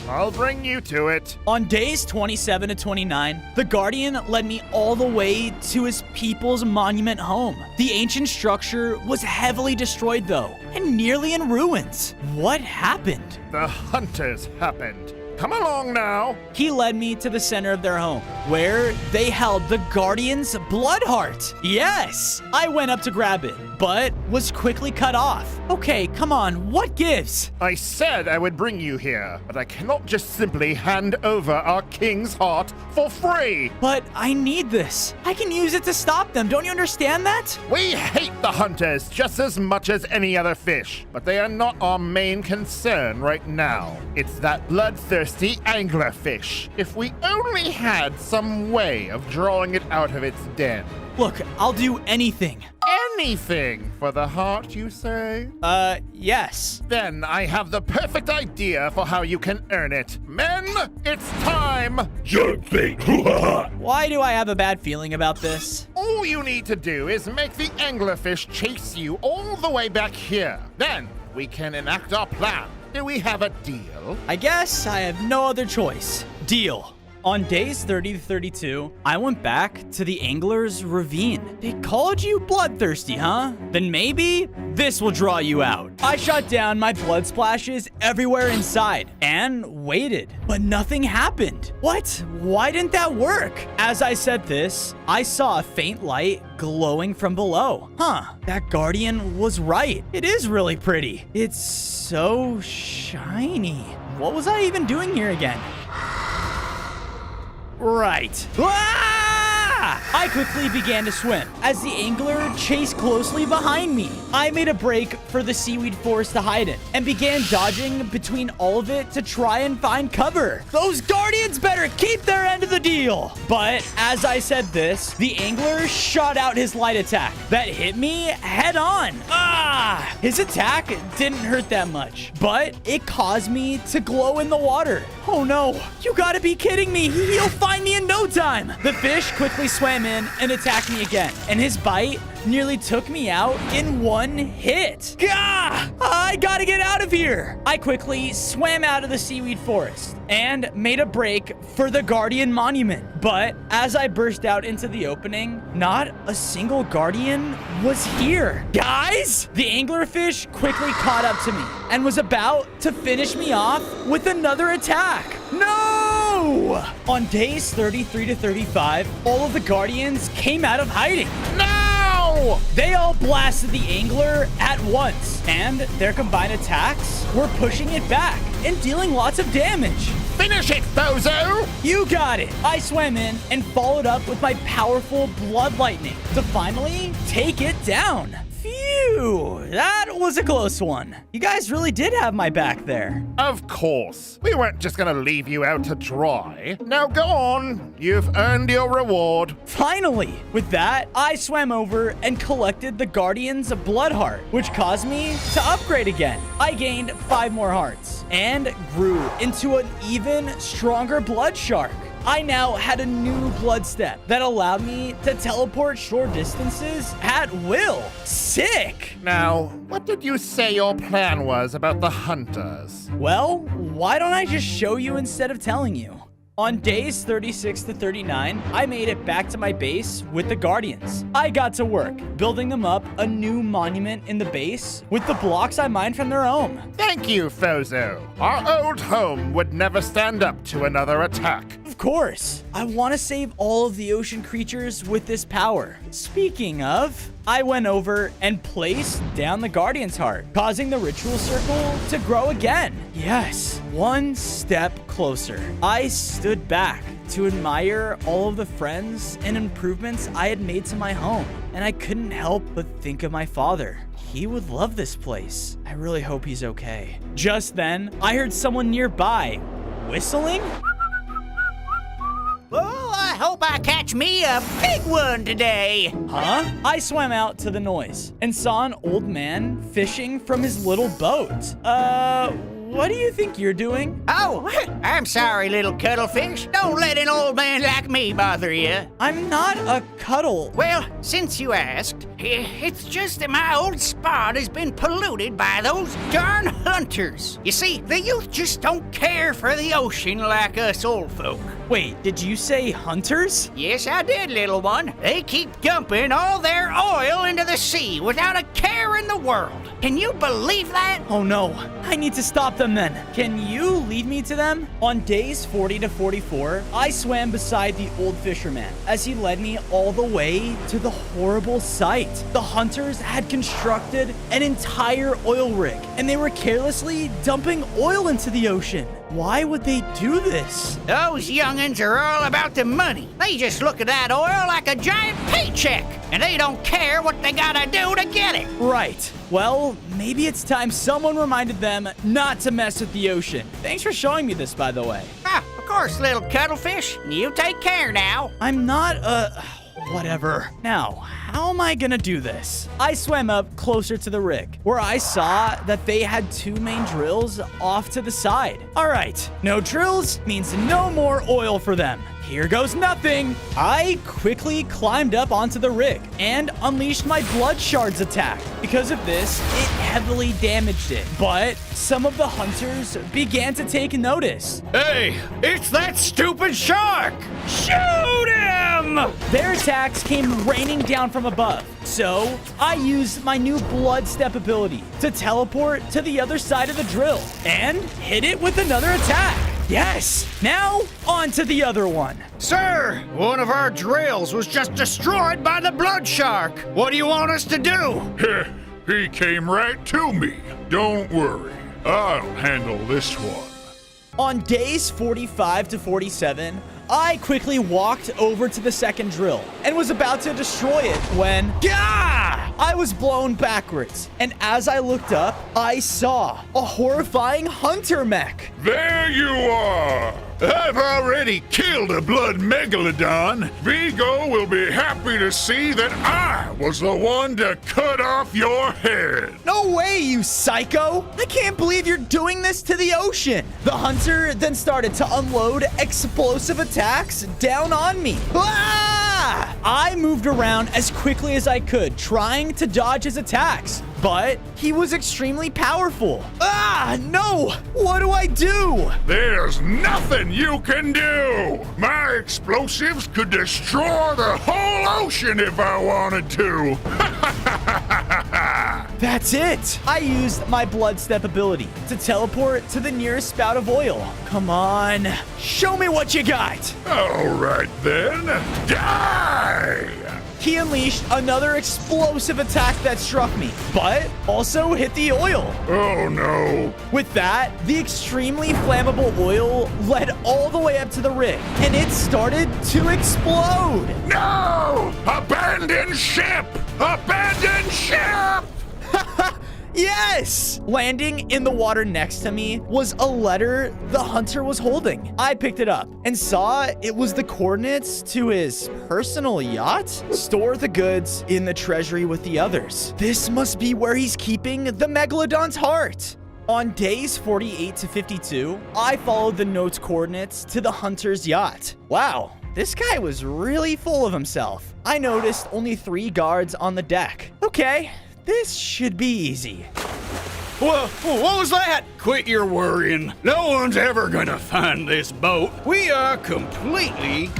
I'll bring you to it. On days 27 to 29, the Guardian led me all the way to his people's monument home. The ancient structure was heavily destroyed, though, and nearly in ruins. What happened? The hunters happened. Come along now. He led me to the center of their home, where they held the Guardian's blood heart. Yes! I went up to grab it, but was quickly cut off. Okay, come on, what gives? I said I would bring you here, but I cannot just simply hand over our king's heart for free. But I need this. I can use it to stop them. Don't you understand that? We hate the hunters just as much as any other fish, but they are not our main concern right now. It's that bloodthirsty anglerfish. If we only had some way of drawing it out of its den. Look, I'll do anything. Anything for the heart, you say? Yes. Then I have the perfect idea for how you can earn it. Men, it's time! Jerkbait! Why do I have a bad feeling about this? All you need to do is make the anglerfish chase you all the way back here. Then we can enact our plan. Do we have a deal? I guess I have no other choice. Deal. On days 30 to 32, I went back to the Angler's Ravine. They called you bloodthirsty, huh? Then maybe this will draw you out. I shot down my blood splashes everywhere inside and waited, but nothing happened. What? Why didn't that work? As I said this, I saw a faint light glowing from below. That Guardian was right. It is really pretty. It's so shiny. What was I even doing here again? Right. I quickly began to swim as the angler chased closely behind me. I made a break for the seaweed forest to hide in and began dodging between all of it to try and find cover. Those Guardians better keep their end of the deal. But as I said this, the angler shot out his light attack that hit me head on. His attack didn't hurt that much, but it caused me to glow in the water. Oh no, you gotta be kidding me. He'll find me in no time. The fish quickly swam in and attacked me again, and his bite nearly took me out in one hit. Gah! I gotta get out of here. I quickly swam out of the seaweed forest and made a break for the Guardian Monument. But as I burst out into the opening, not a single Guardian was here. Guys, the anglerfish quickly caught up to me and was about to finish me off with another attack. No! On days 33 to 35, all of the Guardians came out of hiding. No! They all blasted the angler at once, and their combined attacks were pushing it back and dealing lots of damage. Finish it, bozo! You got it! I swam in and followed up with my powerful blood lightning to finally take it down. Phew, that was a close one. You guys really did have my back there. Of course. We weren't just gonna leave you out to dry. Now go on. You've earned your reward. Finally! With that, I swam over and collected the Guardian's blood heart, which caused me to upgrade again. I gained 5 more hearts and grew into an even stronger blood shark. I now had a new blood step that allowed me to teleport short distances at will. Sick! Now, what did you say your plan was about the hunters? Well, why don't I just show you instead of telling you? On days 36 to 39, I made it back to my base with the Guardians. I got to work, building them up a new monument in the base with the blocks I mined from their home. Thank you, Fozo. Our old home would never stand up to another attack. Of course. I want to save all of the ocean creatures with this power. Speaking of, I went over and placed down the Guardian's heart, causing the ritual circle to grow again. Yes, one step closer. I stood back to admire all of the friends and improvements I had made to my home, and I couldn't help but think of my father. He would love this place. I really hope he's okay. Just then, I heard someone nearby whistling. Oh, I hope I catch me a big one today. Huh? I swam out to the noise and saw an old man fishing from his little boat. What do you think you're doing? Oh, I'm sorry, little cuttlefish. Don't let an old man like me bother you. I'm not a cuddle. Well, since you asked, it's just that my old spot has been polluted by those darn hunters. You see, the youth just don't care for the ocean like us old folk. Wait, did you say hunters? Yes, I did, little one. They keep dumping all their oil into the sea without a care in the world. Can you believe that? Oh no, I need to stop them then. Can you lead me to them? On days 40 to 44, I swam beside the old fisherman as he led me all the way to the horrible sight. The hunters had constructed an entire oil rig and they were carelessly dumping oil into the ocean. Why would they do this? Those young'uns are all about the money. They just look at that oil like a giant paycheck, and they don't care what they gotta do to get it. Right. Well, maybe it's time someone reminded them not to mess with the ocean. Thanks for showing me this, by the way. Ah, of course, little cuttlefish. You take care now. I'm not, whatever. Now, how am I gonna do this? I swam up closer to the rig, where I saw that they had 2 main drills off to the side. All right, no drills means no more oil for them. Here goes nothing. I quickly climbed up onto the rig and unleashed my blood shards attack. Because of this, it heavily damaged it. But some of the hunters began to take notice. Hey, it's that stupid shark! Shoot him! Their attacks came raining down from above. So I used my new blood step ability to teleport to the other side of the drill and hit it with another attack. Yes! Now, on to the other one. Sir, one of our drills was just destroyed by the blood shark. What do you want us to do? He came right to me. Don't worry, I'll handle this one. On days 45 to 47, I quickly walked over to the second drill and was about to destroy it when, I was blown backwards. And as I looked up, I saw a horrifying hunter mech. There you are! I've already killed a blood megalodon. Vigo will be happy to see that I was the one to cut off your head. No way, you psycho! I can't believe you're doing this to the ocean. The hunter then started to unload explosive attacks down on me. I moved around as quickly as I could, trying to dodge his attacks, but he was extremely powerful. No! What do I do? There's nothing you can do! My explosives could destroy the whole ocean if I wanted to! That's it! I used my blood step ability to teleport to the nearest spout of oil. Come on, show me what you got! Alright then, die! He unleashed another explosive attack that struck me, but also hit the oil. Oh no. With that, the extremely flammable oil led all the way up to the rig, and it started to explode. No! Abandon ship! Abandon ship! Yes! Landing in the water next to me was a letter the hunter was holding. I picked it up and saw it was the coordinates to his personal yacht. Store the goods in the treasury with the others. This must be where he's keeping the Megalodon's heart. On days 48 to 52, I followed the note's coordinates to the hunter's yacht. Wow, this guy was really full of himself. I noticed only 3 guards on the deck. Okay. This should be easy. What was that? Quit your worrying. No one's ever gonna find this boat. We are completely...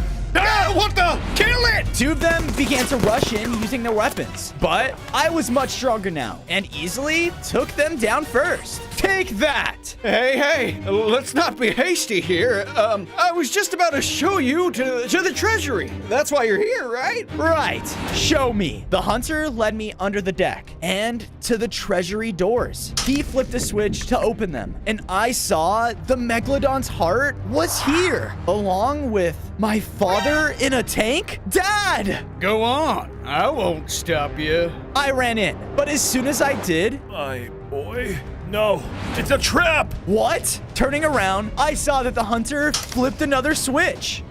what the? Kill it! 2 of them began to rush in using their weapons, but I was much stronger now and easily took them down first. Take that! Hey, let's not be hasty here. I was just about to show you to the treasury. That's why you're here, right? Right. Show me. The hunter led me under the deck and to the treasury doors. He flipped a switch to open them, and I saw the Megalodon's heart was here, along with my father in a tank? Dad! Go on. I won't stop you. I ran in, but as soon as I did... My boy... No, it's a trap! What? Turning around, I saw that the hunter flipped another switch.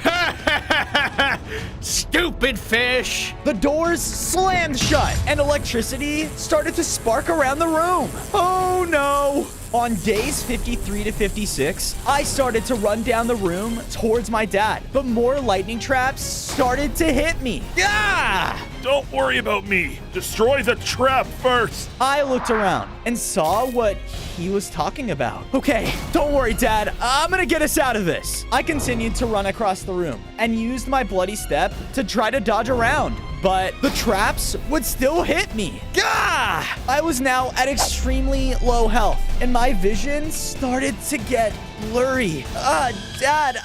Stupid fish! The doors slammed shut, and electricity started to spark around the room. Oh no! On days 53 to 56, I started to run down the room towards my dad, but more lightning traps started to hit me. Don't worry about me. Destroy the trap first. I looked around and saw what he was talking about. Okay, don't worry, Dad. I'm gonna get us out of this. I continued to run across the room and used my bloody step to try to dodge around, but the traps would still hit me. Gah! I was now at extremely low health, and my vision started to get blurry. Dad,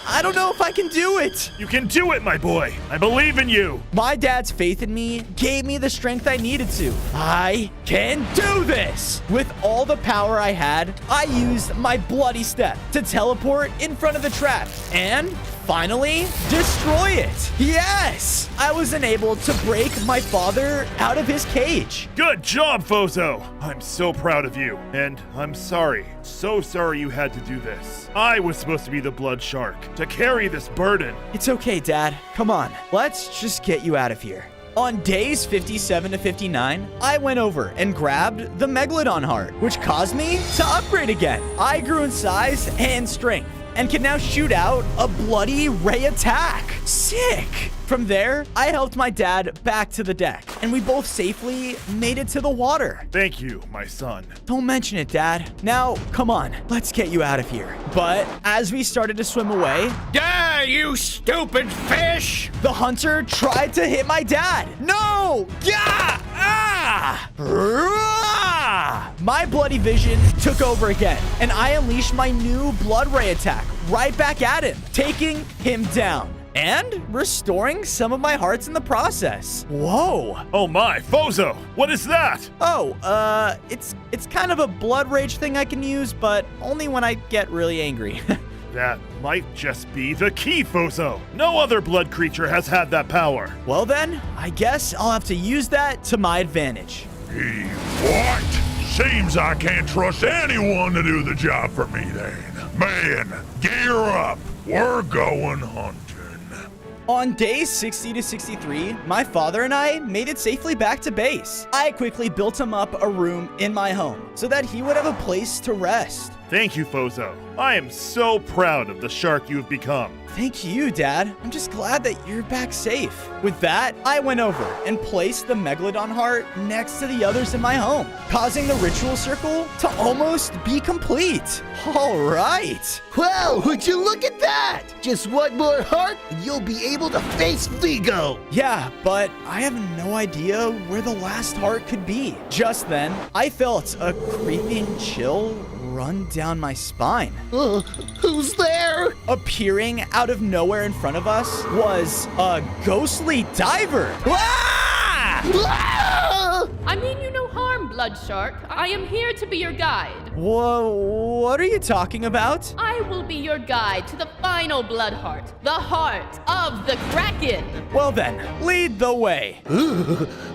I don't know if I can do it. You can do it, my boy. I believe in you. My dad's faith in me gave me the strength I needed to. I can do this. With all the power I had, I used my bloody step to teleport in front of the trap and finally destroy it. Yes! I was enabled to break my father out of his cage. Good job, Fozo. I'm so proud of you. And I'm sorry. So sorry you had to do this. I was supposed to be the blood shark, to carry this burden. It's okay, Dad. Come on. Let's just get you out of here. On days 57 to 59, I went over and grabbed the Megalodon heart, which caused me to upgrade again. I grew in size and strength and can now shoot out a bloody ray attack. Sick! From there, I helped my dad back to the deck, and we both safely made it to the water. Thank you, my son. Don't mention it, Dad. Now, come on, let's get you out of here. But as we started to swim away... Die, you stupid fish! The hunter tried to hit my dad. No! Gah! Ah! Rah! My bloody vision took over again, and I unleashed my new blood ray attack right back at him, taking him down and restoring some of my hearts in the process. Whoa. Oh my, Fozo, what is that? Oh, it's kind of a blood rage thing I can use, but only when I get really angry. That might just be the key, Fozo. No other blood creature has had that power. Well then, I guess I'll have to use that to my advantage. What? Seems I can't trust anyone to do the job for me then. Man, gear up. We're going hunting. On days 60 to 63, my father and I made it safely back to base. I quickly built him up a room in my home so that he would have a place to rest. Thank you, Fozo. I am so proud of the shark you have become. Thank you, Dad. I'm just glad that you're back safe. With that, I went over and placed the Megalodon heart next to the others in my home, causing the ritual circle to almost be complete. All right. Well, would you look at that? Just one more heart and you'll be able to face Vigo. Yeah, but I have no idea where the last heart could be. Just then, I felt a creeping chill run down my spine. Who's there? Appearing out of nowhere in front of us was a ghostly diver. Ah! Ah! I mean you no harm, Blood Shark. I am here to be your guide. Whoa, what are you talking about? I will be your guide to the final blood heart, the heart of the Kraken. Well then, lead the way.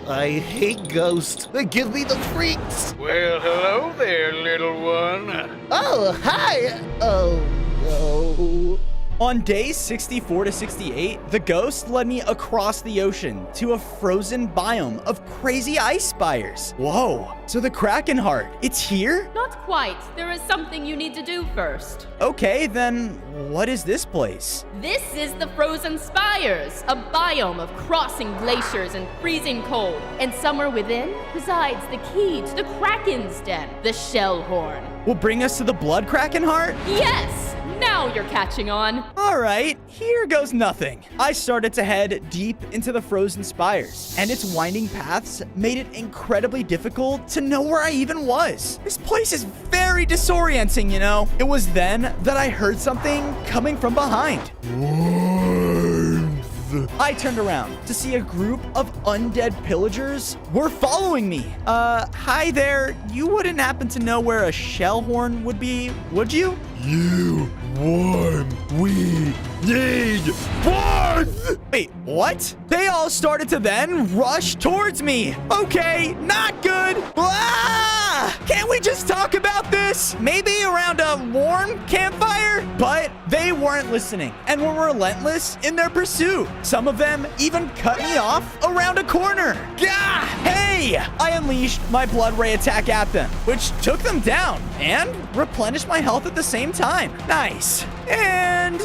I hate ghosts. They give me the freaks. Well, hello there, little one. Oh, hi. Oh, no. On days 64 to 68, the ghost led me across the ocean to a frozen biome of crazy ice spires. Whoa, so the Kraken heart, it's here? Not quite. There is something you need to do first. Okay, then what is this place? This is the Frozen Spires, a biome of crossing glaciers and freezing cold. And somewhere within resides the key to the Kraken's den, the Shellhorn. Will bring us to the Blood Kraken heart? Yes! Now you're catching on. All right, here goes nothing. I started to head deep into the frozen spires, and its winding paths made it incredibly difficult to know where I even was. This place is very disorienting, you know? It was then that I heard something coming from behind. I turned around to see a group of undead pillagers were following me. Hi there. You wouldn't happen to know where a Shellhorn would be, would you? You won. We need one. Wait, what? They all started to then rush towards me. Okay, not good. Ah! Can't we just talk about this? Maybe around a warm campfire? But they weren't listening and were relentless in their pursuit. Some of them even cut me off around a corner. Gah! Hey! I unleashed my blood ray attack at them, which took them down and replenished my health at the same time. Nice. And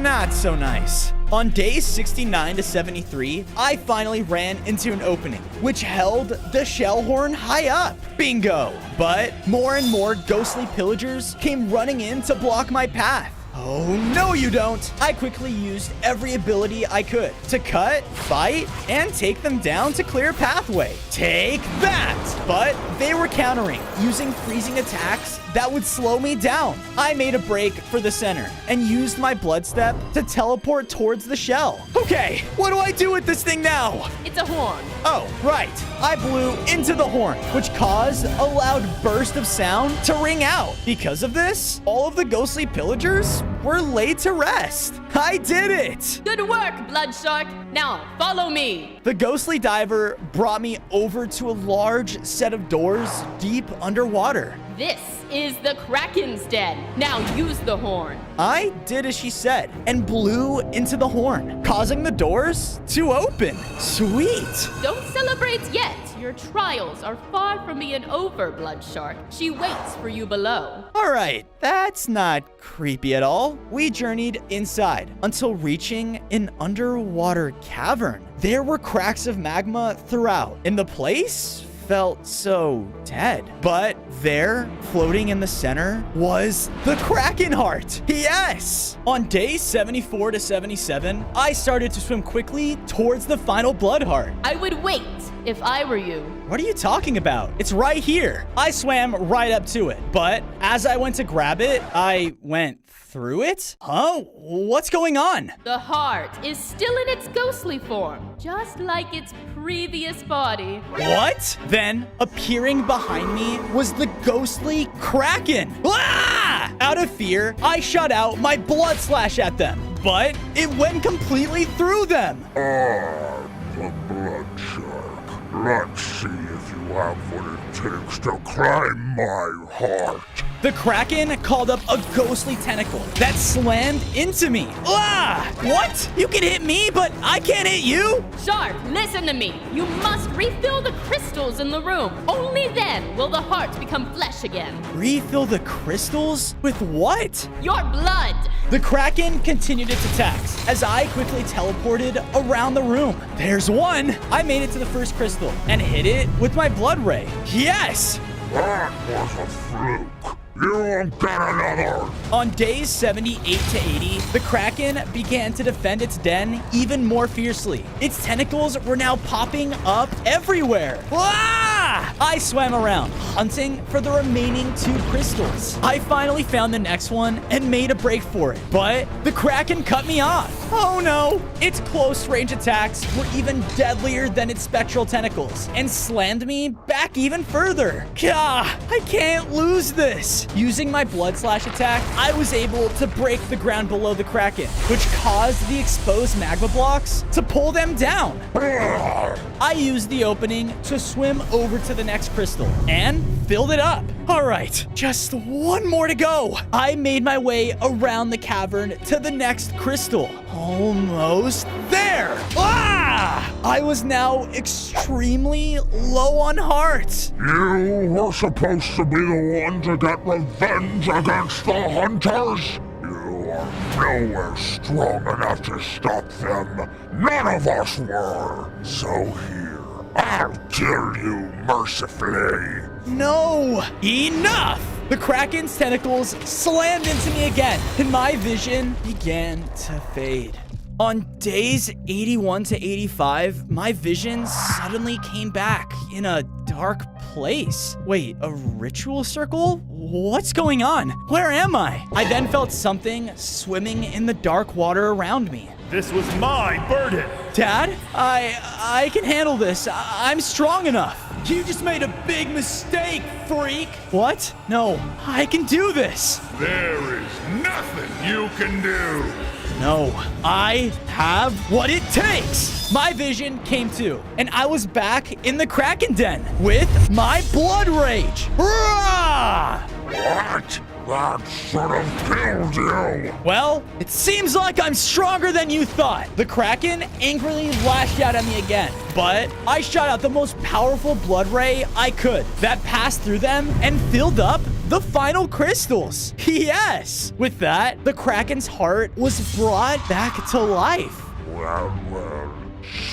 not so nice. On days 69 to 73, I finally ran into an opening, which held the Shellhorn high up. Bingo! But more and more ghostly pillagers came running in to block my path. Oh, no you don't! I quickly used every ability I could to cut, fight, and take them down to clear a pathway. Take that! But they were countering, using freezing attacks that would slow me down. I made a break for the center and used my blood step to teleport towards the shell. Okay, what do I do with this thing now? It's a horn. Oh, right. I blew into the horn, which caused a loud burst of sound to ring out. Because of this, all of the ghostly pillagers were laid to rest. I did it! Good work, Blood Shark. Now, follow me. The ghostly diver brought me over to a large set of doors deep underwater. This is the Kraken's den. Now use the horn. I did as she said and blew into the horn, causing the doors to open. Sweet. Don't celebrate yet. Your trials are far from being over, Blood Shark. She waits for you below. All right, that's not creepy at all. We journeyed inside until reaching an underwater cavern. There were cracks of magma throughout, and the place felt so dead. But there, floating in the center, was the Kraken heart. Yes! On days 74 to 77, I started to swim quickly towards the final blood heart. I would wait if I were you. What are you talking about? It's right here. I swam right up to it, but as I went to grab it, I went through it? Huh? What's going on? The heart is still in its ghostly form, just like its previous body. What? Then, appearing behind me was the ghostly Kraken. Ah! Out of fear, I shot out my blood slash at them, but it went completely through them. The blood shark. Let's see if you have what it takes to climb my heart. The Kraken called up a ghostly tentacle that slammed into me. Ah! What? You can hit me, but I can't hit you? Shark, listen to me. You must refill the crystals in the room. Only then will the heart become flesh again. Refill the crystals? With what? Your blood. The Kraken continued its attacks as I quickly teleported around the room. There's one. I made it to the first crystal and hit it with my blood ray. Yes! That was a fluke. You won't get another. On days 78 to 80, the Kraken began to defend its den even more fiercely. Its tentacles were now popping up everywhere. Ah! I swam around, hunting for the remaining 2 crystals. I finally found the next one and made a break for it, but the Kraken cut me off. Oh no! Its close range attacks were even deadlier than its spectral tentacles and slammed me back even further. Gah! I can't lose this. Using my blood slash attack, I was able to break the ground below the Kraken, which caused the exposed magma blocks to pull them down. I used the opening to swim over to the next crystal and filled it up. All right, just one more to go. I made my way around the cavern to the next crystal. Almost there. Ah! I was now extremely low on hearts. You were supposed to be the one to get revenge against the hunters. You are nowhere strong enough to stop them. None of us were. So here, I'll kill you mercifully. No! Enough! The Kraken's tentacles slammed into me again, and my vision began to fade. On days 81 to 85, my vision suddenly came back in a dark place. Wait, a ritual circle? What's going on? Where am I? I then felt something swimming in the dark water around me. This was my burden. Dad, I can handle this. I'm strong enough. You just made a big mistake, freak. What? No, I can do this. There is nothing you can do. No, I have what it takes. My vision came to, and I was back in the Kraken den with my blood rage. Hurrah! What? That should have killed you. Well, it seems like I'm stronger than you thought. The Kraken angrily lashed out at me again, but I shot out the most powerful blood ray I could that passed through them and filled up the final crystals. Yes. With that, the Kraken's heart was brought back to life. Well,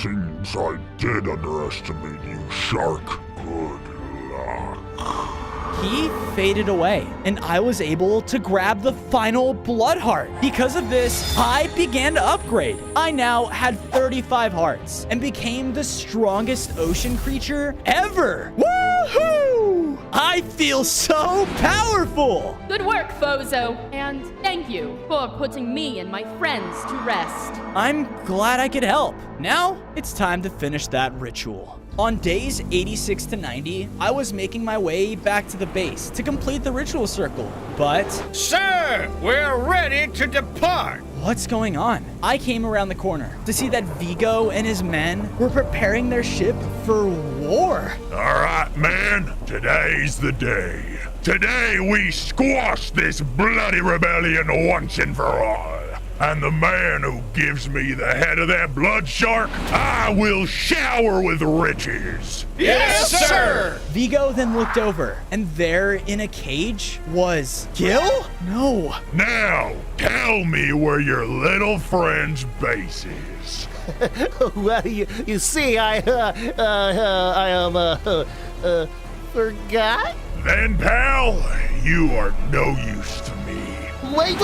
seems I did underestimate you, Shark. Good luck. He faded away, and I was able to grab the final blood heart. Because of this, I began to upgrade. I now had 35 hearts and became the strongest ocean creature ever. Woohoo! I feel so powerful! Good work, Fozo. And thank you for putting me and my friends to rest. I'm glad I could help. Now, it's time to finish that ritual. On days 86 to 90, I was making my way back to the base to complete the ritual circle, but... Sir, we're ready to depart. What's going on? I came around the corner to see that Vigo and his men were preparing their ship for war. All right, man, today's the day. Today we squash this bloody rebellion once and for all. And the man who gives me the head of that blood shark, I will shower with riches. Yes, sir! Vigo then looked over, and there in a cage was Gil? No. Now, tell me where your little friend's base is. Well, you see, I forgot? Then, pal, you are no use to me. Wait.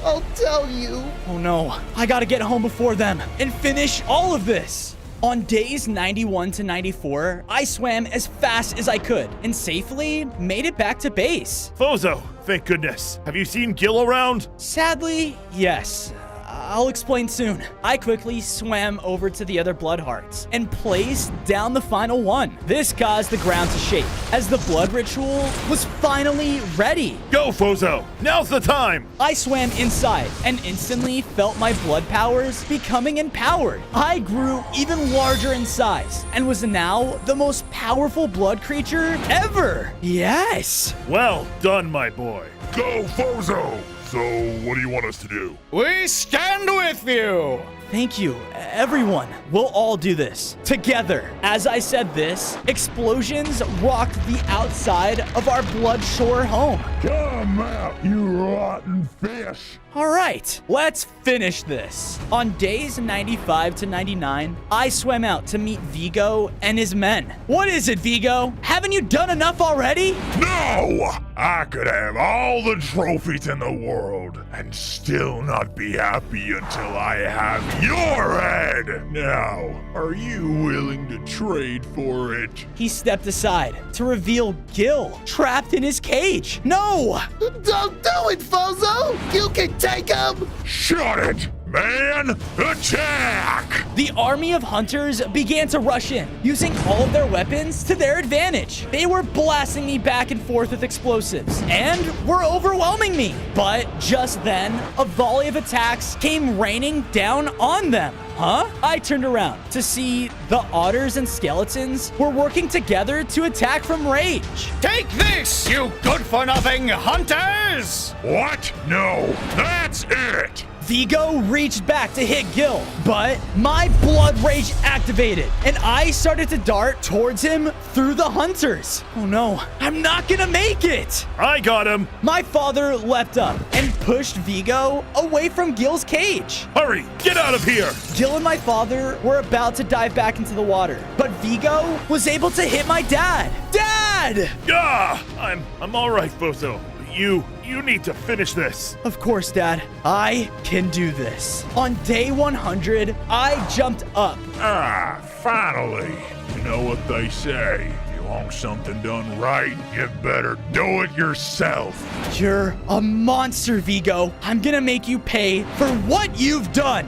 I'll tell you. Oh no, I gotta get home before them and finish all of this. On days 91 to 94, I swam as fast as I could and safely made it back to base. Fozo, thank goodness. Have you seen Gil around? Sadly, yes. I'll explain soon. I quickly swam over to the other blood hearts and placed down the final one. This caused the ground to shake as the blood ritual was finally ready. Go, Fozo! Now's the time! I swam inside and instantly felt my blood powers becoming empowered. I grew even larger in size and was now the most powerful blood creature ever. Yes! Well done, my boy. Go, Fozo! So, what do you want us to do? We stand with you! Thank you, everyone. We'll all do this together. As I said this, explosions rocked the outside of our blood shore home. Come out, you rotten fish! All right, let's finish this. On days 95 to 99, I swam out to meet Vigo and his men. What is it, Vigo? Haven't you done enough already? No! I could have all the trophies in the world and still not be happy until I have your head. Now, are you willing to trade for it? He stepped aside to reveal Gil trapped in his cage. No! Don't do it, Fozo! You can take him! Shut it! Man, attack! The army of hunters began to rush in, using all of their weapons to their advantage. They were blasting me back and forth with explosives and were overwhelming me. But just then, a volley of attacks came raining down on them. Huh? I turned around to see the otters and skeletons were working together to attack from rage. Take this, you good-for-nothing hunters! What? No, that's it! Vigo reached back to hit Gil, but my blood rage activated, and I started to dart towards him through the hunters. Oh no, I'm not gonna make it! I got him! My father leapt up and pushed Vigo away from Gil's cage. Hurry, get out of here! Gil and my father were about to dive back into the water, but Vigo was able to hit my dad. Dad! Yeah, I'm all right, Fozo. You need to finish this. Of course, Dad. I can do this. On day 100, I jumped up. Ah, finally. You know what they say. If you want something done right, you better do it yourself. You're a monster, Vigo. I'm gonna make you pay for what you've done.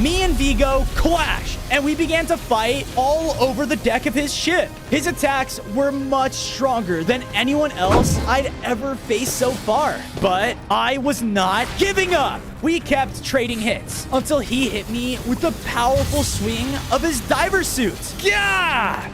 Me and Vigo clashed, and we began to fight all over the deck of his ship. His attacks were much stronger than anyone else I'd ever faced so far. But I was not giving up. We kept trading hits until he hit me with the powerful swing of his diver suit. Yeah!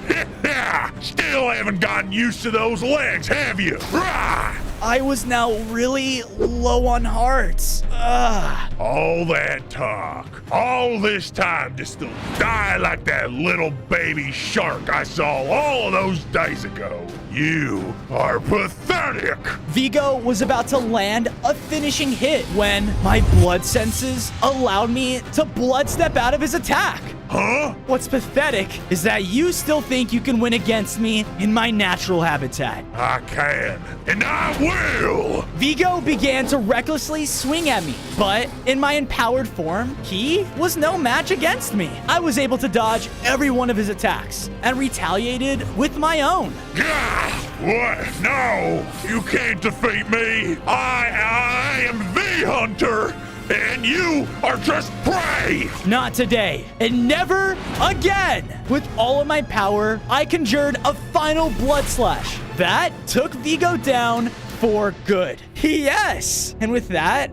Still haven't gotten used to those legs, have you? Rah! I was now really low on hearts. Ugh. All that talk, all this time just to die like that little baby shark I saw all of those days ago. You are pathetic. Vigo was about to land a finishing hit when my blood senses allowed me to blood step out of his attack. Huh? What's pathetic is that you still think you can win against me in my natural habitat. I can, and I will. Vigo began to recklessly swing at me, but in my empowered form, he was no match against me. I was able to dodge every one of his attacks and retaliated with my own. Gah! What? No, you can't defeat me. I am the hunter. And you are just prey! Not today, and never again! With all of my power, I conjured a final blood slash. That took Vigo down for good. Yes! And with that,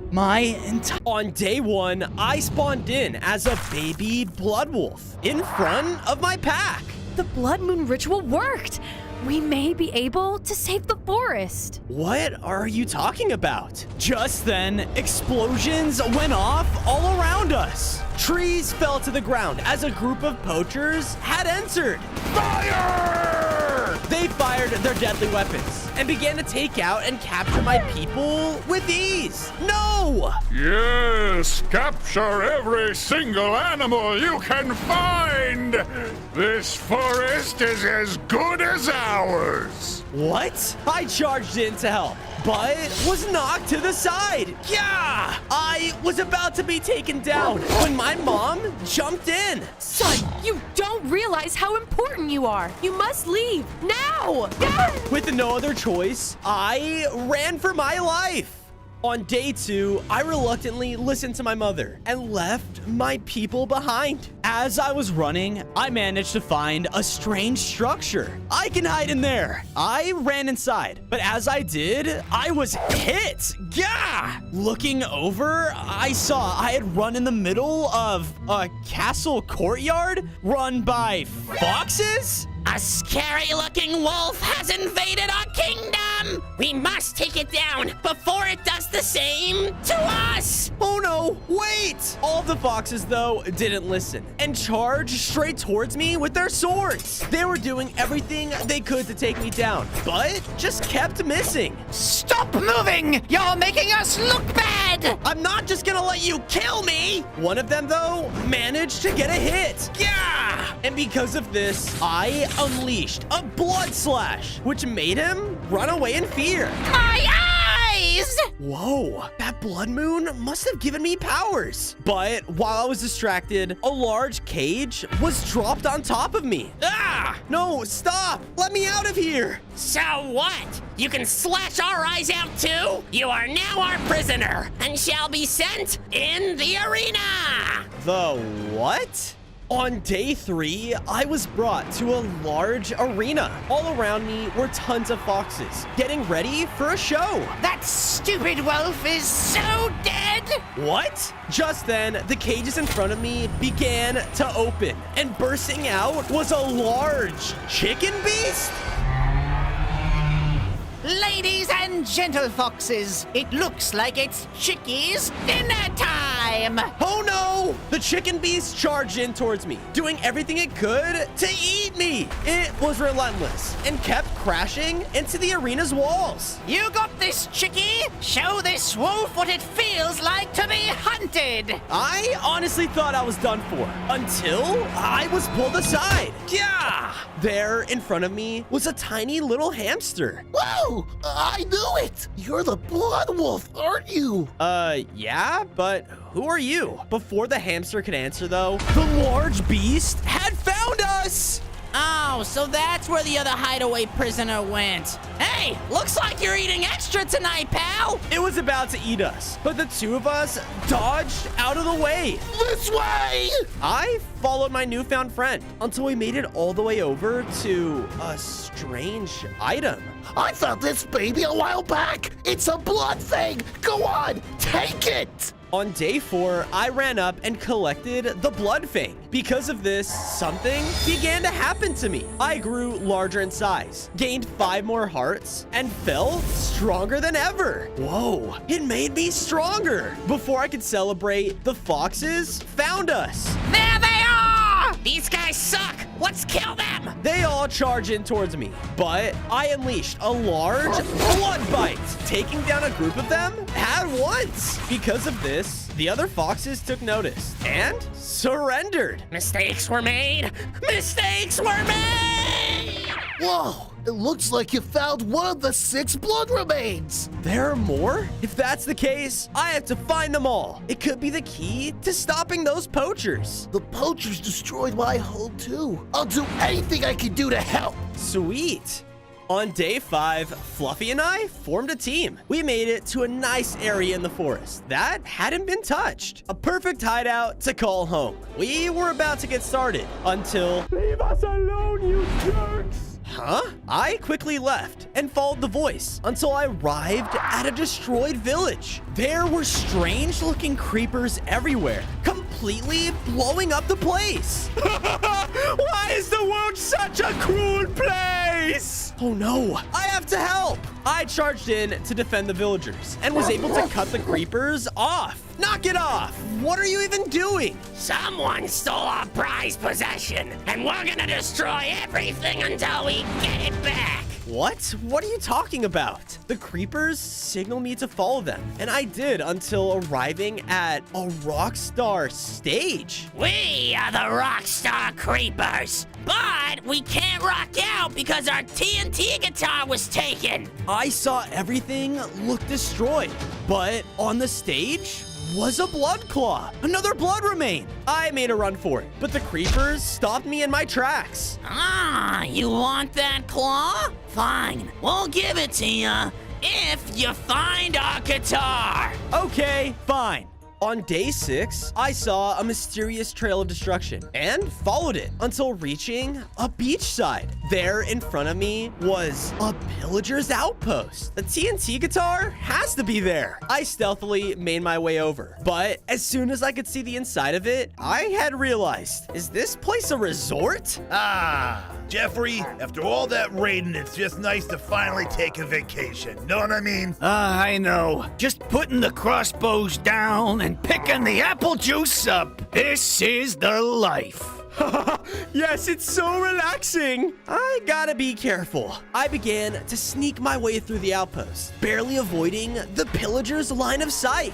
on day 1, I spawned in as a baby blood wolf in front of my pack. The blood moon ritual worked! We may be able to save the forest. What are you talking about? Just then, explosions went off all around us. Trees fell to the ground as a group of poachers had entered. Fire! They fired their deadly weapons and began to take out and capture my people with ease. No! Yes, capture every single animal you can find. This forest is as good as ours. What? I charged in to help, but was knocked to the side. Yeah! I was about to be taken down when my mom jumped in. Son, you don't realize how important you are. You must leave now. With no other choice, I ran for my life. On day 2, I reluctantly listened to my mother and left my people behind. As I was running, I managed to find a strange structure. I can hide in there. I ran inside, but as I did, I was hit. Gah! Looking over, I saw I had run in the middle of a castle courtyard run by foxes. A scary-looking wolf has invaded our kingdom! We must take it down before it does the same to us! Oh no, wait! All of the foxes, though, didn't listen and charged straight towards me with their swords. They were doing everything they could to take me down, but just kept missing. Stop moving! You're making us look bad! I'm not just gonna let you kill me! One of them, though, managed to get a hit. Yeah! And because of this, I unleashed a blood slash, which made him run away in fear. My eyes! Whoa, that blood moon must have given me powers. But while I was distracted, a large cage was dropped on top of me. Ah! No, stop! Let me out of here! So what? You can slash our eyes out too? You are now our prisoner and shall be sent in the arena! The what? On day 3, I was brought to a large arena. All around me were tons of foxes, getting ready for a show. That stupid wolf is so dead! What? Just then, the cages in front of me began to open, and bursting out was a large chicken beast. Ladies and gentle foxes, it looks like it's Chicky's dinner time! Oh no! The chicken beast charged in towards me, doing everything it could to eat me. It was relentless and kept crashing into the arena's walls. You got this, Chicky! Show this wolf what it feels like to be hunted! I honestly thought I was done for, until I was pulled aside. Yeah! There in front of me was a tiny little hamster. Whoa! I knew it! You're the blood wolf, aren't you? Yeah, but who are you? Before the hamster could answer, though, the large beast had found us! Oh, so that's where the other hideaway prisoner went. Hey, looks like you're eating extra tonight, pal. It was about to eat us, but the two of us dodged out of the way. This way! I followed my newfound friend until we made it all the way over to a strange item. I found this baby a while back. It's a blood thing. Go on, take it. On day 4, I ran up and collected the Blood Fang. Because of this, something began to happen to me. I grew larger in size, gained 5 more hearts, and felt stronger than ever. Whoa, it made me stronger. Before I could celebrate, the foxes found us. There they are! These guys suck! Let's kill them! They all charge in towards me, but I unleashed a large blood bite, taking down a group of them at once. Because of this, the other foxes took notice and surrendered. Mistakes were made! Mistakes were made! Whoa! It looks like you found one of the 6 blood remains! There are more? If that's the case, I have to find them all. It could be the key to stopping those poachers. The poachers destroyed my home too. I'll do anything I can do to help. Sweet. On day 5, Fluffy and I formed a team. We made it to a nice area in the forest that hadn't been touched. A perfect hideout to call home. We were about to get started until... Leave us alone, you jerks! Huh? I quickly left and followed the voice until I arrived at a destroyed village. There were strange-looking creepers everywhere, completely blowing up the place. Why is the world such a cruel place? Oh no, I have to help! I charged in to defend the villagers and was able to cut the creepers off. Knock it off! What are you even doing? Someone stole our prized possession, and we're gonna destroy everything until we get it back! What? What are you talking about? The creepers signaled me to follow them, and I did until arriving at a Rockstar stage. We are the Rockstar Creepers, but we can't rock out because our TNT guitar was taken. I saw everything look destroyed, but on the stage was a blood claw, another blood remain. I made a run for it, but the creepers stopped me in my tracks. Ah, you want that claw? Fine, we'll give it to you if you find our guitar. Okay, fine. On day 6, I saw a mysterious trail of destruction and followed it until reaching a beachside. There in front of me was a pillager's outpost. The TNT guitar has to be there. I stealthily made my way over, but as soon as I could see the inside of it, I had realized, is this place a resort? Ah, Jeffrey, after all that raiding, it's just nice to finally take a vacation. Know what I mean? I know. Just putting the crossbows down and picking the apple juice up. This is the life. Yes, it's so relaxing. I gotta be careful. I began to sneak my way through the outpost, barely avoiding the pillagers' line of sight.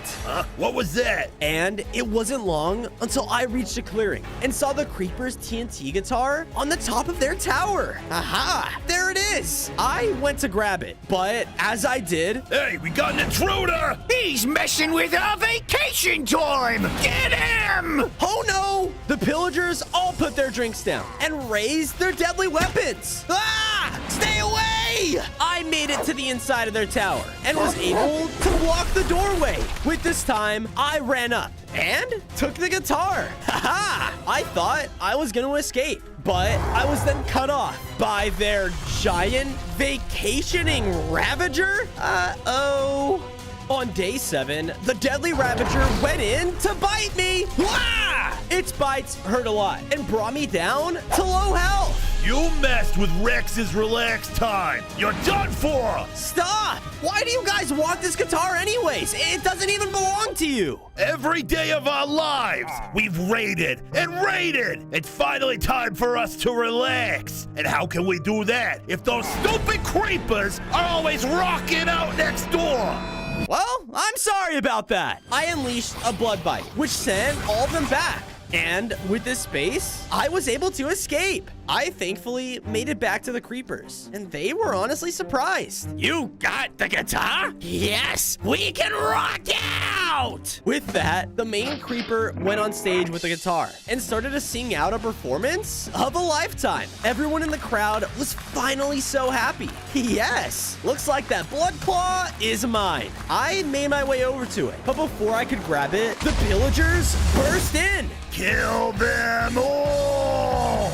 What was that? And it wasn't long until I reached a clearing and saw the creeper's TNT guitar on the top of their tower. Aha, there it is. I went to grab it, but as I did... Hey, we got an intruder! He's messing with our vacation time! Get him! Oh no! The pillagers all put their drinks down and raised their deadly weapons. Ah! Stay away! I made it to the inside of their tower and was able to block the doorway. With this time, I ran up and took the guitar. Haha! I thought I was going to escape, but I was then cut off by their giant vacationing Ravager. Uh-oh. On day 7, the deadly Ravager went in to bite me. Wah! Its bites hurt a lot and brought me down to low health. You messed with Rex's relaxed time. You're done for! Stop! Why do you guys want this guitar anyways? It doesn't even belong to you. Every day of our lives, we've raided and raided. It's finally time for us to relax. And how can we do that if those stupid creepers are always rocking out next door? Well, I'm sorry about that. I unleashed a blood bite, which sent all of them back. And with this space, I was able to escape. I thankfully made it back to the creepers, and they were honestly surprised. You got the guitar? Yes, we can rock out! With that, the main creeper went on stage with the guitar and started to sing out a performance of a lifetime. Everyone in the crowd was finally so happy. Yes, looks like that blood claw is mine. I made my way over to it, but before I could grab it, the pillagers burst in. Kill them all!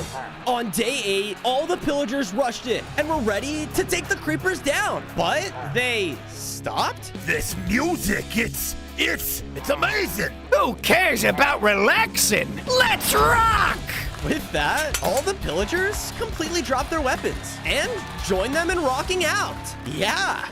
On day 8, all the pillagers rushed in and were ready to take the creepers down, but they stopped? This music, it's It's amazing. Who cares about relaxing? Let's rock! With that, all the pillagers completely dropped their weapons and joined them in rocking out. Yeah.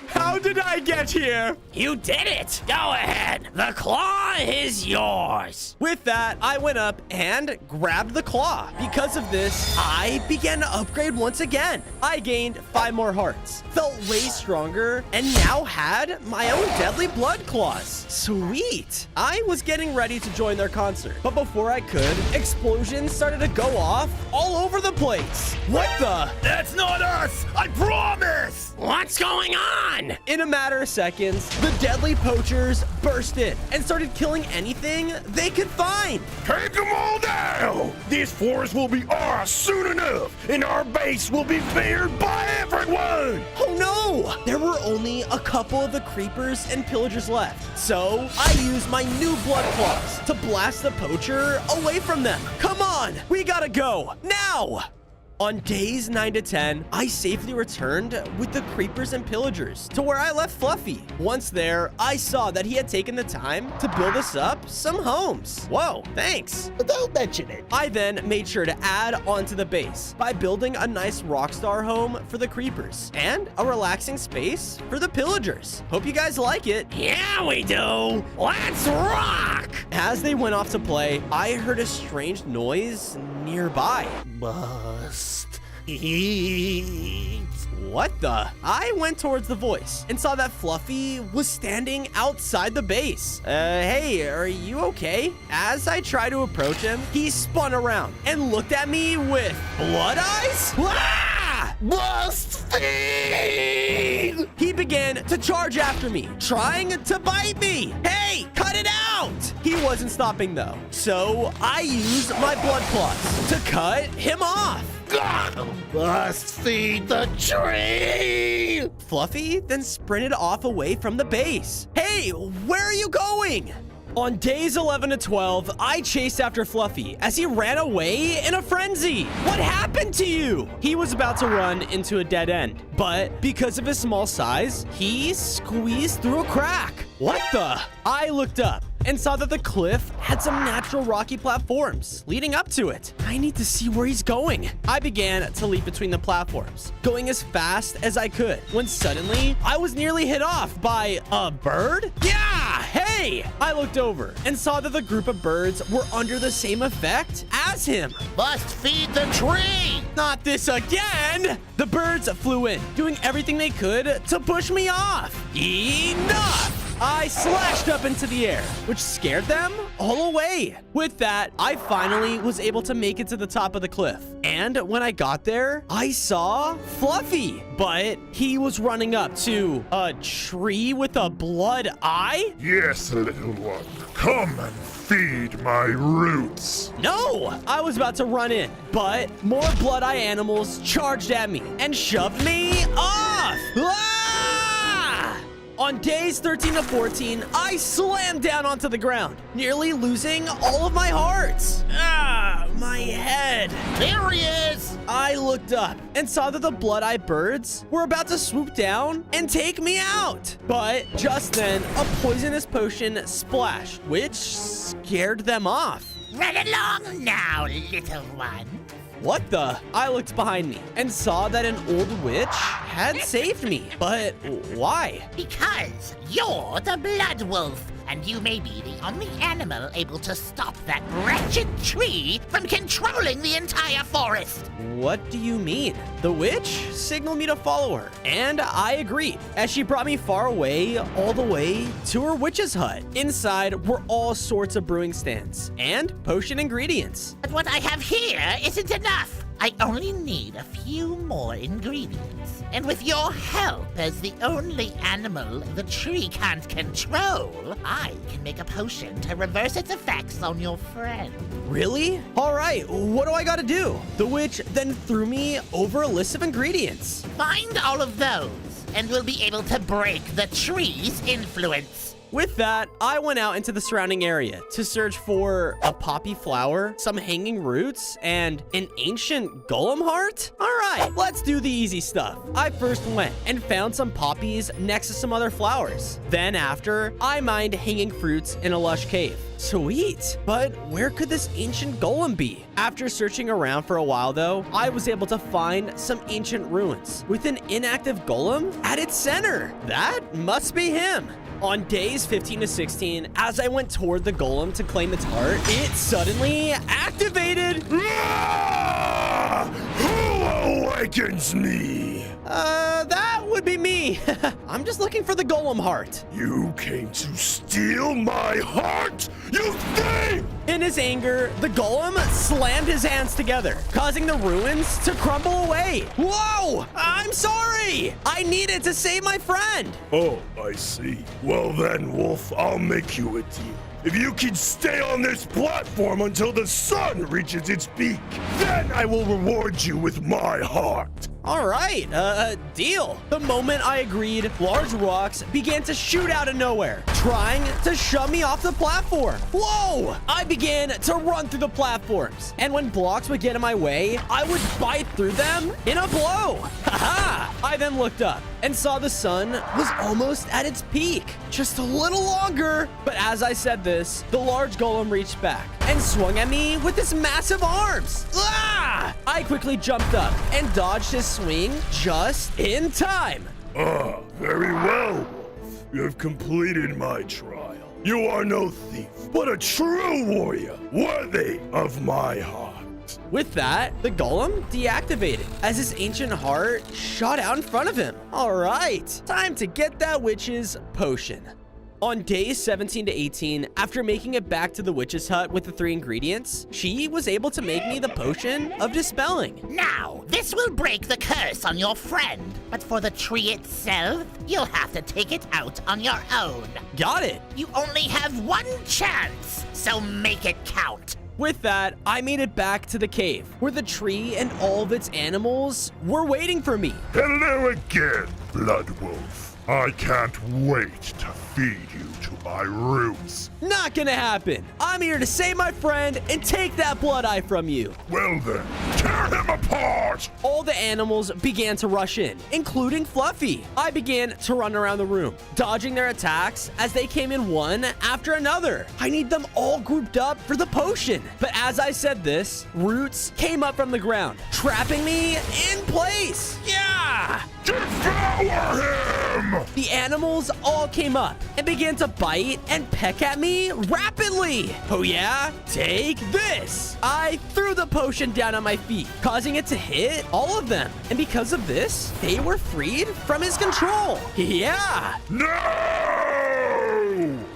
How did I get here? You did it! Go ahead! The claw is yours! With that, I went up and grabbed the claw. Because of this, I began to upgrade once again. I gained 5 more hearts, felt way stronger, and now had my own deadly blood claws. Sweet! I was getting ready to join their concert, but before I could, explosions started to go off all over the place. What the? That's not us! I promise! What's going on? In a matter of seconds, the deadly poachers burst in and started killing anything they could find. Take them all down! This forest will be ours soon enough, and our base will be feared by everyone! Oh no! There were only a couple of the creepers and pillagers left, so I used my new blood claws to blast the poacher away from them. Come on, we gotta go, now! On days 9 to 10, I safely returned with the creepers and pillagers to where I left Fluffy. Once there, I saw that he had taken the time to build us up some homes. Whoa, thanks. Don't mention it. I then made sure to add onto the base by building a nice rockstar home for the creepers and a relaxing space for the pillagers. Hope you guys like it. Yeah, we do. Let's rock! As they went off to play, I heard a strange noise nearby. Must eat. What the? I went towards the voice and saw that Fluffy was standing outside the base. Hey, are you okay? As I tried to approach him, he spun around and looked at me with blood eyes. Ah! Must feed! He began to charge after me, trying to bite me. Hey, cut it out! He wasn't stopping though, so I used my blood claws to cut him off. Must feed the tree! Fluffy then sprinted off away from the base. Hey, where are you going? On days 11 to 12, I chased after Fluffy as he ran away in a frenzy. What happened to you? He was about to run into a dead end, but because of his small size, he squeezed through a crack. What the? I looked up and saw that the cliff had some natural rocky platforms leading up to it. I need to see where he's going. I began to leap between the platforms, going as fast as I could, when suddenly I was nearly hit off by a bird? Yeah, hey! I looked over and saw that the group of birds were under the same effect as him. Must feed the tree! Not this again! The birds flew in, doing everything they could to push me off. Enough! I slashed up into the air, which scared them all away. With that, I finally was able to make it to the top of the cliff. And when I got there, I saw Fluffy, but he was running up to a tree with a blood eye? Yes, little one. Come and feed my roots. No, I was about to run in, but more blood eye animals charged at me and shoved me off. Ah! On days 13 to 14, I slammed down onto the ground, nearly losing all of my hearts. Ah, my head. There he is. I looked up and saw that the blood-eye birds were about to swoop down and take me out. But just then, a poisonous potion splashed, which scared them off. Run along now, little one. What the? I looked behind me and saw that an old witch had saved me. But why? Because you're the Blood Wolf, and you may be the only animal able to stop that wretched tree from controlling the entire forest. What do you mean? The witch signaled me to follow her, and I agreed, as she brought me far away, all the way to her witch's hut. Inside were all sorts of brewing stands and potion ingredients. But what I have here isn't enough. I only need a few more ingredients. And with your help as the only animal the tree can't control, I can make a potion to reverse its effects on your friend. Really? All right, what do I gotta do? The witch then threw me over a list of ingredients. Find all of those, and we'll be able to break the tree's influence. With that, I went out into the surrounding area to search for a poppy flower, some hanging roots, and an ancient golem heart. All right, let's do the easy stuff. I first went and found some poppies next to some other flowers. Then after, I mined hanging fruits in a lush cave. Sweet, but where could this ancient golem be? After searching around for a while though, I was able to find some ancient ruins with an inactive golem at its center. That must be him. On days 15 to 16, as I went toward the golem to claim its heart, it suddenly activated. Who awakens me? That would be me. I'm just looking for the golem heart. You came to steal my heart, you thief! In his anger, the golem slammed his hands together, causing the ruins to crumble away. Whoa! I'm sorry! I needed to save my friend! Oh, I see. Well then, Wolf, I'll make you a deal. If you can stay on this platform until the sun reaches its peak, then I will reward you with my heart. All right, deal. The moment I agreed, large rocks began to shoot out of nowhere, trying to shove me off the platform. Whoa! I began to run through the platforms, and when blocks would get in my way, I would bite through them in a blow. Haha! I then looked up and saw the sun was almost at its peak, just a little longer. But as I said this, the large golem reached back and swung at me with his massive arms. Ah! I quickly jumped up and dodged his swing just in time. Very well, Wolf. You have completed my trial. You are no thief, but a true warrior, worthy of my heart. With that, the golem deactivated as his ancient heart shot out in front of him. All right, time to get that witch's potion. On days 17 to 18, after making it back to the witch's hut with the 3 ingredients, she was able to make me the potion of dispelling. Now, this will break the curse on your friend, but for the tree itself, you'll have to take it out on your own. Got it. You only have 1 chance, so make it count. With that, I made it back to the cave, where the tree and all of its animals were waiting for me. Hello again, Blood Wolf. I can't wait to feed you to my roots. Not gonna happen. I'm here to save my friend and take that blood eye from you. Well then, tear him apart! All the animals began to rush in, including Fluffy. I began to run around the room, dodging their attacks as they came in one after another. I need them all grouped up for the potion. But as I said this, roots came up from the ground, trapping me in place. Yeah! Devour him! The animals all came up and began to bite and peck at me rapidly. Oh yeah? Take this! I threw the potion down on my feet, causing it to hit all of them. And because of this, they were freed from his control. Yeah! No!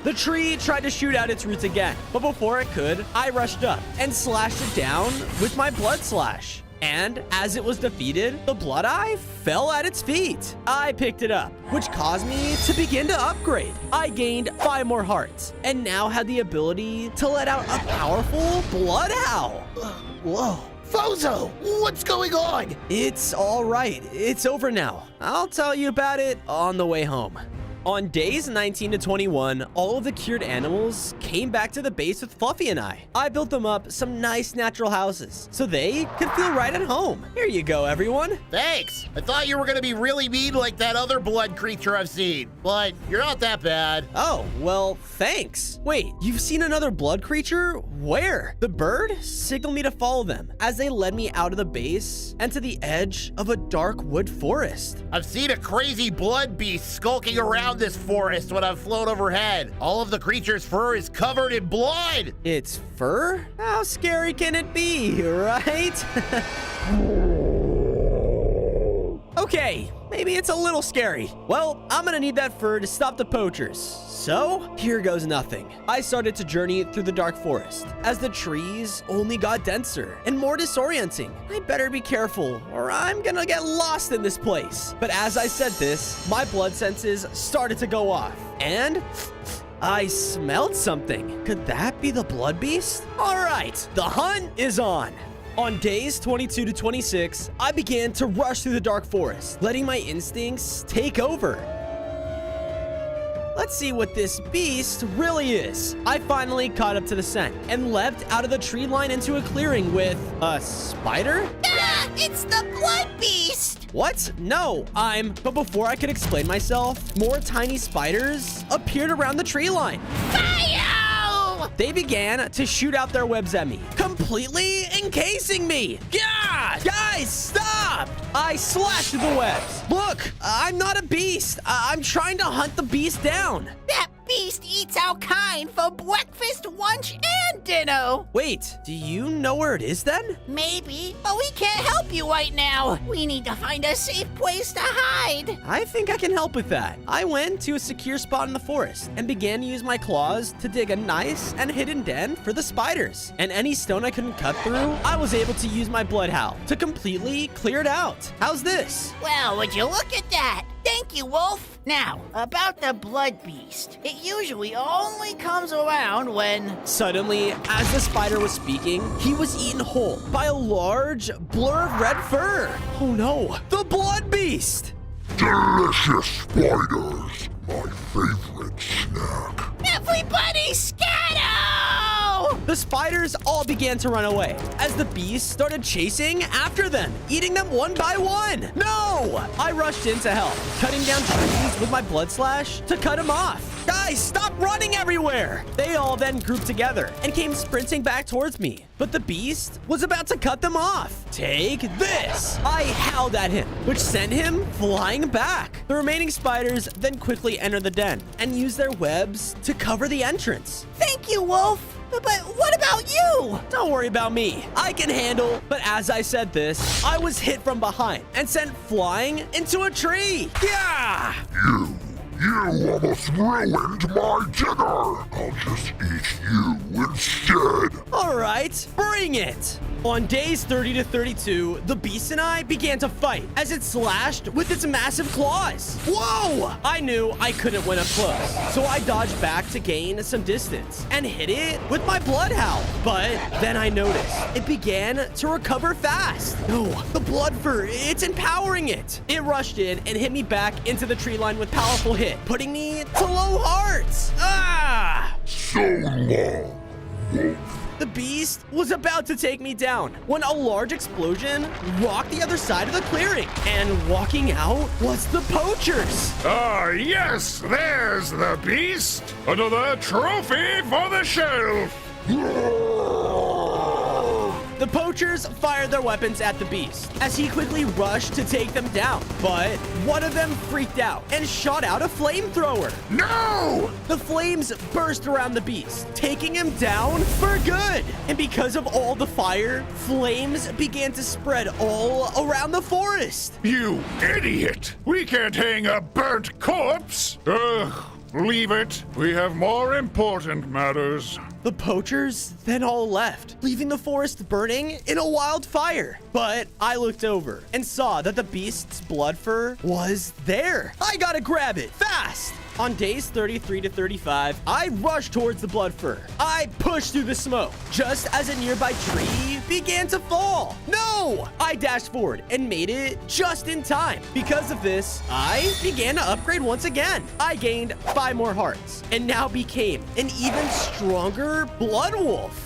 The tree tried to shoot out its roots again, but before it could, I rushed up and slashed it down with my blood slash. And as it was defeated, the blood eye fell at its feet. I picked it up, which caused me to begin to upgrade. I gained 5 more hearts and now had the ability to let out a powerful blood howl. Whoa. Fozo, what's going on? It's all right. It's over now. I'll tell you about it on the way home. On days 19 to 21, all of the cured animals came back to the base with Fluffy and I. I built them up some nice natural houses so they could feel right at home. Here you go, everyone. Thanks. I thought you were gonna be really mean like that other blood creature I've seen, but you're not that bad. Oh, well, thanks. Wait, you've seen another blood creature? Where? The bird signaled me to follow them as they led me out of the base and to the edge of a dark wood forest. I've seen a crazy blood beast skulking around this forest when I've flown overhead. All of the creature's fur is covered in blood. It's fur? How scary can it be, right? Okay, maybe it's a little scary. Well, I'm gonna need that fur to stop the poachers. So, here goes nothing. I started to journey through the dark forest as the trees only got denser and more disorienting. I better be careful or I'm gonna get lost in this place. But as I said this, my blood senses started to go off and I smelled something. Could that be the blood beast? All right, the hunt is on. On days 22 to 26, I began to rush through the dark forest, letting my instincts take over. let's see what this beast really is. I finally caught up to the scent and leapt out of the tree line into a clearing with a spider? Ah, it's the blood beast! What? No, But before I could explain myself, more tiny spiders appeared around the tree line. Fire! They began to shoot out their webs at me, completely encasing me. Yeah! Guys, stop! I slashed through the webs. Look, I'm not a beast. I'm trying to hunt the beast down. That beast eats our kind for breakfast, lunch, and dinner. Wait, do you know where it is then? Maybe, but we can't help you right now. We need to find a safe place to hide. I think I can help with that. I went to a secure spot in the forest and began to use my claws to dig a nice and hidden den for the spiders. And any stone I couldn't cut through, I was able to use my blood howl to completely clear it out. How's this? Well, would you look at that? Thank you, Wolf. Now, about the blood beast. It usually only comes around when... Suddenly, as the spider was speaking, he was eaten whole by a large blur of red fur. Oh no, the blood beast! Delicious spiders, my favorite snack. Everybody scatter! The spiders all began to run away as the beast started chasing after them, eating them one by one. No! I rushed in to help, cutting down trees with my blood slash to cut him off. Guys, stop running everywhere! They all then grouped together and came sprinting back towards me. But the beast was about to cut them off. Take this! I howled at him, which sent him flying back. The remaining spiders then quickly entered the den and used their webs to cover the entrance. Thank you, Wolf. But what about you? Don't worry about me. I can handle. But as I said this, I was hit from behind and sent flying into a tree. Yeah! You almost ruined my dinner. I'll just eat you instead. All right, bring it. On days 30 to 32, the beast and I began to fight as it slashed with its massive claws. Whoa! I knew I couldn't win up close, so I dodged back to gain some distance and hit it with my blood howl. But then I noticed it began to recover fast. No, the blood fur, it's empowering it. It rushed in and hit me back into the tree line with powerful hit, putting me to low hearts. Ah! So long, Wolf. The beast was about to take me down when a large explosion rocked the other side of the clearing. And walking out was the poachers. Ah, yes, there's the beast. Another trophy for the shelf. The poachers fired their weapons at the beast as he quickly rushed to take them down. But one of them freaked out and shot out a flamethrower. No! The flames burst around the beast, taking him down for good. And because of all the fire, flames began to spread all around the forest. You idiot! We can't hang a burnt corpse. Ugh. Leave it. We have more important matters. The poachers then all left, leaving the forest burning in a wildfire. But I looked over and saw that the beast's blood fur was there. I gotta grab it fast. On days 33 to 35, I rushed towards the blood fur. I pushed through the smoke just as a nearby tree began to fall. No! I dashed forward and made it just in time. Because of this, I began to upgrade once again. I gained 5 more hearts and now became an even stronger blood wolf.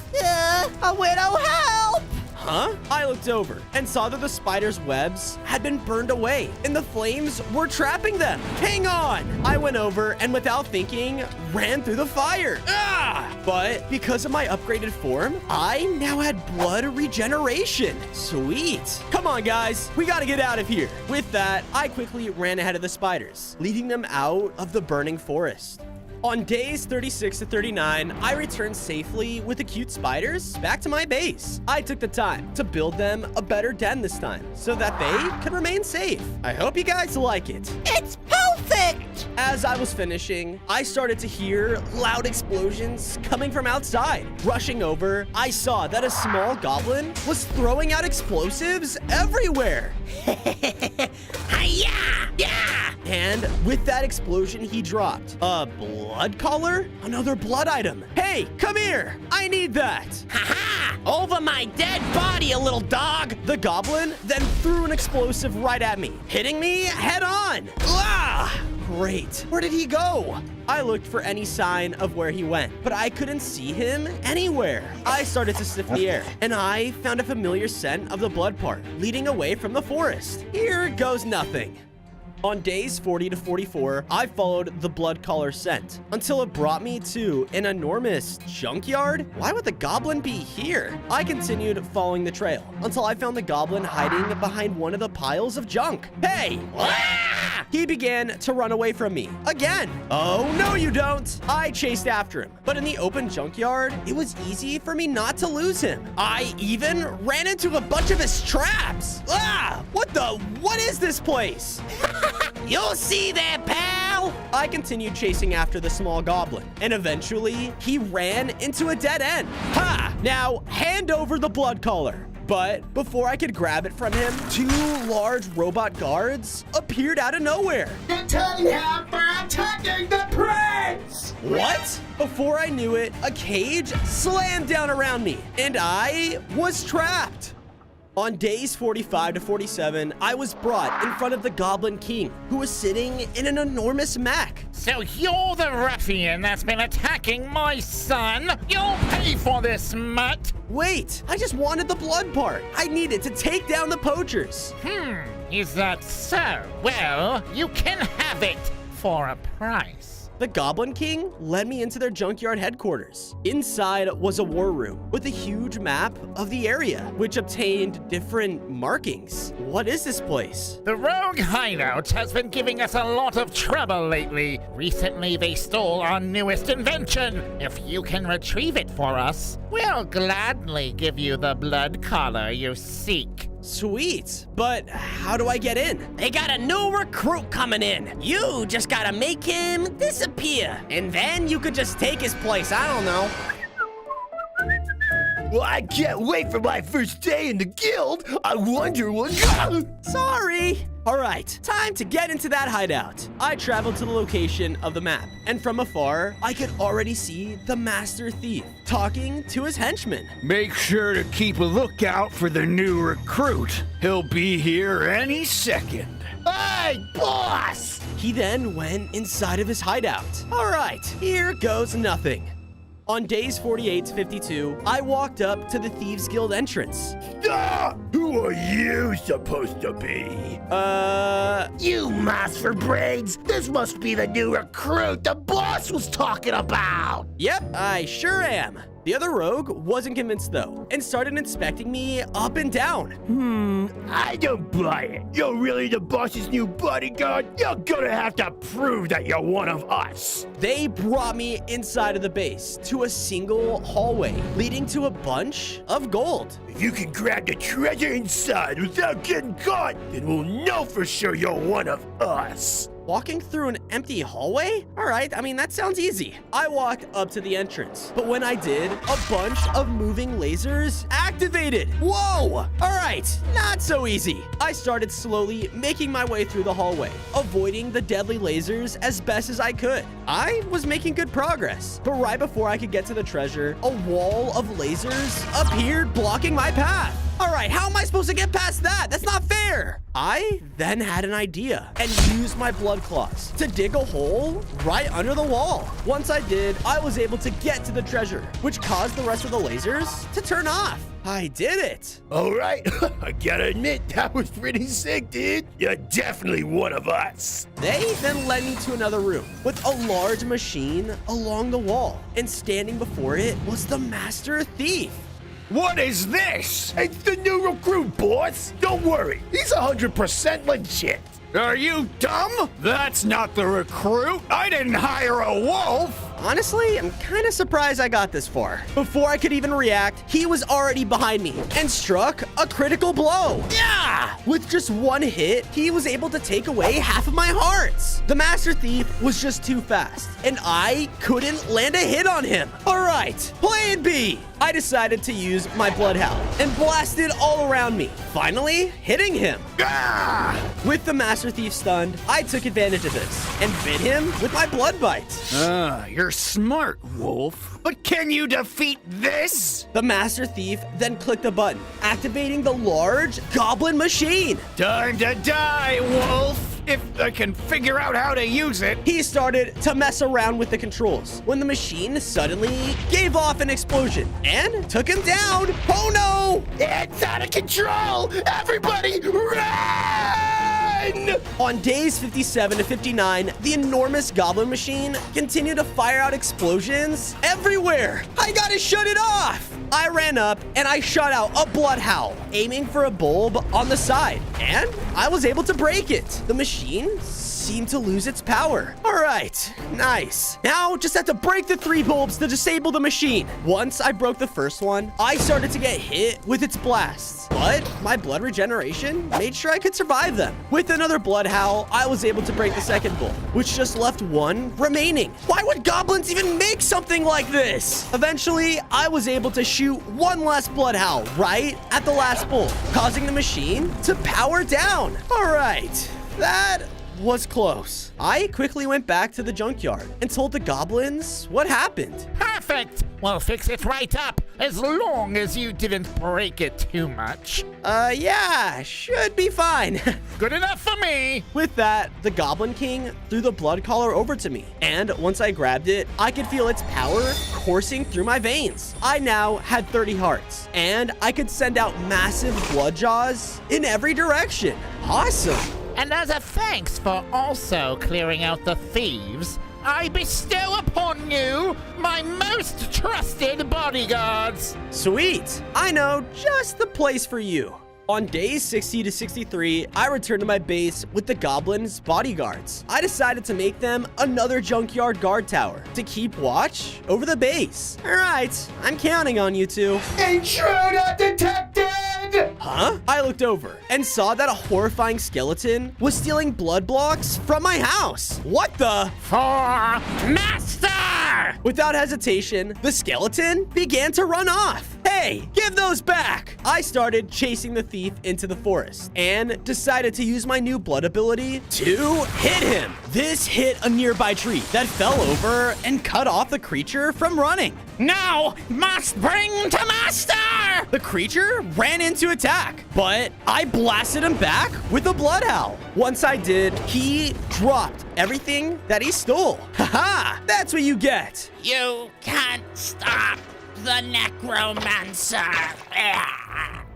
A widow, help! Huh? I looked over and saw that the spider's webs had been burned away and the flames were trapping them. Hang on! I went over and without thinking, ran through the fire. Ah! But because of my upgraded form, I now had blood regeneration. Sweet. Come on, guys. We gotta get out of here. With that, I quickly ran ahead of the spiders, leading them out of the burning forest. On days 36 to 39, I returned safely with the cute spiders back to my base. I took the time to build them a better den this time so that they could remain safe. I hope you guys like it. It's perfect! As I was finishing, I started to hear loud explosions coming from outside. Rushing over, I saw that a small goblin was throwing out explosives everywhere. Hi-ya! Yeah! And with that explosion, he dropped a blood collar? Another blood item. Hey, come here! I need that! Ha-ha! Over my dead body, you little dog! The goblin then threw an explosive right at me, hitting me head on. Ah! Great. Where did he go? I looked for any sign of where he went, but I couldn't see him anywhere. I started to sniff the air, and I found a familiar scent of the blood part leading away from the forest. Here goes nothing. On days 40 to 44, I followed the blood collar scent until it brought me to an enormous junkyard. Why would the goblin be here? I continued following the trail until I found the goblin hiding behind one of the piles of junk. Hey! Ah! He began to run away from me again. Oh, no, you don't. I chased after him, but in the open junkyard, it was easy for me not to lose him. I even ran into a bunch of his traps. Ah! What is this place? You'll see there, pal! I continued chasing after the small goblin, and eventually, he ran into a dead end. Ha! Now, hand over the blood collar. But before I could grab it from him, 2 large robot guards appeared out of nowhere. Detain him for attacking the prince! What? Before I knew it, a cage slammed down around me, and I was trapped. On days 45 to 47, I was brought in front of the Goblin King, who was sitting in an enormous mech. So you're the ruffian that's been attacking my son? You'll pay for this, mutt! Wait, I just wanted the blood part. I needed to take down the poachers. Is that so? Well, you can have it for a price. The Goblin King led me into their junkyard headquarters. Inside was a war room with a huge map of the area, which obtained different markings. What is this place? The Rogue Hideout has been giving us a lot of trouble lately. Recently, they stole our newest invention. If you can retrieve it for us, we'll gladly give you the blood collar you seek. Sweet, but how do I get in? They got a new recruit coming in. You just gotta make him disappear, and then you could just take his place. I don't know. Well, I can't wait for my first day in the guild. I wonder what... Sorry. All right, time to get into that hideout. I traveled to the location of the map, and from afar, I could already see the Master Thief talking to his henchmen. Make sure to keep a lookout for the new recruit. He'll be here any second. Hey, boss! He then went inside of his hideout. All right, here goes nothing. On days 48 to 52, I walked up to the Thieves Guild entrance. Who are you supposed to be? You mouse for brains! This must be the new recruit the boss was talking about! Yep, I sure am. The other rogue wasn't convinced though, and started inspecting me up and down. I don't buy it. You're really the boss's new bodyguard? You're gonna have to prove that you're one of us. They brought me inside of the base to a single hallway leading to a bunch of gold. If you can grab the treasure inside without getting caught, then we'll know for sure you're one of us. Walking through an empty hallway? All right, I mean, that sounds easy. I walked up to the entrance, but when I did, a bunch of moving lasers activated. Whoa! All right, not so easy. I started slowly making my way through the hallway, avoiding the deadly lasers as best as I could. I was making good progress, but right before I could get to the treasure, a wall of lasers appeared blocking my path. All right, how am I supposed to get past that? That's not fair. I then had an idea and used my blood claws to dig a hole right under the wall. Once I did, I was able to get to the treasure, which caused the rest of the lasers to turn off. I did it. All right, I gotta admit, that was pretty sick, dude. You're definitely one of us. They then led me to another room with a large machine along the wall, and standing before it was the Master Thief. What is this? It's the new recruit, boss. Don't worry, he's 100% legit. Are you dumb? That's not the recruit. I didn't hire a wolf. Honestly, I'm kind of surprised I got this far. Before I could even react, he was already behind me and struck a critical blow. Yeah! With just one hit, he was able to take away half of my hearts. The Master Thief was just too fast, and I couldn't land a hit on him. All right, plan B. I decided to use my Bloodhound and blasted all around me, finally hitting him. Ah! With the Master Thief stunned, I took advantage of this and bit him with my blood bite. You're smart, Wolf. But can you defeat this? The Master Thief then clicked a button, activating the large goblin machine. Time to die, Wolf. if I can figure out how to use it. He started to mess around with the controls when the machine suddenly gave off an explosion and took him down. Oh no! It's out of control! Everybody run! On days 57 to 59, the enormous goblin machine continued to fire out explosions everywhere. I gotta shut it off! I ran up and I shot out a blood howl, aiming for a bulb on the side, and I was able to break it. The machine seemed to lose its power. All right, nice. Now just have to break the 3 bulbs to disable the machine. Once I broke the first one, I started to get hit with its blasts, but my blood regeneration made sure I could survive them. With another blood howl, I was able to break the second bulb, which just left 1 remaining. Why would goblins even make something like this? Eventually, I was able to shoot 1 last blood howl right at the last bulb, causing the machine to power down. All right, that was close. I quickly went back to the junkyard and told the goblins what happened. Perfect! We'll fix it right up, as long as you didn't break it too much. Yeah, should be fine. Good enough for me! With that, the Goblin King threw the blood collar over to me, and once I grabbed it, I could feel its power coursing through my veins. I now had 30 hearts, and I could send out massive blood jaws in every direction. Awesome! And as a thanks for also clearing out the thieves, I bestow upon you my most trusted bodyguards. Sweet! I know just the place for you. On days 60 to 63, I returned to my base with the goblins' bodyguards. I decided to make them another junkyard guard tower to keep watch over the base. All right, I'm counting on you two. Intruder detected! Huh? I looked over and saw that a horrifying skeleton was stealing blood blocks from my house. What the? For master! Without hesitation, the skeleton began to run off. Hey, give those back! I started chasing the thief into the forest and decided to use my new blood ability to hit him. This hit a nearby tree that fell over and cut off the creature from running. Now must bring to master! The creature ran in to attack, but I blasted him back with a blood howl. Once I did, he dropped everything that he stole. Haha, that's what you get. You can't stop the necromancer.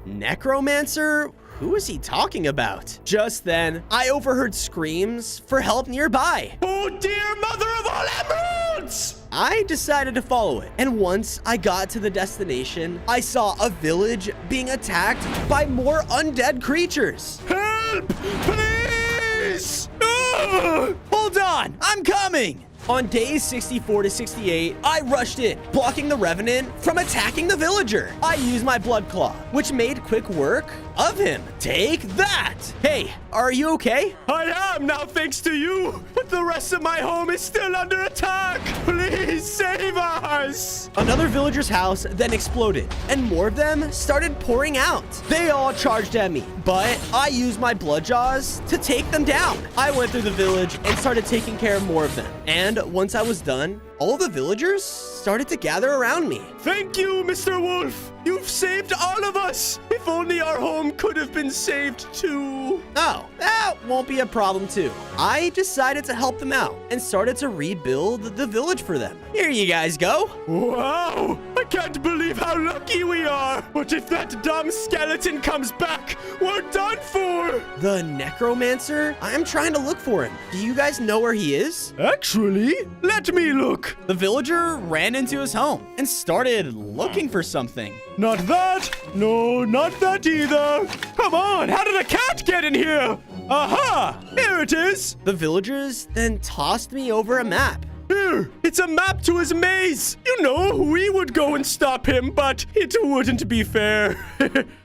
Necromancer? Who is he talking about? Just then, I overheard screams for help nearby. Oh dear mother of all emeralds! I decided to follow it, and once I got to the destination, I saw a village being attacked by more undead creatures. Help! Please! Hold on, I'm coming! On days 64 to 68, I rushed in, blocking the Revenant from attacking the villager. I used my Blood Claw, which made quick work of him. Take that! Hey, are you okay? I am now, thanks to you, but the rest of my home is still under attack. Please save us! Another villager's house then exploded, and more of them started pouring out. They all charged at me, but I used my blood jaws to take them down. I went through the village and started taking care of more of them. And once I was done, all the villagers started to gather around me. Thank you, Mr. Wolf. You've saved all of us. If only our home could have been saved too. Oh, that won't be a problem too. I decided to help them out and started to rebuild the village for them. Here you guys go. Wow, I can't believe how lucky we are. But if that dumb skeleton comes back, we're done for. The necromancer? I'm trying to look for him. Do you guys know where he is? Actually, let me look. The villager ran into his home and started looking for something. Not that. No, not that either. Come on, how did a cat get in here? Aha! Here it is. The villagers then tossed me over a map. Here, it's a map to his maze. You know, we would go and stop him, but it wouldn't be fair.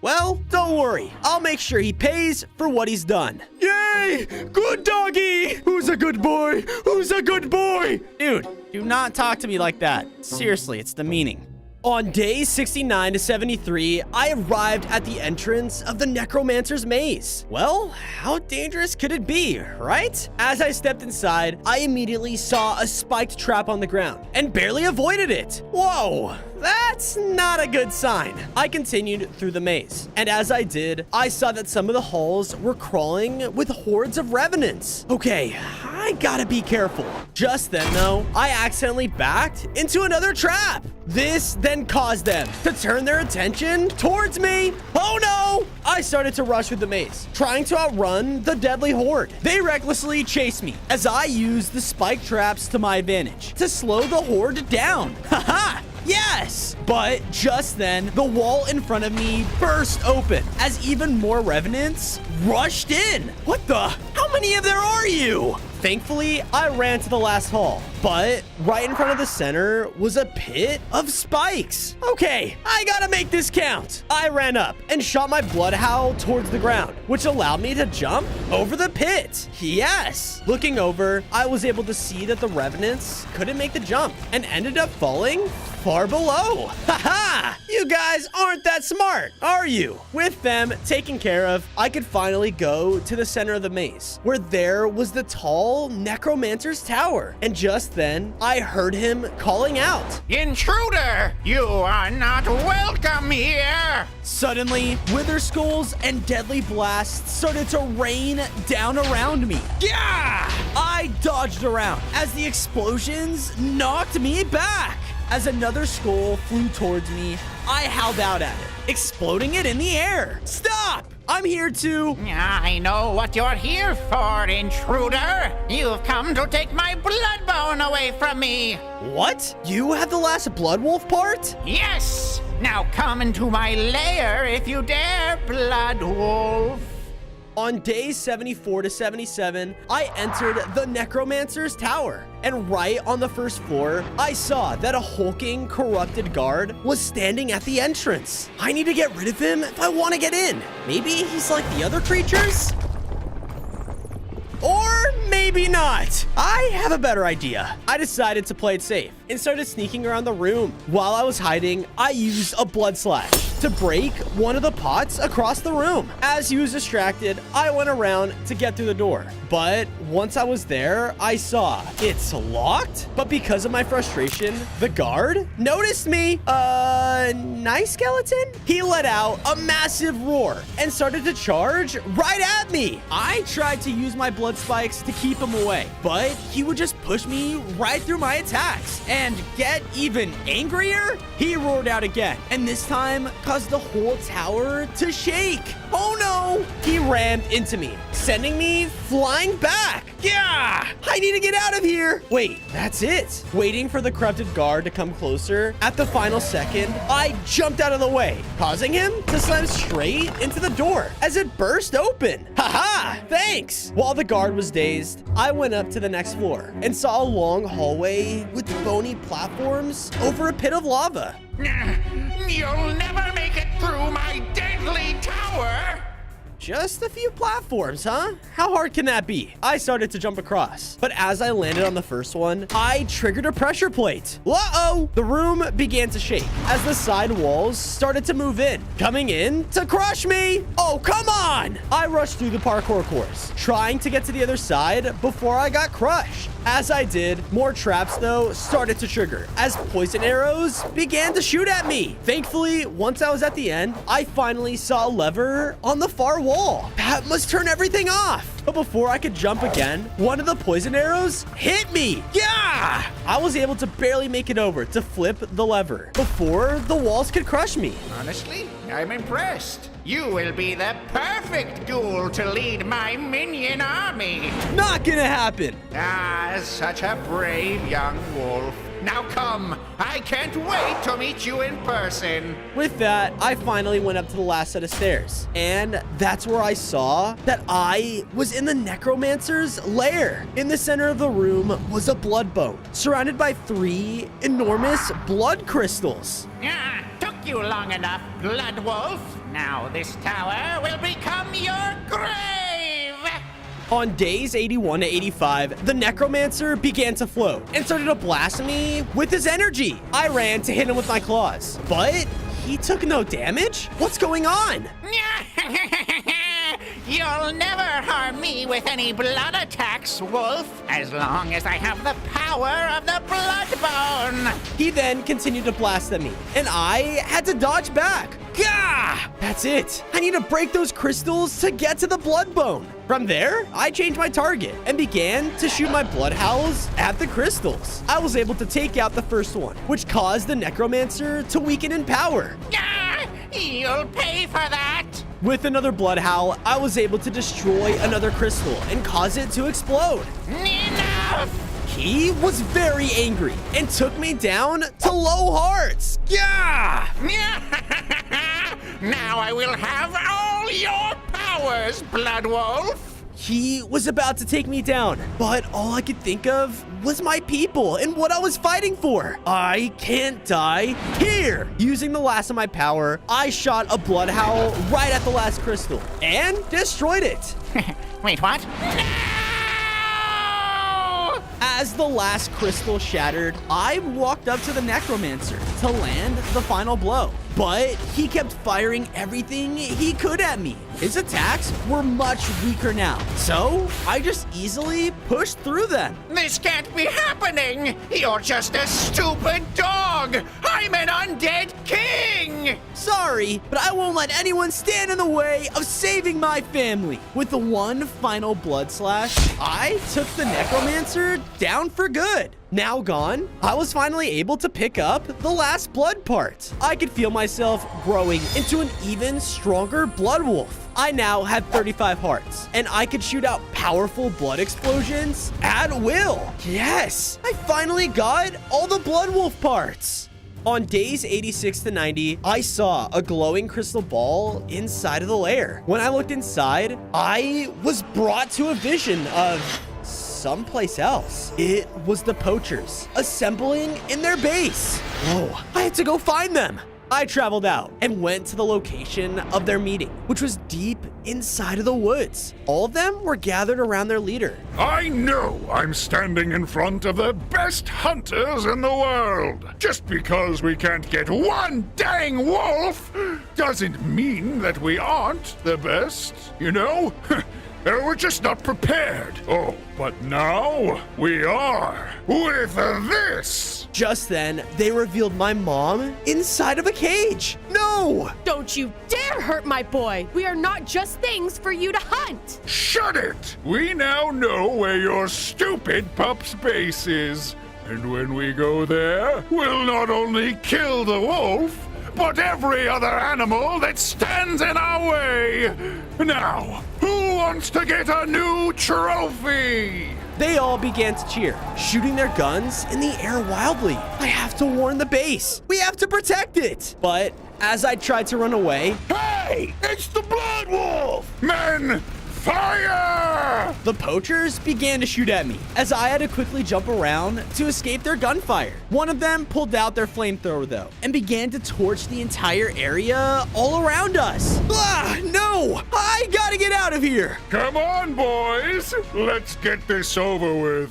Well, don't worry. I'll make sure he pays for what he's done. Yay! Good doggy! Who's a good boy? Who's a good boy? Dude, do not talk to me like that. Seriously, it's demeaning. On day 69 to 73, I arrived at the entrance of the Necromancer's maze. Well, how dangerous could it be, right? As I stepped inside, I immediately saw a spiked trap on the ground and barely avoided it. Whoa, That's not a good sign. I continued through the maze, and as I did, I saw that some of the halls were crawling with hordes of revenants. Okay, I gotta be careful. Just then, though, I accidentally backed into another trap. This then caused them to turn their attention towards me. Oh no! I started to rush through the maze, trying to outrun the deadly horde. They recklessly chased me as I used the spike traps to my advantage to slow the horde down. Haha! Yes! But just then, the wall in front of me burst open as even more revenants rushed in. What the? How many of there are you? Thankfully, I ran to the last hall, but right in front of the center was a pit of spikes. Okay, I gotta make this count. I ran up and shot my blood howl towards the ground, which allowed me to jump over the pit. Yes! Looking over, I was able to see that the revenants couldn't make the jump and ended up falling far below. Haha! You guys aren't that smart, are you? With them taken care of, I could finally go to the center of the maze, where there was the tall necromancer's tower. And just then, I heard him calling out, "Intruder! You are not welcome here!" Suddenly, wither skulls and deadly blasts started to rain down around me. Yeah! I dodged around as the explosions knocked me back. As another skull flew towards me, I howled out at it, exploding it in the air. Stop! I'm here to... I know what you're here for, intruder. You've come to take my blood bone away from me. What? You have the last blood wolf part? Yes! Now come into my lair if you dare, blood wolf. On days 74 to 77, I entered the Necromancer's Tower. And right on the first floor, I saw that a hulking, corrupted guard was standing at the entrance. I need to get rid of him if I want to get in. Maybe he's like the other creatures? Or maybe not. I have a better idea. I decided to play it safe and started sneaking around the room. While I was hiding, I used a blood slash to break one of the pots across the room. As he was distracted, I went around to get through the door. But once I was there, I saw it's locked. But because of my frustration, the guard noticed me. Nice skeleton? He let out a massive roar and started to charge right at me. I tried to use my blood spikes to keep him away, but he would just push me right through my attacks. And get even angrier, he roared out again, and this time caused the whole tower to shake. Oh no! He rammed into me, sending me flying back. Yeah! I need to get out of here. Wait, that's it. Waiting for the corrupted guard to come closer, at the final second, I jumped out of the way, causing him to slam straight into the door as it burst open. Haha! Thanks! While the guard was dazed, I went up to the next floor and saw a long hallway with bony platforms over a pit of lava. You'll never make it through my deadly tower! Just a few platforms, huh? How hard can that be? I started to jump across, but as I landed on the first one, I triggered a pressure plate. Uh-oh! The room began to shake as the side walls started to move in, coming in to crush me. Oh, come on! I rushed through the parkour course, trying to get to the other side before I got crushed. As I did, more traps, though, started to trigger as poison arrows began to shoot at me. Thankfully, once I was at the end, I finally saw a lever on the far wall. That must turn everything off. But before I could jump again, one of the poison arrows hit me. Yeah! I was able to barely make it over to flip the lever before the walls could crush me. Honestly, I'm impressed. You will be the perfect ghoul to lead my minion army. Not gonna happen. Ah, such a brave young wolf. Now come, I can't wait to meet you in person. With that, I finally went up to the last set of stairs. And that's where I saw that I was in the Necromancer's lair. In the center of the room was a blood bone, surrounded by 3 enormous blood crystals. Ah, took you long enough, Blood Wolf. Now this tower will become your grave. On days 81 to 85, the Necromancer began to float and started to blast me with his energy. I ran to hit him with my claws, but he took no damage? What's going on? You'll never harm me with any blood attacks, Wolf, as long as I have the power of the Bloodbone. He then continued to blast at me, and I had to dodge back. Gah! That's it. I need to break those crystals to get to the Bloodbone. From there, I changed my target and began to shoot my blood howls at the crystals. I was able to take out the first one, which caused the necromancer to weaken in power. You'll pay for that. With another blood howl, I was able to destroy another crystal and cause it to explode. Enough! He was very angry and took me down to low hearts. Yeah! Now I will have all your powers, Blood Wolf. He was about to take me down, but all I could think of was my people and what I was fighting for. I can't die here. Using the last of my power, I shot a blood howl right at the last crystal and destroyed it. Wait, what? As the last crystal shattered, I walked up to the necromancer to land the final blow. But he kept firing everything he could at me. His attacks were much weaker now, so I just easily pushed through them. This can't be happening! You're just a stupid dog! I'm an undead king! Sorry, but I won't let anyone stand in the way of saving my family. With the one final blood slash, I took the necromancer down for good. Now gone, I was finally able to pick up the last blood part. I could feel myself growing into an even stronger blood wolf. I now had 35 hearts, and I could shoot out powerful blood explosions at will. Yes, I finally got all the blood wolf parts. On days 86 to 90, I saw a glowing crystal ball inside of the lair. When I looked inside, I was brought to a vision of someplace else. It was the poachers assembling in their base. Whoa, I had to go find them. I traveled out and went to the location of their meeting, which was deep inside of the woods. All of them were gathered around their leader. I know I'm standing in front of the best hunters in the world. Just because we can't get one dang wolf doesn't mean that we aren't the best, you know? We're just not prepared. Oh, but now we are with this. Just then, they revealed my mom inside of a cage. No! Don't you dare hurt my boy. We are not just things for you to hunt. Shut it! We now know where your stupid pup's base is. And when we go there, we'll not only kill the wolf, but every other animal that stands in our way. Now, who wants to get a new trophy? They all began to cheer, shooting their guns in the air wildly. I have to warn the base. We have to protect it. But as I tried to run away, hey, it's the Blood Wolf! Men, fire! The poachers began to shoot at me as I had to quickly jump around to escape their gunfire. One of them pulled out their flamethrower though and began to torch the entire area all around us. Ah, no! I gotta get out of here! Come on, boys! Let's get this over with.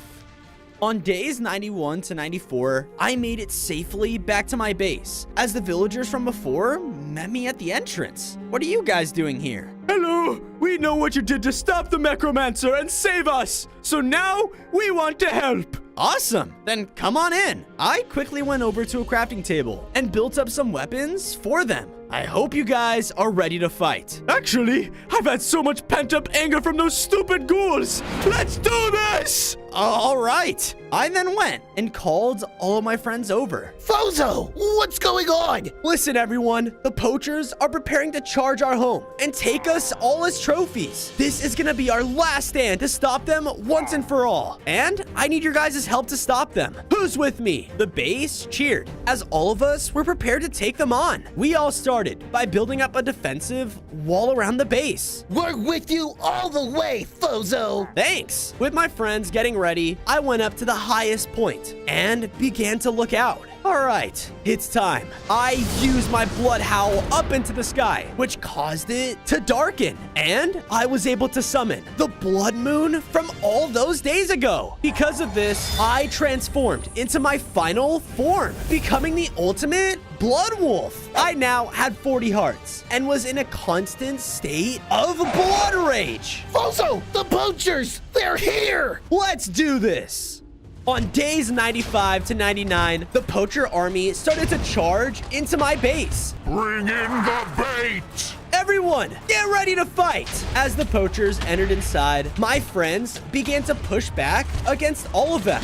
On days 91 to 94, I made it safely back to my base, as the villagers from before met me at the entrance. What are you guys doing here? Hello! We know what you did to stop the necromancer and save us, so now we want to help. Awesome! Then come on in. I quickly went over to a crafting table and built up some weapons for them. I hope you guys are ready to fight. Actually, I've had so much pent-up anger from those stupid ghouls. Let's do this! All right. I then went and called all of my friends over. Fozo, what's going on? Listen, everyone. The poachers are preparing to charge our home and take us all as trophies. This is gonna be our last stand to stop them once and for all. And I need your guys' help to stop them. Who's with me? The base cheered as all of us were prepared to take them on. We all started by building up a defensive wall around the base. We're with you all the way, Fozo. Thanks. With my friends getting ready, I went up to the highest point and began to look out. All right, it's time. I used my blood howl up into the sky, which caused it to darken. And I was able to summon the blood moon from all those days ago. Because of this, I transformed into my final form, becoming the ultimate blood wolf. I now had 40 hearts and was in a constant state of blood rage. Fozo, the poachers, they're here. Let's do this. On days 95 to 99, the poacher army started to charge into my base. Bring in the bait! Everyone, get ready to fight! As the poachers entered inside, my friends began to push back against all of them.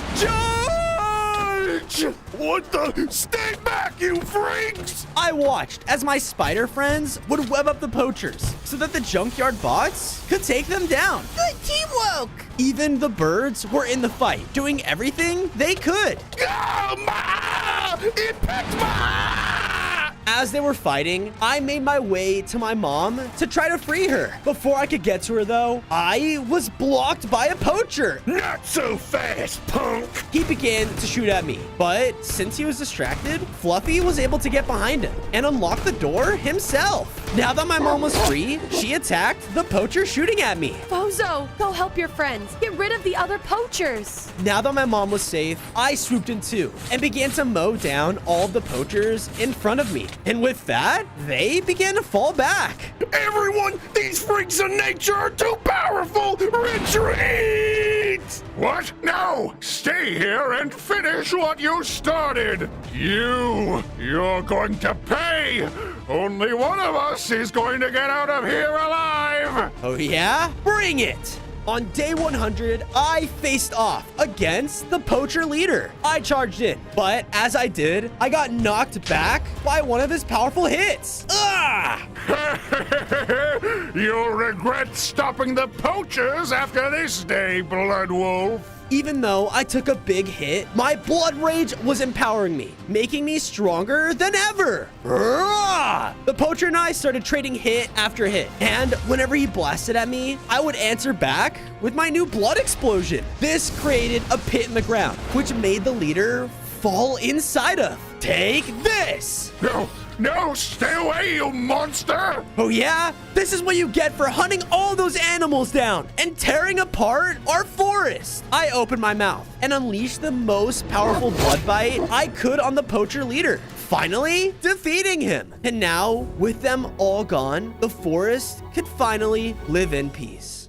What the? Stay back, you freaks! I watched as my spider friends would web up the poachers so that the junkyard bots could take them down. Good teamwork! Even the birds were in the fight, doing everything they could. Oh, ma! It picked ma! As they were fighting, I made my way to my mom to try to free her. Before I could get to her, though, I was blocked by a poacher. Not so fast, punk! He began to shoot at me, but since he was distracted, Fluffy was able to get behind him and unlock the door himself. Now that my mom was free, she attacked the poacher shooting at me. Bozo, go help your friends. Get rid of the other poachers. Now that my mom was safe, I swooped in too and began to mow down all of the poachers in front of me. And with that, they began to fall back. Everyone, these freaks of nature are too powerful! Retreat! What? No! Stay here and finish what you started! You're going to pay! Only one of us is going to get out of here alive! Oh yeah? Bring it! On day 100, I faced off against the poacher leader. I charged in, but as I did, I got knocked back by one of his powerful hits. Ah! You'll regret stopping the poachers after this day, Blood Wolf. Even though I took a big hit, my blood rage was empowering me, making me stronger than ever. The poacher and I started trading hit after hit, and whenever he blasted at me, I would answer back with my new blood explosion. This created a pit in the ground, which made the leader fall inside of. Take this! No, stay away, you monster! Oh yeah? This is what you get for hunting all those animals down and tearing apart our forest. I opened my mouth and unleashed the most powerful blood bite I could on the poacher leader, finally defeating him. And now, with them all gone, the forest could finally live in peace.